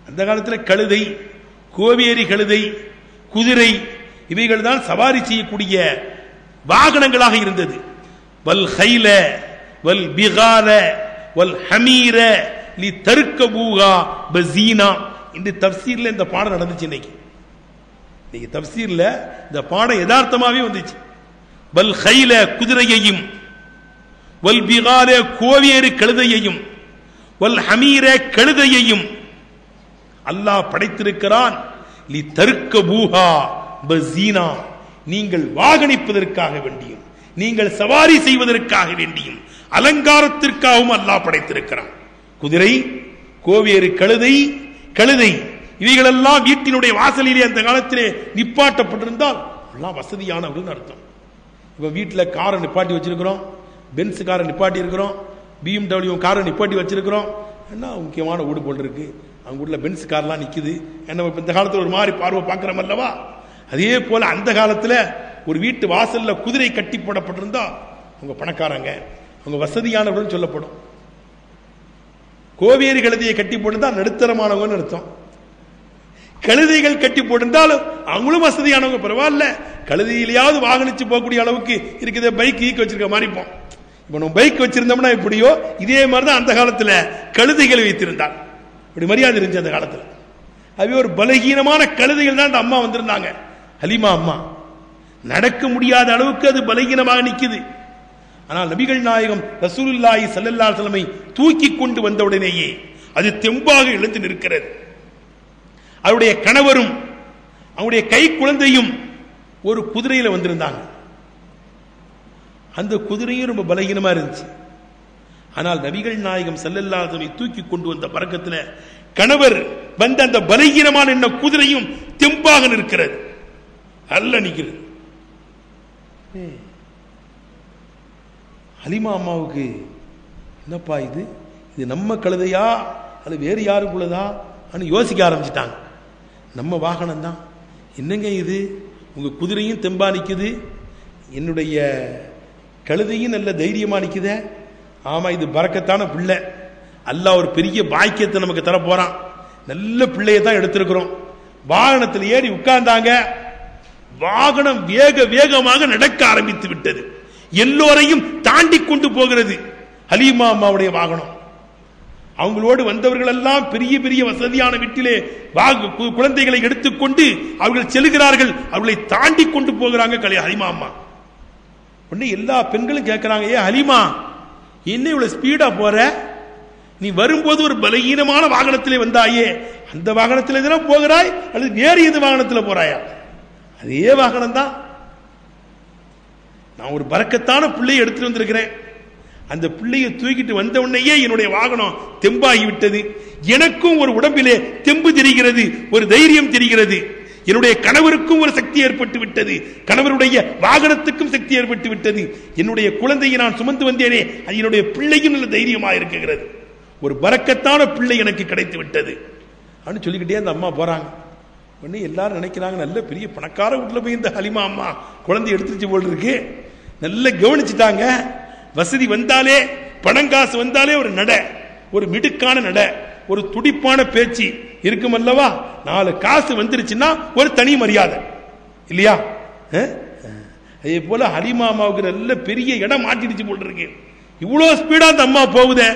அந்த காலத்தில் கழுதை, கோவேரி கழுதை, குதிரை இவைகள் தான் சவாரி செய்யக்கூடிய வாகனங்களாக இருந்தது. வல் ஹைல வல் பிகால வல் ஹமீர லி தர்கபூஹா பஸீனா. இந்த தஃப்சீர்ல இந்த பாடம் நடந்துச்சு. இன்னைக்கு தஃப்சீர்ல இந்த பாடம் யதார்த்தமாவே வந்துச்சு. வல் ஹைல குதிரையையும், வல் பிகால கோவேரி கழுதையையும், வல் ஹமீர கழுதையையும் அல்லாஹ் படைத்திருக்கிறான். லி தர்கபூஹா பஸீனா, நீங்கள் வாகனிப்பதற்காக வேண்டியும் நீங்கள் சவாரி செய்வதற்காக வேண்டியும் அலங்காரத்திற்காகவும் அல்லாஹ் படைத்திருக்கிறான். குதிரை, கோவேறு கழுதை, கழுதை இவைகளெல்லாம் வீட்டினுடைய வாசலிலே அந்த காலத்திலே நிப்பாட்டப்பட்டிருந்தால் எல்லாம் வசதியானவர்கள் அர்த்தம். இப்ப வீட்டில் காரை நிப்பாட்டி வச்சிருக்கிறோம், பென்ஸ் காரை நிப்பாட்டி இருக்கிறோம், BMW காரை நிப்பாட்டி வச்சிருக்கிறோம். என்ன முக்கியமான வீடு போல் இருக்கு, அவங்க வீட்டில் பென்ஸ் கார்லாம் நிற்குது. என்ன இந்த காலத்தில் ஒரு மாதிரி பார்வை பார்க்கிறோம் அல்லவா? அதே போல அந்த காலத்தில் ஒரு வீட்டு வாசல்ல குதிரை கட்டி போடப்பட்டிருந்தா அவங்க பணக்காரங்க, அவங்க வசதியானவர்கள் சொல்லப்படும். கோவேரி கழுதையை கட்டி போட்டிருந்தா நடுத்தரமானவங்க அர்த்தம். கழுதைகள் கட்டி போட்டிருந்தாலும் அவங்களும் வசதியானவங்க, பரவாயில்ல, கழுதையிலேயாவது வாகனிச்சு போகக்கூடிய அளவுக்கு இருக்குது. பைக் ஈக்க வச்சிருக்க மாதிரி இருப்போம். இப்ப நம்ம பைக் வச்சிருந்தோம்னா எப்படியோ இதே மாதிரிதான் அந்த காலத்தில் கழுதைகள் வைத்திருந்தார். இப்படி மரியாதை இருந்துச்சு அந்த காலத்தில். அது ஒரு பலகீனமான கழுதைகள் தான் அந்த அம்மா வந்திருந்தாங்க. ஹலீமா அம்மா நடக்க முடியாத அளவுக்கு அது பலகீனமாக நிற்குது. ஆனால் நபிகள் நாயகம் ரசூலுல்லாஹி ஸல்லல்லாஹு அலைஹி வஸல்லம் தூக்கி கொண்டு வந்த உடனேயே அது தெம்பாக எழுந்து நிற்கிறது. அவருடைய கணவரும் அவருடைய கை குழந்தையும் ஒரு குதிரையில வந்திருந்தாங்க. அந்த குதிரையும் ரொம்ப பலகீனமா இருந்துச்சு. ஆனால் நபிகள் நாயகம் ஸல்லல்லாஹு அலைஹி வஸல்லம் தூக்கி கொண்டு வந்த பரக்கத்தில் கணவர் வந்த அந்த பலகீனமான என்ன குதிரையும் தெம்பாக நிற்கிறது, அல்ல நிற்கிறது. ஹலீமா அம்மாவுக்கு என்னப்பா இது, இது நம்ம கழுதையா அது வேறு யாருக்குள்ளதா யோசிக்க ஆரம்பிச்சிட்டாங்க. நம்ம வாகனம் தான், என்னங்க இது, உங்க குதிரையும் தெம்பா நிக்குது, என்னுடைய கழுதையும் நல்ல தைரியமா நிக்குதே. ஆமா, இது பரக்கத்தான பிள்ளை, அல்லாஹ் ஒரு பெரிய பாக்கியத்தை நமக்கு தர போறான். நல்ல பிள்ளையை தான் எடுத்திருக்கிறோம். வாகனத்தில் ஏறி உட்கார்ந்தாங்க. வாகனம் வேக வேகமாக நடக்க ஆரம்பித்து விட்டது. எல்லோரையும் தாண்டி கொண்டு போகிறது ஹலீமா அம்மாவுடைய வாகனம். அவங்களோடு வந்தவர்கள் எல்லாம் பெரிய பெரிய வசதியான வீட்டிலே குழந்தைகளை எடுத்துக்கொண்டு அவர்கள் செல்கிறார்கள். அவர்களை தாண்டி கொண்டு போகிறாங்க ஹலீமா அம்மா. உடனே எல்லா பெண்களும் கேட்கிறாங்க, ஏ ஹலீமா, என்ன இவ்வளவு ஸ்பீடா போற? நீ வரும்போது ஒரு பலகீனமான வாகனத்திலே வந்தாயே, அந்த வாகனத்திலே தானே போகிறாய் அல்லது வேறு எது வாகனத்தில் போறாயா? அதே வாகனம் தான். நான் ஒரு பரக்கத்தான பிள்ளையை எடுத்துட்டு வந்திருக்கிறேன். அந்த பிள்ளையை தூக்கிட்டு வந்த உடனேயே என்னுடைய வாகனம் தெம்பாகி விட்டது. எனக்கும் ஒரு உடம்பிலே தெம்பு தெரிகிறது, ஒரு தைரியம் தெரிகிறது. என்னுடைய கணவருக்கும் ஒரு சக்தி ஏற்பட்டு விட்டது, கணவருடைய வாகனத்துக்கும் சக்தி ஏற்பட்டு விட்டது. என்னுடைய குழந்தையை நான் சுமந்து வந்தேனே, அது என்னுடைய பிள்ளையும் நல்ல தைரியமாக இருக்கிறது. ஒரு பரக்கத்தான பிள்ளை எனக்கு கிடைத்து விட்டது அப்படின்னு சொல்லிக்கிட்டே அந்த அம்மா போறாங்க. உடனே எல்லாரும் நினைக்கிறாங்க, நல்ல பெரிய பணக்கார வீட்டில் போய் இந்த ஹலீமா அம்மா குழந்தை எடுத்துச்சு போல் இருக்கு. நல்ல கவனிச்சுட்டாங்க. வசதி வந்தாலே, பணங்காசு வந்தாலே ஒரு நட, ஒரு மிடுக்கான நட, ஒரு துடிப்பான பேச்சு இருக்கும் அல்லவா? 4 காசு வந்துருச்சுன்னா ஒரு தனி மரியாதை இல்லையா? அதே போல ஹலீமா அம்மாவுக்கு நல்ல பெரிய இடம் மாட்டிடுச்சு போல் இருக்கு. இவ்வளவு ஸ்பீடா அந்த அம்மா போகுதே,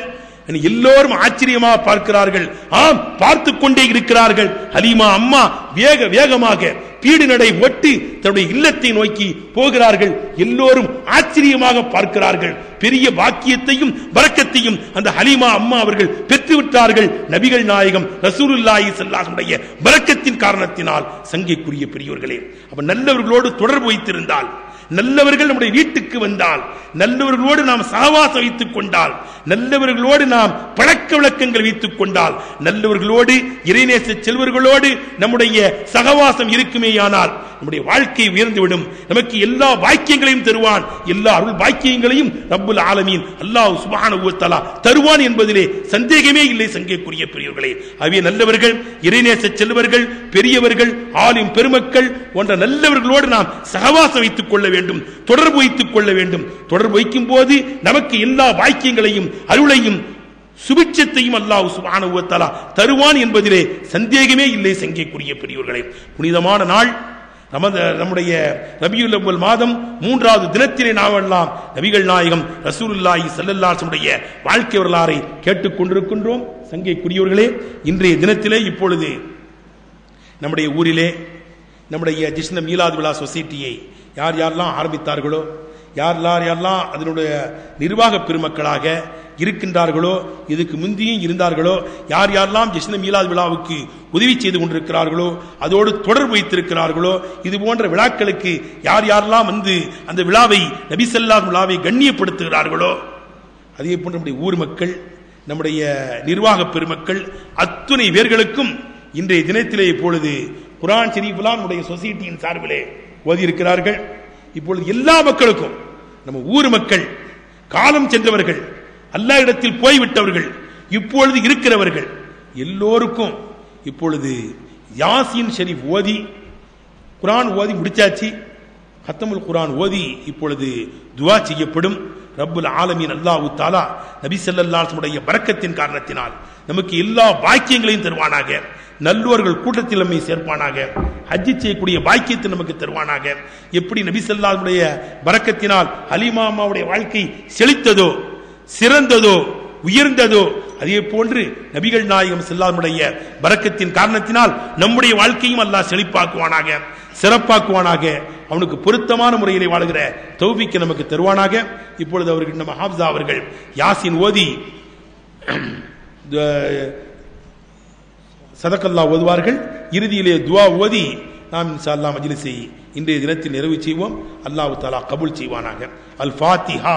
எல்லோரும் ஆச்சரியமாக பார்க்கிறார்கள். ஆம், பார்த்து கொண்டே இருக்கிறார்கள். ஹலீமா அம்மா வேக வேகமாக பீடு நடை ஓட்டி தன்னுடைய இல்லத்தை நோக்கி போகிறார்கள். எல்லோரும் ஆச்சரியமாக பார்க்கிறார்கள். பெரிய பாக்கியத்தையும் பரக்கத்தையும் அந்த ஹலீமா அம்மா அவர்கள் பெற்றுவிட்டார்கள். நபிகள் நாயகம் ரசூலுல்லாஹி ஸல்லல்லாஹு அலைஹி வஸல்லம் பரக்கத்தின் காரணத்தினால். சங்கைக்குரிய பெரியோர்களே, அப்ப நல்லவர்களோடு தொடர்பு வைத்திருந்தால், நல்லவர்கள் நம்முடைய வீட்டுக்கு வந்தால், நல்லவர்களோடு நாம் சகவாசம் வைத்துக் கொண்டால், நல்லவர்களோடு நாம் பழக்க வழக்கங்கள் வைத்துக் கொண்டால், நல்லவர்களோடு இறைநேச செல்வர்களோடு நம்முடைய சகவாசம் இருக்குமேயானால் நம்முடைய வாழ்க்கை உயர்ந்துவிடும். நமக்கு எல்லா பாக்கியங்களையும் தருவான். எல்லா அருள் பாக்கியங்களையும் ரப்புல் ஆலமீன் அல்லாஹ் சுப்ஹானஹு வ தஆலா தருவான் என்பதிலே சந்தேகமே இல்லை. சங்கைக்குரிய பெரியவர்களே, அவை நல்லவர்கள், இறைநேச செல்வர்கள், பெரியவர்கள், ஆலிம் பெருமக்கள் போன்ற நல்லவர்களோடு நாம் சகவாசம் வைத்துக் கொள்ள வேண்டும், தொடர்பு வைத்துக் கொள்ள வேண்டும். தொடர்பு வைக்கும் போது நமக்கு எல்லா பாக்கியங்களையும் அருளையும் சுபிட்சத்தையும் அல்லாஹ் சுப்ஹானஹு வ தஆலா தருவான் என்பதிலே சந்தேகமே இல்லை. சங்கைக்குரிய பெரியவர்களே, புனிதமான நாள் நம்முடைய ரபியுல் அவ்வல் மாதம் 3வது தினத்திலே நாம் எல்லாம் நபிகள் நாயகம் ரசூலுல்லாஹி ஸல்லல்லாஹு அலைஹி வஸல்லம் வாழ்க்கை வரலாறை கேட்டுக் கொண்டிருக்கின்றோம். சங்கைக்குரியவர்களே, இன்றைய தினத்திலே இப்பொழுது நம்முடைய ஊரிலே நம்முடைய ஜிஷ்ன மீலாது விழா சொசைட்டியை யார் யாரெல்லாம் ஆரம்பித்தார்களோ, யாரெல்லாம் அதனுடைய நிர்வாக பெருமக்களாக இருக்கின்றார்களோ, இதுக்கு முந்தியும் இருந்தார்களோ, யார் யாரெல்லாம் ஜிஷ்ன மீலாது விழாவுக்கு உதவி செய்து கொண்டிருக்கிறார்களோ, அதோடு தொடர்பு வைத்திருக்கிறார்களோ, இது போன்ற விழாக்களுக்கு யார் யாரெல்லாம் வந்து அந்த விழாவை நபி ஸல்லல்லாஹு விழாவை கண்ணியப்படுத்துகிறார்களோ, அதே போன்ற நம்முடைய ஊர் மக்கள், நம்முடைய நிர்வாக பெருமக்கள் அத்துணை பேர்களுக்கும் இன்றைய தினத்திலே இப்பொழுது குர்ஆன் ஷரீஃப்லாம் நம்முடைய சொசைட்டியின் சார்பிலே ஓதி இருக்கிறார்கள். இப்பொழுது எல்லா மக்களுக்கும், நம்ம ஊர் மக்கள், காலம் சென்றவர்கள், அல்லாஹ் இடத்தில் போய்விட்டவர்கள், இப்பொழுது இருக்கிறவர்கள் எல்லோருக்கும் இப்பொழுது யாசீன் ஷரீஃப் ஓதி, குர்ஆன் ஓதி முடிச்சாச்சு. கத்தமுல் குர்ஆன் ஓதி இப்பொழுது துஆ செய்யப்படும். ரப்புல் ஆலமீன் அல்லாஹ் தஆலா நபி ஸல்லல்லாஹு அலைஹி வஸல்லம் பரக்கத்தின் காரணத்தினால் நமக்கு எல்லா பாக்கியங்களையும் தருவானாக. நல்லோர்கள் கூட்டத்தில் நம்மை சேர்ப்பானாக. ஹஜ் செய்யக்கூடிய பாக்கியத்தை நமக்கு தருவானாக. எப்படி நபி ஸல்லல்லாஹு அலைஹி வஸல்லம் பரக்கத்தினால் ஹலீமா அம்மாவுடைய வாழ்க்கை செழித்ததோ, சிறந்ததோ, உயர்ந்ததோ, அதே போன்று நபிகள் நாயகம் ஸல்லல்லாஹு அலைஹி வஸல்லம் பரக்கத்தின் காரணத்தினால் நம்முடைய வாழ்க்கையும் அல்லாஹ் செழிப்பாக்குவானாக, சிறப்பாக்குவானாக. அவனுக்கு பொருத்தமான முறையிலே வாழுகிற தௌஃபீக்கை நமக்கு தருவானாக. இப்பொழுது அவர்கள் நம்ம ஹாஃபிஸா அவர்கள் யாசின் ஓதி சதகல்லா ஓதுவார்கள். இறுதியிலே துஆ ஓதி நாம் இன்ஷா அல்லாஹ் மஜ்லிஸை இன்றைய தினத்தில் நிறைவு செய்வோம். அல்லாஹ் தஆலா கபூல் செய்வானாக. அல் ஃபாத்திஹா.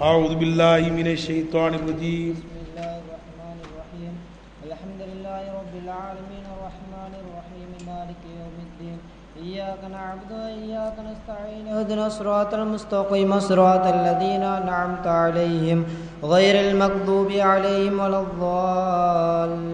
அஊது பில்லாஹி மினஷ் ஷைத்தானிர் ரஜீம். பிஸ்மில்லாஹிர் ரஹ்மானிர் ரஹீம். அல்ஹம்துலில்லாஹி ரப்பில் ஆலமீன் அர்ரஹ்மானிர் ரஹீம் மாலிகி யௌமிddin. இய்யாக நஅபுது வ இய்யாக நஸ்தஈன். இஹ்தினஸ் ஸிராத்தல் முஸ்தகீம் ஸிராத்தல் லதீன அன்அம்த அலைஹிம் கய்ரில் மக்தூபி அலைஹிம் வலضالين.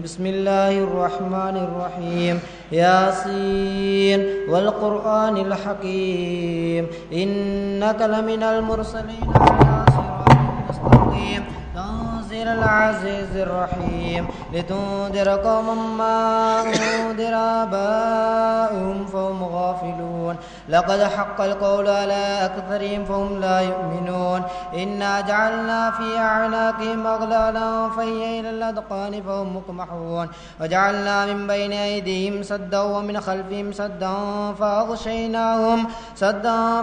بسم الله الرحمن الرحيم. ياسين والقرآن الحكيم إنك لمن المرسلين على صراط مستقيم. تنزيل العزيز الرحيم. لتنذر قوما ما أنذر آباؤهم فهم غافلون. لقد حق القول على أكثرهم فهم لا يؤمنون. إنا جعلنا في أعناقهم أغلالا فهي إلى الأذقان فهم مقمحون. وجعلنا من بين أيديهم سدا ومن خلفهم سدا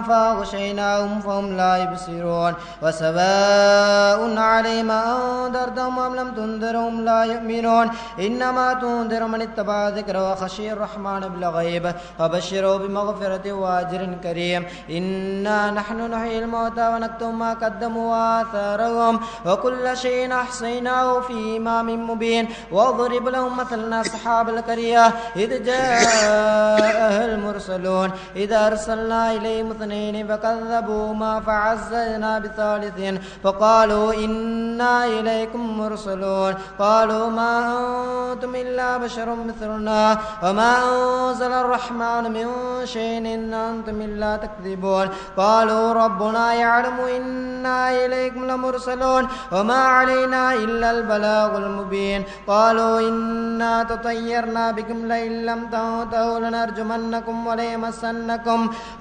فأغشيناهم فهم لا يبصرون. وسواء عليهم أنذرتهم أم لم تنذرهم لا يؤمنون. إنما تنذر من اتبع الذكر وخشي الرحمن بالغيب. وبشروا بمغفرة وأجر كريم. إنا نحن نحيي الموتى ونكتب ما قدموا وآثارهم وكل شيء أحصيناه في إمام مبين. واضرب لهم مثلا أصحاب القرية إذ جاءها المرسلون إذ أرسلنا إليهم اثنين فكذبوهما فعززنا بثالث فقالوا إنا إليكم مرسلون. قالوا ما أنتم إلا بشر مثلنا وما أنزل الرحمن من شيء إن أنتم إلا تكذبون. قالوا ربنا يعلم إنا إليكم لمرسلون وما علينا إلا البلاغ المبين. قالوا إنا تطيرنا بكم لئن لم تنتهوا لنرجمنكم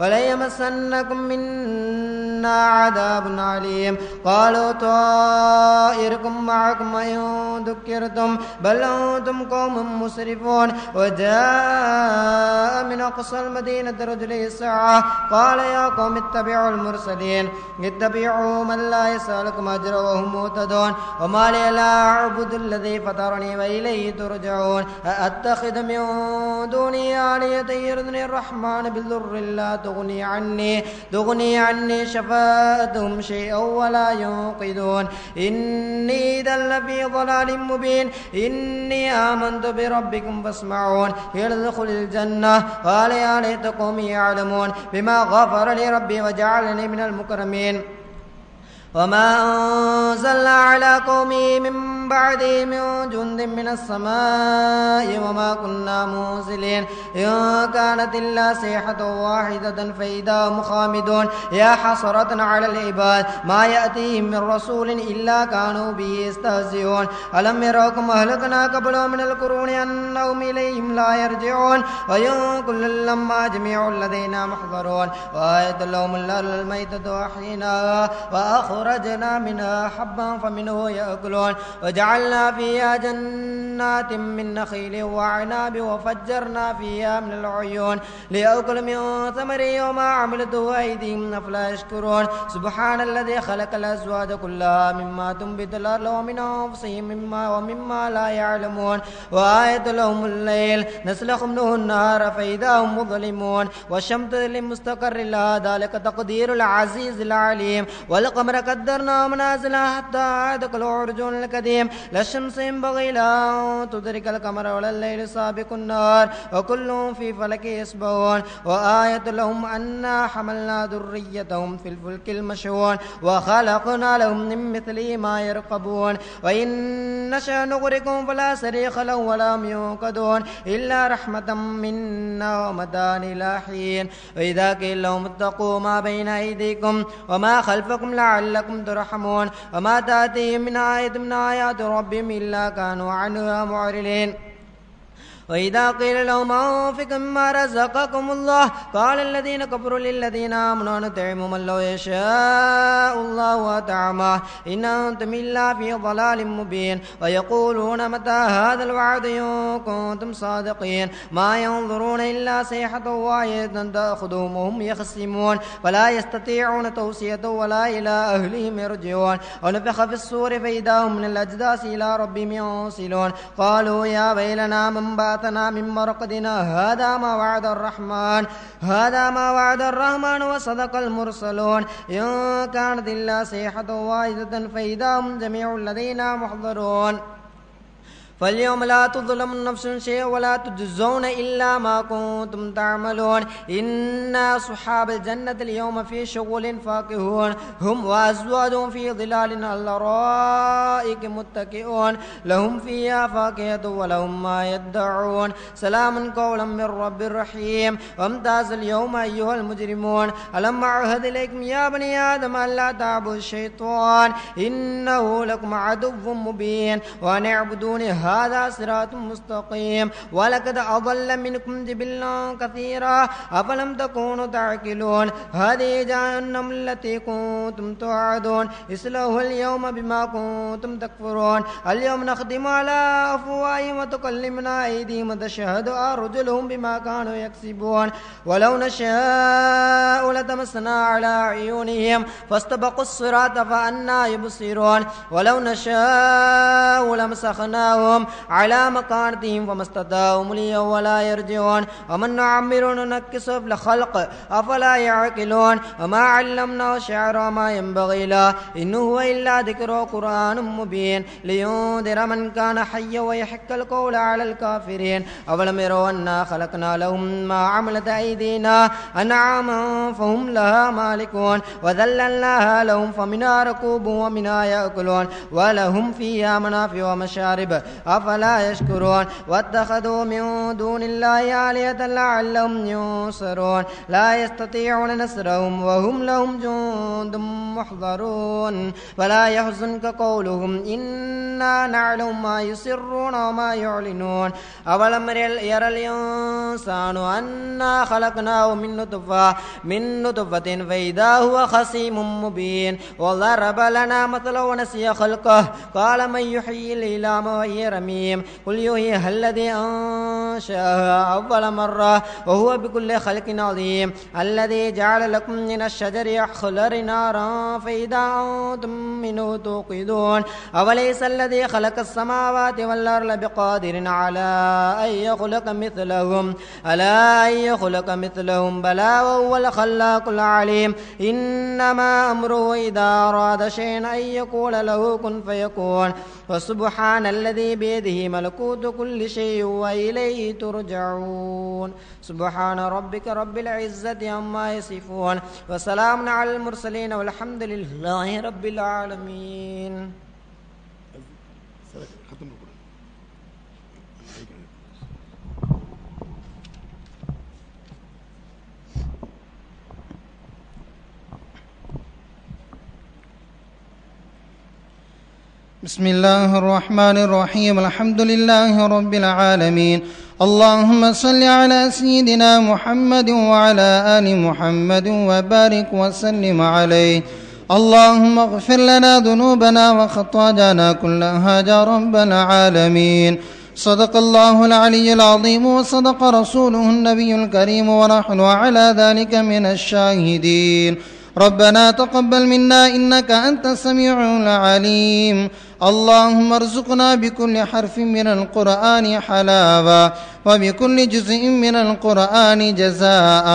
وليمسنكم منا لنا عذاب عليم قالوا طائركم معكم إن ذكرتم بل أنتم قوم مسرفون وجاء من أقصى المدينة رجل يسعى قال يا قوم اتبعوا المرسلين اتبعوا من لا يسألكم أجرا وهم مهتدون وما لي لا أعبد الذي فطرني وإليه ترجعون أتخذ من دونه آلهة يردني الرحمن بالضر لا تغني عني شفاءتهم شيئا ولا ينقذون إني إذا لفي ضلال مبين إني آمنت بربكم فاسمعون يدخل الجنة قال يا ليت قومي يعلمون بما غفر لي ربي وجعلني من المكرمين وما أنزلنا على قومه من بعده من جند من السماء وما كنا منزلين إن كانت إلا صيحة واحدة فإذا هم خامدون يا حسرة على العباد ما يأتيهم من رسول إلا كانوا به يستهزئون ألم يروكم أهلكنا قبلهم من القرون أنهم إليهم لا يرجعون وإن كل لما جميع لدينا محضرون وآية لهم الأرض الميتة وأحييناها وأخرجنا منها حبا فمنه يأكلون وجعلنا فيها جنات من نخيل وعناب وفجرنا فيها من العيون ليأكل من ثمره وما عملته أيديهم أفلا يشكرون سبحان الذي خلق الأزواج كلها مما تنبت الأرض ومن أنفسهم ومما لا يعلمون وآية لهم الليل نسلخ منه النهار فإذا هم مظلمون والشمس لمستقر لها ذلك تقدير العزيز العليم والقمر قدرنا منازلها حتى عاد كالعرجون القديم لا الشمس ينبغي لها أن تدرك القمر ولا الليل سابق النهار وكل في فلك يسبحون وآية لهم أنا حملنا ذريتهم في الفلك المشحون وخلقنا لهم من مثله ما يركبون وإن نشأ نغرقهم فلا صريخ لهم ولا هم ينقذون إلا رحمة منا ومتاعا إلى حين وإذا قيل لهم اتقوا ما بين أيديكم وما خلفكم لعلكم ترحمون وما تأتيهم من آية من آيات ربهم إلا كانوا عنها معرضين وإذا قيل لهم أنفقوا مما رزقكم الله قال الذين كفروا للذين آمنوا نطعم من لو يشاء الله وأطعمه إن أنتم إلا في ضلال مبين ويقولون متى هذا الوعد إن كنتم صادقين ما ينظرون إلا صيحة واحدة تأخذهم وهم يخصمون فلا يستطيعون توصية ولا إلى أهلهم يرجعون ونفخ في الصور فإذا هم من الأجداث إلى ربهم ينسلون قالوا يا ويلنا من بعثنا من مرقدنا هذا ما وعد الرحمن وصدق المرسلون إن كانت إلا صيحة واحدة فإذا هم جميع لدينا محضرون فاليوم لا تظلم نفس شيئا ولا تجزون إلا ما كنتم تعملون إن أصحاب الجنة اليوم في شغل فاكهون هم وأزواجهم في ظلال على الأرائك متكئون لهم فيها فاكهة ولهم ما يدعون سلام قولا من رب رحيم وامتاز اليوم أيها المجرمون ألم أعهد إليكم يا بني آدم ألا تعبدوا الشيطان إنه لكم عدو مبين وأن اعبدوني هذا صراط مستقيم ولقد أضل منكم جبلا كثيرا أفلم تكونوا تعقلون هذه جهنم التي كنتم توعدون اصلوها اليوم بما كنتم تكفرون اليوم نختم على أفواههم وتكلمنا أيديهم وتشهد أرجلهم بما كانوا يكسبون ولو نشاء لتمسنا على أعينهم فاستبقوا الصراط فأنا يبصرون ولو نشاء لمسخناهم على مكانتهم فما استطاعوا مليا ولا يرجعون ومن نعمر ننكسه في الخلق أفلا يعقلون وما علمناه الشعر وما ينبغي له إنه هو إلا ذكر وقرآن مبين لينذر من كان حيا ويحق القول على الكافرين أولم يروا أنا خلقنا لهم ما عملت أيدينا أنعاما فهم لها مالكون وذللناها لهم فمنها ركوبهم ومنها يأكلون ولهم فيها منافع ومشارب أفلا يشكرون واتخذوا من دون الله آلهة لعلهم ينصرون لا يستطيعون نصرهم وهم لهم جند محضرون فلا يحزنك قولهم إنا نعلم ما يسرون وما يعلنون أولم يرى الإنسان أنا خلقناه من نطفة فإذا هو خصيم مبين وضرب لنا مثلا ونسي خلقه قال من يحيي العظام وهي رميم قل يحييها الذي أنشأها أول مرة وهو بكل خلق عظيم الذي جعل لكم من الشجر الأخضر نارا فإذا أنتم منه توقدون أوليس الذي خلق السماوات والأرض بقادر على أن يخلق مثلهم ألا أن يخلق مثلهم بلى وهو الخلاق العليم إنما أمره إذا أراد شيئا أن يقول له كن فيكون وسبحان الذي بيده ملكوت كل شيء وإليه ترجعون سبحان ربك رب العزة عما يصفون وسلام على المرسلين والحمد لله رب العالمين. بسم الله الرحمن الرحيم الحمد لله رب العالمين اللهم صل على سيدنا محمد وعلى آل محمد وبارك وسلم عليه اللهم اغفر لنا ذنوبنا وخطايانا كلها يا رب العالمين. صدق الله العلي العظيم وصدق رسوله النبي الكريم ونحن على ذلك من الشاهدين. ربنا تقبل منا إنك أنت السميع العليم. اللهم ارزقنا بكل حرف من القرآن حلاوة وبكل جزء من القرآن جزاء.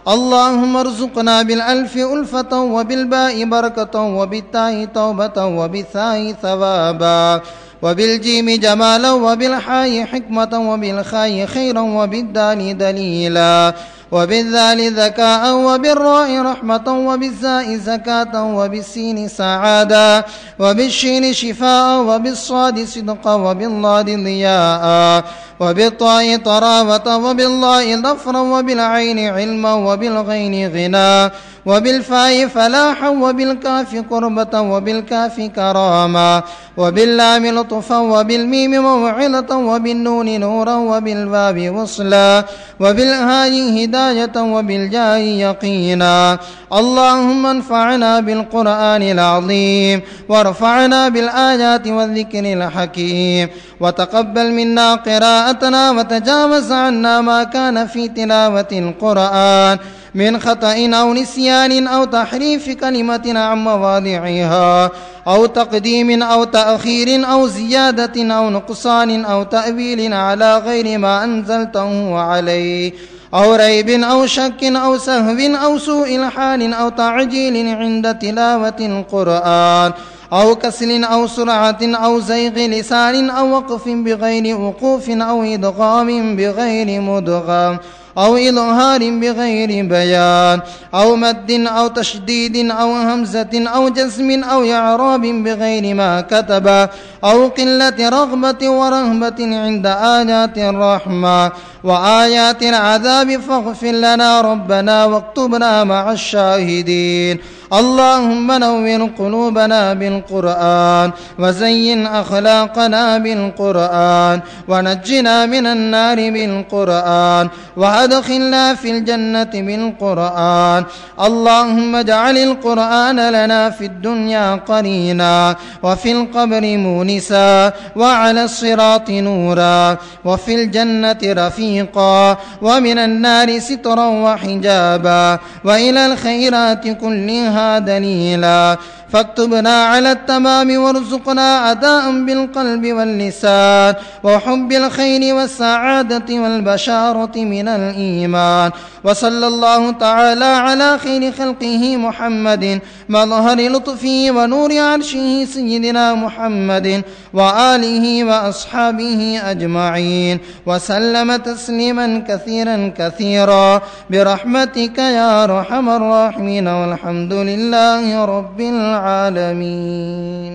اللهم ارزقنا بالألف ألفة وبالباء بركة وبالتاء توبة وبالثاء ثوابا وبالجيم جمالا وبالحاء حكمة وبالخاء خيرا وبالدال دليلا وبالذال ذكاء وبالراء رحمة وبالزاء زكاة وبالسين سعادة وبالشين شفاء وبالصاد صدقا وبالضاد ضياء وبالطاء طراوة وبالله ظفرا وبالعين علما وبالغين غنى وبالفاء فلاحا وبالكاف قربة وبالكاف كراما وباللام لطفا وبالميم موعظة وبالنون نورا وبالباب وصلا وبالهاء هداية وبالجاء يقينا. اللهم انفعنا بالقرآن العظيم وارفعنا بالآيات والذكر الحكيم وتقبل منا قراءتنا وتجاوز عنا ما كان في تلاوة القرآن من خطأ أو نسيان أو تحريف كلمة عن مواضعها أو تقديم أو تأخير أو زيادة أو نقصان أو تأويل على غير ما أنزلته عليه أو ريب أو شك أو سهو أو سوء الحال أو تعجيل عند تلاوة القرآن أو كسل أو سرعة أو زيغ لسان أو وقف بغير وقوف أو إدغام بغير مدغام أو إظهار بغير بيان أو مد أو تشديد أو همزة أو جزم أو إعراب بغير ما كتب أو قلة رغبة ورهبة عند آيات الرحمة وآيات العذاب فاغفر لنا ربنا واكتبنا مع الشاهدين. اللهم نور قلوبنا بالقرآن وزين أخلاقنا بالقرآن ونجنا من النار بالقرآن وأدخلنا في الجنة بالقرآن. اللهم اجعل القرآن لنا في الدنيا قرينا وفي القبر مونسا وعلى الصراط نورا وفي الجنة رفيقا ومن النار سترا وحجابا وإلى الخيرات كلها دليلا. فاكتبنا على التمام وارزقنا أداء بالقلب واللسان وحب الخير والسعادة والبشارة من الإيمان. وصلى الله تعالى على خير خلقه محمد مظهر لطفه ونور عرشه سيدنا محمد وآله وأصحابه أجمعين وسلم تسليما كثيرا كثيرا برحمتك يا أرحم الراحمين والحمد لله رب العالمين.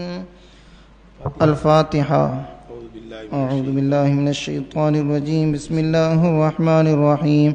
الفاتحة. أعوذ بالله من الشيطان الرجيم. بسم الله الرحمن الرحيم.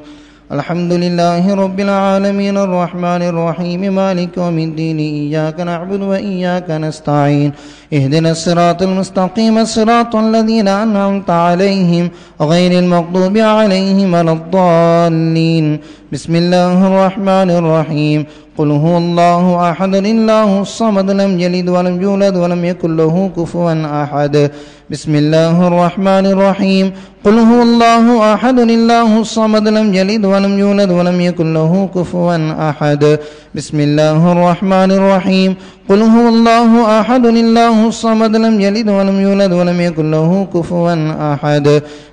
الحمد لله رب العالمين الرحمن الرحيم مالك يوم الدين إياك نعبد وإياك نستعين اهدنا الصراط المستقيم صراط الذين أنعمت عليهم غير المغضوب عليهم ولا الضالين. بسم الله الرحمن الرحيم. قل هو الله أحد الله الصمد لم يلد ولم يولد ولم يكن له كفوا أحد. بسم الله الرحمن الرحيم. قل هو الله أحد الله الصمد لم يلد ولم يولد ولم يكن له كفوا أحد. بسم الله الرحمن الرحيم. قل هو الله أحد الله الصمد لم يلد ولم يولد ولم يكن له كفوا أحد.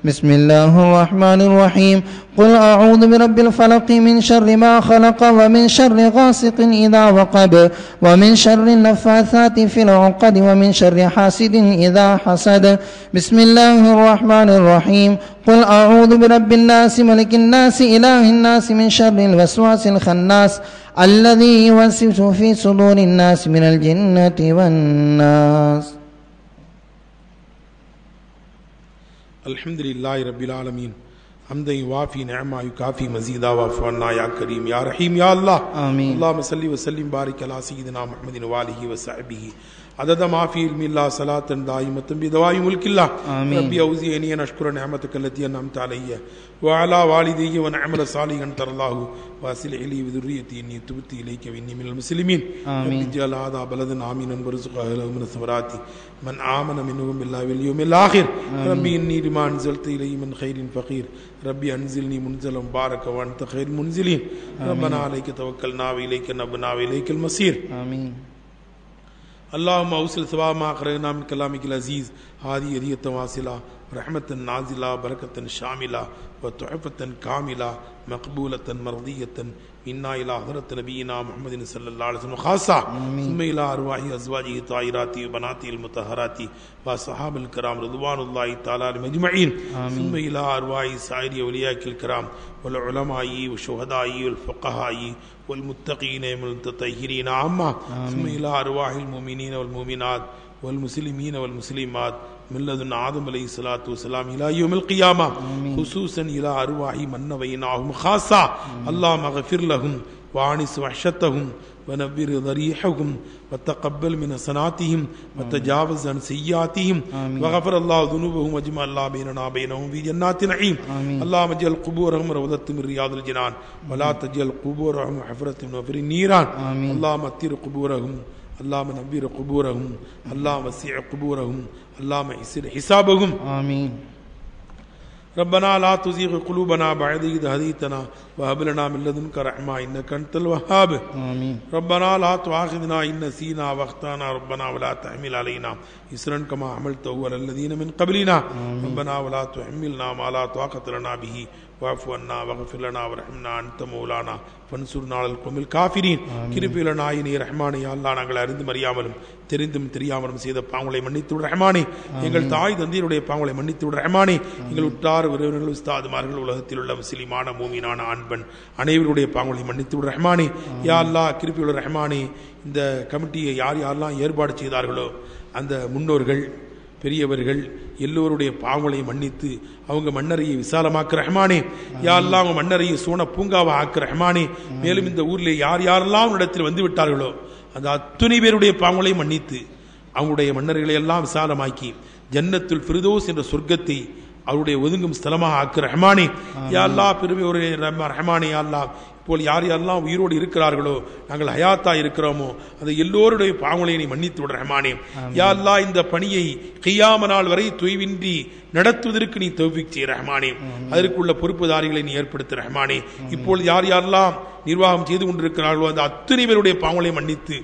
بسم الله الرحمن الرحيم. قل أعوذ برب الفلق من شر ما خلق ومن شر غاسق إذا وقب ومن شر النفاثات في العقد ومن شر حاسد إذا حسد. بسم الله الرحمن الرحيم. قل أعوذ برب الناس ملك الناس إله الناس من شر الوسواس الخناس الذي يوسوس في صدور الناس من الجنة والناس. الحمد لله رب العالمين حمدا يوافي نعما يكافي مزيدا واعف عنا يا كريم يا رحيم يا الله. آمين. اللهم صل وسلم بارك على سيدنا محمد وآله وصحبه عدد ما في علم الله صلاة دائمة بدوام ملك الله. آمين. ربي أوزعني أن أشكر نعمتك التي أنعمت علي وعلى والدي وأن أعمل صالحا ترضاه وأصلح لي بذريتي إني تبت إليك وإني من المسلمين. آمين. رب اجعل هذا بلدا آمنا وارزق أهله من الثمرات من آمن منهم بالله واليوم الآخر. ربي إني لما أنزلت إلي من خير فقير. ربي أنزلني منزلا مباركا وأنت خير المنزلين. ربنا عليك توكلنا وإليك نبنا وإليك المصير. آمين. اللهم أوصل ثواب ما قرأنا من كلامك العزيز هذه هدية واصلة رحمة نازلة بركة شاملة وتحفة كاملة مقبولة مرضية منا إلى حضرة نبينا محمد صلى الله عليه وسلم خاصة. ثم إلى أرواح أزواجه الطاهرات وبناته المطهرات وصحاب الكرام رضوان الله تعالى عليهم أجمعين. ثم إلى أرواح سائر أوليائك الكرام والعلماء والشهداء والفقهاء والمتقين والمتطهرين عامة. ثم إلى أرواح المؤمنين والمؤمنات والمسلمين والمسلمات من لدن آدم عليه الصلاة والسلام إلى يوم القيامة. خصوصا إلى أرواح من نبيناهم خاصة. اللهم اغفر لهم وعنس وحشتهم ونبر ضريحهم وتقبل من حسناتهم وتجاوز عن سيئاتهم وغفر الله ذنوبهم وجمع الله بيننا بينهم في جنات نعيم. اللهم اجعل قبورهم روضة من رياض الجنان ولا تجعل قبورهم حفرة من حفر النيران. اللهم اطهر قبورهم اللهم نبر قبورهم اللهم وسع قبورهم اللهم يسر حسابهم. آمين. ربنا لا تزغ قلوبنا بعد إذ هديتنا وهب لنا من لدنك رحمة إنك أنت الوهاب. آمين. ربنا لا تؤاخذنا إن نسينا واخطأنا ربنا ولا تحمل علينا إصرا كما حملته على الذين من قبلنا. ربنا ولا تحملنا ما لا طاقة لنا به واعف عنا واغفر لنا وارحمنا أنت مولانا فانصرنا على القوم الكافرين. கிருபையுள்ள நாயனே ரஹ்மானே யா அல்லாஹ் நாங்கள் அறிந்தும் அறியாமலும் தெரிந்தும் தெரியாமலும் செய்த பாவங்களை மன்னித்து விடு ரஹ்மானே. எங்கள் தாய் தந்தையருடைய பாவங்களை மன்னித்து விடு ரஹ்மானே. எங்கள் உற்றார் உறவினர்கள் உஸ்தாதுமார்கள் உலகத்தில் உள்ள முஸ்லிமான மூமினான ஆண்பன் அனைவருடைய பாவங்களை மன்னித்து விடு ரஹ்மானே. யா அல்லாஹ் கிருபையுள்ள ரஹ்மானே இந்த கமிட்டியை யார் யாரெல்லாம் ஏற்பாடு செய்தார்களோ அந்த முன்னோர்கள் பெரியவர்கள் எல்லோருடைய பாவங்களை மன்னித்து அவங்க மண்ணறையை விசாலமாக்க ரஹ்மானே. யா அல்லாஹ் அவங்க மண்ணறையை சோன பூங்காவை ஆக்க ரஹ்மானே. மேலும் இந்த ஊரில் யார் யாரெல்லாம் இடத்தில் வந்து விட்டார்களோ அந்த அத்துணை பேருடைய பாவங்களை மன்னித்து அவங்களுடைய மன்னர்களை எல்லாம் விசாலமாக்கி ஜன்னத்துல் ஃபிர்தௌஸ் என்ற சொர்க்கத்தை அவருடைய ஒதுங்கும் ஸ்தலமாக ஆக்க ரஹ்மானே. யா அல்லாஹ் பெருமை ஒரு ரஹ்மானே. யா அல்லாஹ் இப்போ யார் யாரெல்லாம் உயிரோடு இருக்கிறார்களோ நாங்கள் ஹயாத்தா இருக்கிறோமோ அந்த எல்லோருடைய பாவங்களை நீ மன்னித்து விட ரஹ்மானே. யா அல்லாஹ் இந்த பணியை கியாம நாள் வரை தொய்வின்றி நடத்துவதற்கு நீ தௌஃபீக் செய்ய ரஹ்மானே. அதற்குள்ள பொறுப்புதாரிகளை நீ ஏற்படுத்த ரஹ்மானே. இப்போது யார் யாரெல்லாம் நிர்வாகம் செய்து கொண்டிருக்கிறார்களோ அந்த அத்தனை பேருடைய பாவங்களை மன்னித்து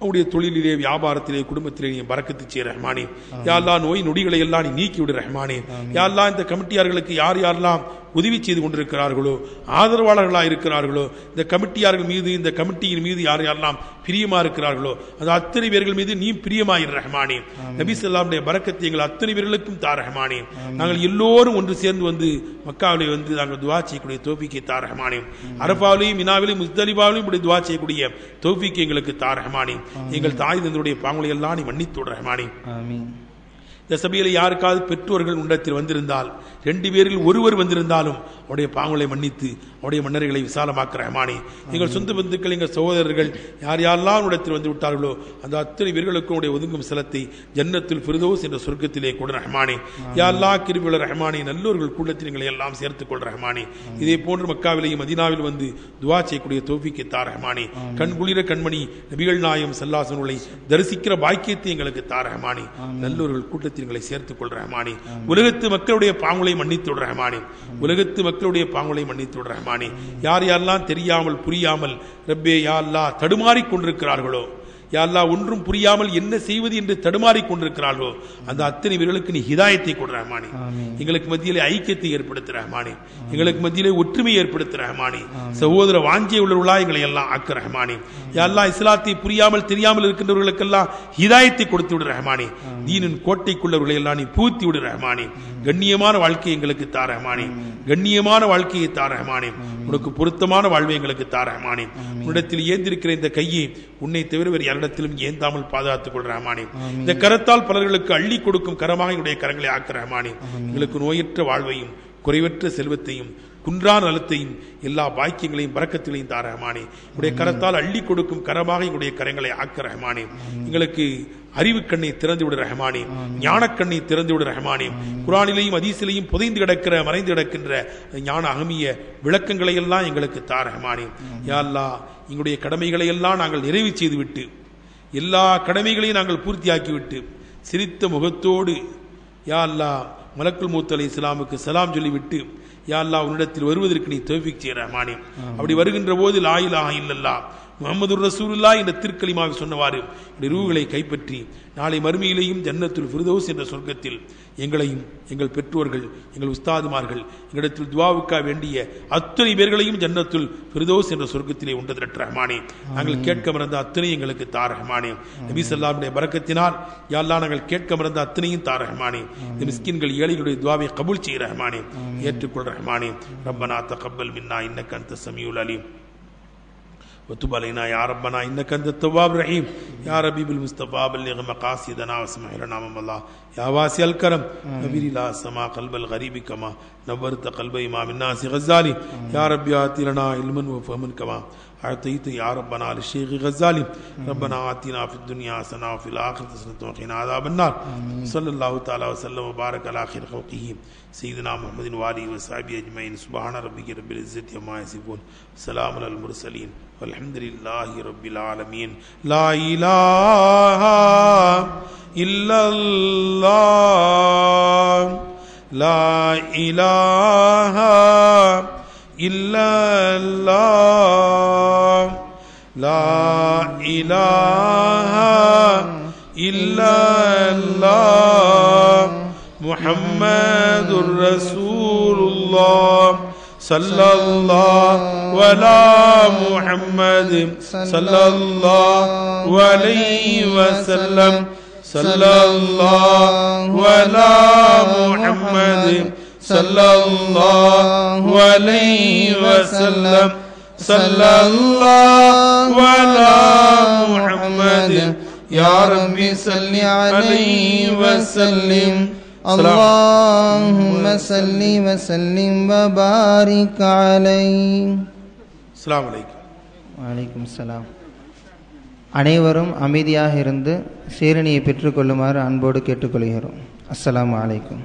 அவருடைய தொழிலிலே வியாபாரத்திலே குடும்பத்திலே நீ பரக்கத்து செய்ய ரஹ்மானே. யா அல்லாஹ் நோய் நொடிகளை எல்லாம் நீ நீக்கி விடு ரஹ்மானே. யா அல்லாஹ் இந்த கமிட்டியார்களுக்கு யார் யாரெல்லாம் உதவி செய்து கொண்டிருக்கிறார்களோ ஆதரவாளர்களாக இருக்கிறார்களோ இந்த கமிட்டியார்கள் மீது இந்த கமிட்டியின் மீது யார் யாரெல்லாம் பிரியமா இருக்கிறார்களோ அந்த அத்தனை பேர்கள் மீது நீ பிரியமாயிரு ரஹ்மானே. நபி ஸல்லல்லாஹு பரக்கத்தை எங்கள் அத்தனை பேர்களுக்கும் தா ரஹ்மானே. நாங்கள் எல்லோரும் ஒன்று சேர்ந்து வந்து மக்காவிலே வந்து நாங்கள் துஆ செய்யக்கூடிய தௌஃபீக்கை தா ரஹ்மானே. அரஃபாவிலையும் மினாவிலையும் முஸ்தலிஃபாவிலையும் இப்படி துஆ செய்யக்கூடிய தௌஃபீக்கை எங்களுக்கு தா ரஹ்மானே. எங்கள் தாய் தந்தையுடைய பாவங்களை எல்லாம் நீ மன்னித்து விடு ரஹ்மானே. ஆமீன். இந்த சபையில் யாருக்காவது பெற்றோர்கள் உண்டத்தில் வந்திருந்தால் 2 பேரில் ஒருவர் வந்திருந்தாலும் அவருடைய பாவங்களை மன்னித்து அவருடைய மன்னர்களை விசாலமாக்க ரஹ்மானே. எங்கள் சொந்த பந்துக்கள், எங்கள் சகோதரர்கள் யார் யாரெல்லாம் உடத்தில் வந்து விட்டார்களோ அந்த அத்தனை பேர்களுக்கும் உடைய ஒதுங்கும் ஸ்தலத்தை ஜன்னத்துல் ஃபிர்தௌஸ் என்ற சொர்க்கத்திலே கொடு ரஹ்மானே. யா அல்லாஹ் கிருபையுள்ள ரஹ்மானே, நல்லோர்கள் கூட்டத்தில் எங்களை எல்லாம் சேர்த்துக் கொள் ரஹ்மானே. இதே போன்று மக்காவிலேயும் மதீனாவில் வந்து துஆ செய்யக்கூடிய தௌஃபீக்கை தா ரஹ்மானே. கண்குளிர கண்மணி நபிகள் நாயகம் ஸல்லல்லாஹு அலைஹி வஸல்லம் தரிசிக்கிற பாக்கியத்தை எங்களுக்கு தா ரஹ்மானே. நல்லோர்கள் கூட்டத்தில் எங்களை சேர்த்துக் கொள் ரஹ்மானே. உலகத்து மக்களுடைய பாவங்களை மன்னித்து விடு ரஹ்மானே. உலகத்து மக்களுடைய பாவங்களை மன்னித்து விடு ரஹ்மானே. யார் யாரெல்லாம் தெரியாமல் புரியாமல் ரப்பே யா அல்லாஹ் தடுமாறிக் கொண்டிருக்கிறார்களோ, யா அல்லாஹ் ஒன்றும் புரியாமல் என்ன செய்வது என்று தடுமாறிக் கொண்டிருக்கிறார்களோ அந்த அத்தனை பேர்களுக்கு நீ ஹிதாயத்தை கொடு ரஹ்மானே. எங்களுக்கு மத்தியிலே ஐக்கியத்தை ஏற்படுத்த ரஹ்மானே. எங்களுக்கு மத்தியிலே ஒற்றுமை ஏற்படுத்த ரஹ்மானே. சகோதர வாஞ்சை உள்ளவர்களா எங்களை எல்லாம் ஆக்க ரஹ்மானே. யா அல்லாஹ் இஸ்லாத்தை புரியாமல் தெரியாமல் இருக்கின்றவர்களுக்கெல்லாம் ஹிதாயத்தை கொடுத்து விடு ரஹ்மானே. தீனின் கோட்டைக்குள்ளவர்களை எல்லாம் நீ பூத்தி விடு ரஹ்மானே. கண்ணியமான வாழ்க்கையை எங்களுக்கு தா ரஹ்மானே. கண்ணியமான வாழ்க்கையை தா ரஹ்மானே. உனக்கு பொருத்தமான வாழ்வை எங்களுக்கு தா ரஹ்மானே. உன்னிடத்தில் ஏந்திருக்கிற இந்த கையை உன்னை தவிர வேறு யாரிடத்திலும் ஏந்தாமல் பாதுகாத்துக் கொள் ரஹ்மானே. இந்த கரத்தால் பலர்களுக்கு அள்ளி கொடுக்கும் கரமாக என்னுடைய கரங்களை ஆக்க ரஹ்மானே. எங்களுக்கு நோயற்ற வாழ்வையும் குறைவற்ற செல்வத்தையும் குன்றா நலத்தையும் எல்லா பாக்கியங்களையும் பரக்கத்திலையும் தா ரஹ்மானே. உடைய கரத்தால் அள்ளி கொடுக்கும் கரமாக எங்களுடைய கரங்களை ஆக்க ரஹ்மானே. எங்களுக்கு அறிவு கண்ணை திறந்து விடு ரஹ்மானே. ஞானக்கண்ணை திறந்து விடு ரஹ்மானே. குர்ஆனிலேயும் ஹதீஸிலேயும் புதைந்து கிடக்கிற மறைந்து கிடக்கின்ற ஞான அகமிய விளக்கங்களை எல்லாம் எங்களுக்கு தா ரஹ்மானே. யா அல்லாஹ் எங்களுடைய கடமைகளை எல்லாம் நாங்கள் நிறைவு செய்துவிட்டு எல்லா கடமைகளையும் நாங்கள் பூர்த்தியாக்கிவிட்டு சிரித்த முகத்தோடு யா அல்லாஹ் மலக்குல் மௌத் அலைஹிஸ்ஸலாமுக்கு சலாம் சொல்லிவிட்டு யா அல்லாஹ் உன்னிடத்தில் வருவதற்கு நீ தௌஃபீக் செய்ய ரஹ்மானே. அப்படி வருகின்ற போது லா இலாஹா இல்லல்லாஹ் முஹம்மதுர் ரசூலுல்லாஹ் என்ற திருக்கலிமாவை சொன்னவாறு ரூகளை கைப்பற்றி நாளை மறுமையிலேயும் ஜன்னத்துல் ஃபிர்தௌஸ் என்ற சொர்க்கத்தில் எங்களையும் எங்கள் பெற்றோர்கள் எங்கள் உஸ்தாதுமார்கள் எங்களிடத்தில் துஆவுக்கா வேண்டிய அத்தனை பேர்களையும் ஜன்னத்துல் ஃபிர்தௌஸ் என்ற சொர்க்கத்திலே உண்டு திரட்ட ரஹ்மானே. நாங்கள் கேட்க மறந்த அத்தனை எங்களுக்கு தா ரஹ்மானே. நபி ஸல்லல்லாஹு அலைஹி பரக்கத்தினால் யா அல்லாஹ் நாங்கள் கேட்க மறந்த அத்தனையும் தா ரஹ்மானே. இந்த மிஸ்கின்கள் ஏழைகளுடைய துஆவை கபூல் செய் ரஹ்மானே. ஏற்றுக்கொள் ரஹ்மானே. ரப்பனா தகப்பல் மின்னா இன்னக அன்த ஸமீஉல் அலீம் وتب علينا يا ربنا إنك أنت التواب الرحيم. يا ربي بالمصطفى بلغ مقاصدنا واسمح لنا من الله يا واسع الكرم. نبيل لا سما قلب الغريب كما نورت قلب إمام الناس غزالي. يا ربي آتي لنا علما وفهما كما أعطيت يا ربنا للشيخ غزالي. ربنا آتنا في الدنيا حسنة وفي الآخرة حسنة وقنا عذاب النار. صلى الله تعالى وسلم وبارك على خير خلقه سيدنا محمد وآله وصحبه أجمعين. سبحان ربك رب العزة عما يصفون سلام على المرسلين والحمد لله رب العالمين. لا إله إلا الله لا إله إلا الله لا إله إلا الله محمد رسول الله صلى الله على محمد صلى الله عليه وسلم صلى الله على محمد صلى الله عليه وسلم صلى الله على محمد يا ربي صل عليه وسلم. اللهم صل وسلم وبارك عليه. அஸ்ஸலாமு அலைக்கும். வலைக்கும் சலாம். அனைவரும் அமைதியாக இருந்து சேரணியை பெற்றுக்கொள்ளுமாறு அன்போடு கேட்டுக்கொள்கிறோம். அஸ்ஸலாமு அலைக்கும்.